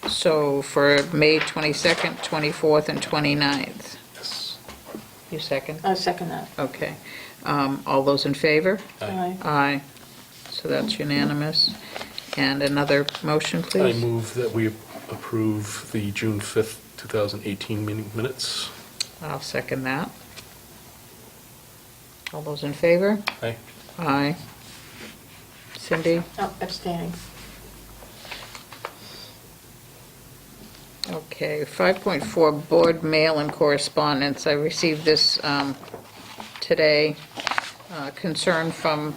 So for May 22nd, 24th, and 29th? Yes. You second? I second that. Okay. All those in favor? Aye. Aye. So that's unanimous. And another motion, I please? move that we approve the June 5th, 2018 meeting minutes. I'll second that. All those in favor? Aye. Aye. Cindy? Oh, abstaining. Okay, 5.4, board mail and correspondence. I received this today, concern from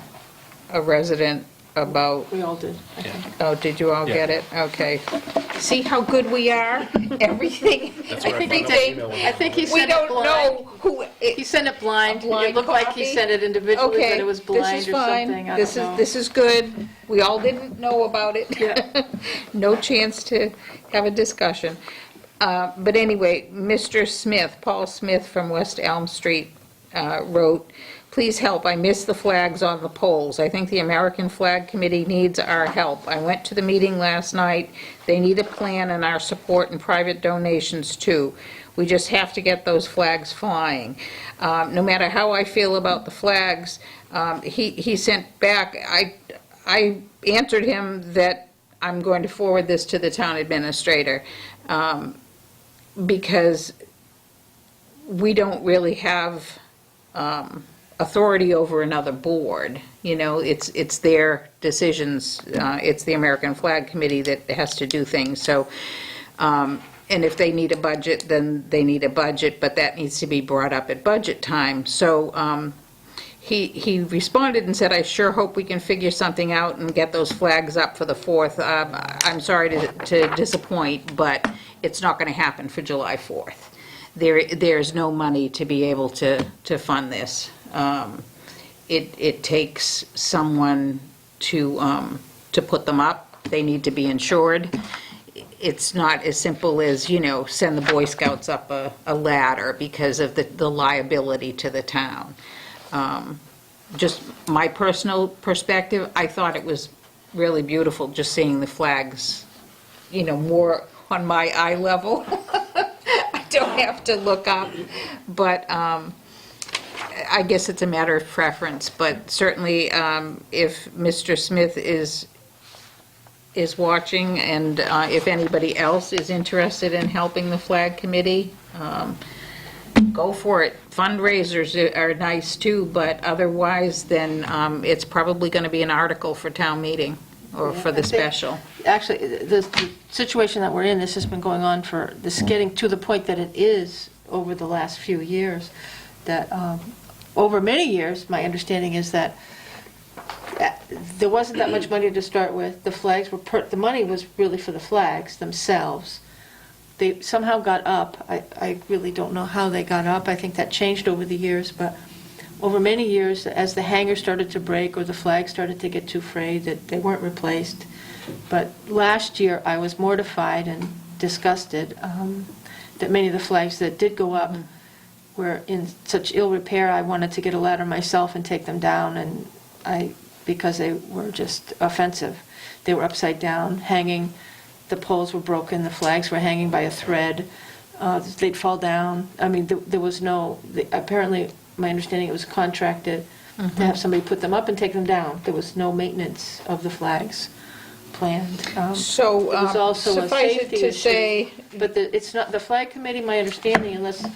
a resident about, We all did, I think. oh, did you all Yeah. get it? Okay. See how good we are? Everything. That's I what think I he found out did. email when I think he We sent it don't blind. know who. He sent it blind. A blind It looked like he copy? sent it individually, Okay, but it was blind or something. I This don't is, know. this is good. We all didn't know about it. Yeah. No chance to have a discussion. But anyway, Mr. Smith, Paul Smith from West Elm Street, wrote, "Please help, I missed the flags on the poles. I think the American Flag Committee needs our help. I went to the meeting last night. They need a plan and our support and private donations too. We just have to get those flags flying." No matter how I feel about the flags, he sent back, I answered him that I'm going to forward this to the town administrator, because we don't really have authority over another board. You know, it's their decisions. It's the American Flag Committee that has to do things. So, and if they need a budget, then they need a budget, but that needs to be brought up at budget time. So he responded and said, "I sure hope we can figure something out and get those flags up for the 4th. I'm sorry to disappoint, but it's not going to happen for July 4th. There's no money to be able to fund this. it takes someone to put them up. They need to be insured. It's not as simple as, send the Boy Scouts up a ladder because of the liability to the town. Just my personal perspective, I thought it was really beautiful just seeing the flags, more on my eye level. I don't have to look up, but I guess it's a matter of preference. But certainly, if Mr. Smith is watching, and if anybody else is interested in helping the flag committee, go for it. Fundraisers are nice too, but otherwise, then it's probably going to be an article for town meeting or for the special. Actually, the situation that we're in, this has been going on for, this getting to the point that it is over the last few years, that over many years, my understanding is that there wasn't that much money to start with. The flags were, the money was really for the flags themselves. They somehow got up. I really don't know how they got up. I think that changed over the years, but over many years, as the hangers started to break or the flags started to get too frayed, that they weren't replaced. But last year, I was mortified and disgusted that many of the flags that did go up were in such ill repair. I wanted to get a ladder myself and take them down, and because they were just offensive. They were upside down, hanging. The poles were broken. The flags were hanging by a thread. They'd fall down. I mean, there was no, apparently, my understanding, it was contracted to have somebody put them up and take them down. There was no maintenance of the flags planned. So, It was also a suffice it safety to issue. say, But it's not, the flag committee, my understanding, unless,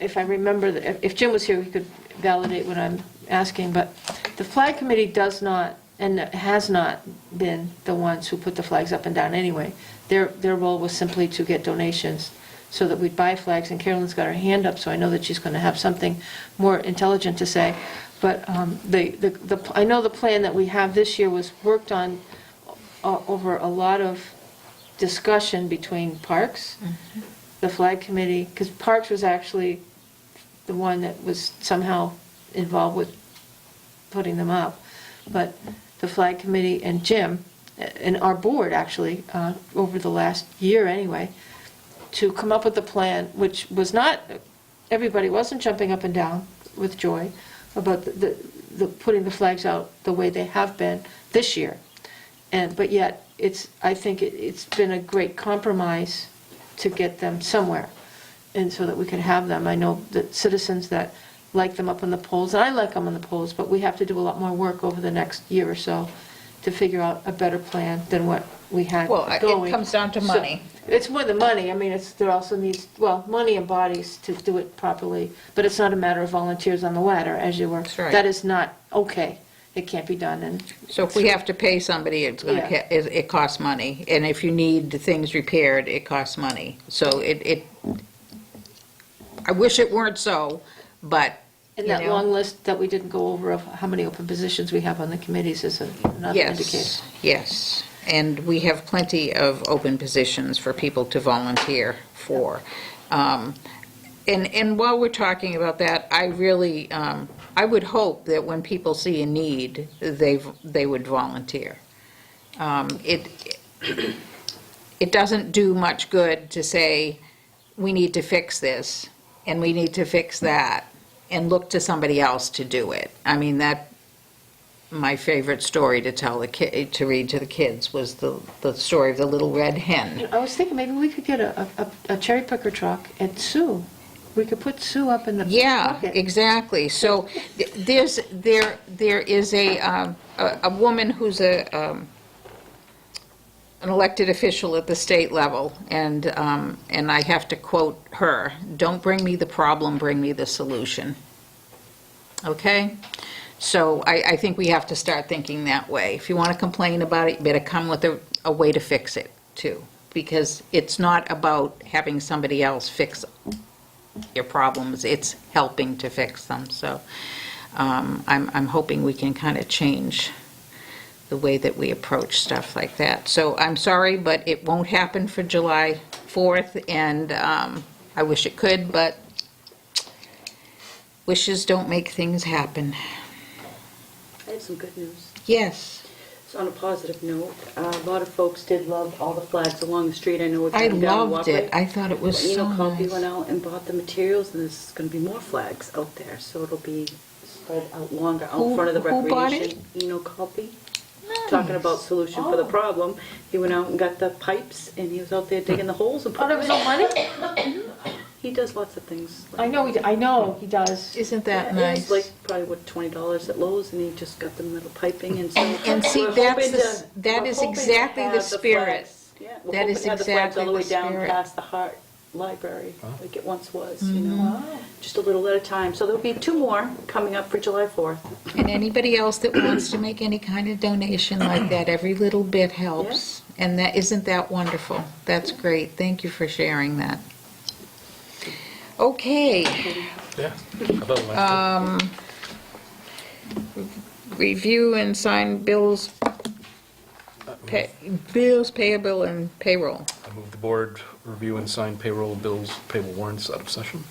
if I remember, if Jim was here, he could validate what I'm asking, but the flag committee does not, and has not been the ones who put the flags up and down anyway. Their role was simply to get donations so that we'd buy flags, and Carolyn's got her hand up, so I know that she's going to have something more intelligent to say. But I know the plan that we have this year was worked on over a lot of discussion between Parks, the flag committee, because Parks was actually the one that was somehow involved with putting them up. But the flag committee and Jim, and our board actually, over the last year anyway, to come up with a plan, which was not, everybody wasn't jumping up and down with joy about the putting the flags out the way they have been this year. But yet, I think it's been a great compromise to get them somewhere, and so that we can have them. I know that citizens that like them up on the poles, and I like them on the poles, but we have to do a lot more work over the next year or so to figure out a better plan than what we had going. It comes down to money. So, it's more than money. I mean, there also needs, money and bodies to do it properly, but it's not a matter of volunteers on the ladder, as you were. That's right. That is not okay. It can't be done, and So if we have to pay somebody, it's going to, it costs money. And if you need things repaired, it costs money. So I wish it weren't so, but, and that long list that we didn't go over of how many open positions we have on the committees is another indicator. Yes. And we have plenty of open positions for people to volunteer for. And while we're talking about that, I really, I would hope that when people see a need, they would volunteer. It doesn't do much good to say, we need to fix this, and we need to fix that, and look to somebody else to do it. I mean, my favorite story to tell to read to the kids was the story of the little red hen. I was thinking maybe we could get a cherry picker truck at Sue. We could put Sue up in the Yeah, pocket. exactly. So there is a woman who's an elected official at the state level, and I have to quote her: "Don't bring me the problem, bring me the solution." Okay? So I think we have to start thinking that way. If you want to complain about it, you better come with a way to fix it too, because it's not about having somebody else fix your problems, it's helping to fix them. So I'm hoping we can kind of change the way that we approach stuff like that. So I'm sorry, but it won't happen for July 4th, and I wish it could, but wishes don't make things happen. some good news. Yes, So on a positive note, a lot of folks did love all the flags along the street. I know it's I down the loved it. walkway. I thought it was so Coffee nice. went out and bought the materials, and there's going to be more flags out there, so it'll be spread out longer out in front of the Who bought recreation. Coffee. Talking about solution for the problem. He went out and got the pipes, and he was out there digging the holes and Oh, there was no money? He does lots of things. I know he does. Isn't that Yeah, it was nice? like probably what, $20 at Lowe's, and he just got the metal piping, and so. And see, we're that's hoping the to- that we're is hoping to exactly the have spirit. flags. Yeah, we're That hoping is to have the flags all the way exactly the down spirit. past the Hart Library, like it once was, you Mm-hmm. know, just a little at a time. So there'll be 2 more coming up for July 4th. And anybody else that wants to make any kind of donation like that, every little bit helps. And that, isn't that wonderful? That's great. Thank you for sharing that. Okay, Yeah. How about last review and sign bills, bills payable and payroll. I move the board review and sign payroll bills, payable warrants out of session.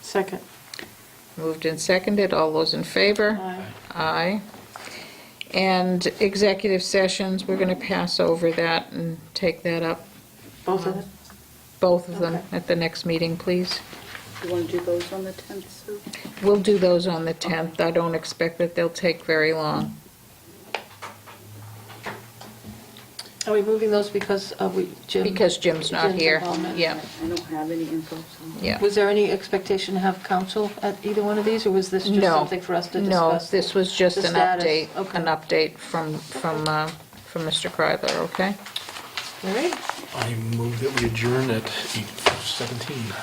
Second. Moved and seconded. All those in favor? Aye. Aye. And executive sessions, we're going to pass over that and take that up, Both of them? both of them, Okay. at the next meeting, please. You want to do those on the 10th, Sue? We'll do those on the 10th. I don't expect that they'll take very long. Are we moving those because Jim? Because Jim's not Jim's here. involvement. Yeah, I don't have any info, so. yeah. Was there any expectation to have counsel at either one of these, or was this just No. something for us to No, discuss? this was just the an status? update, Okay. an update from Mr. Kreidler, okay? All right. I move that we adjourn at 8:17.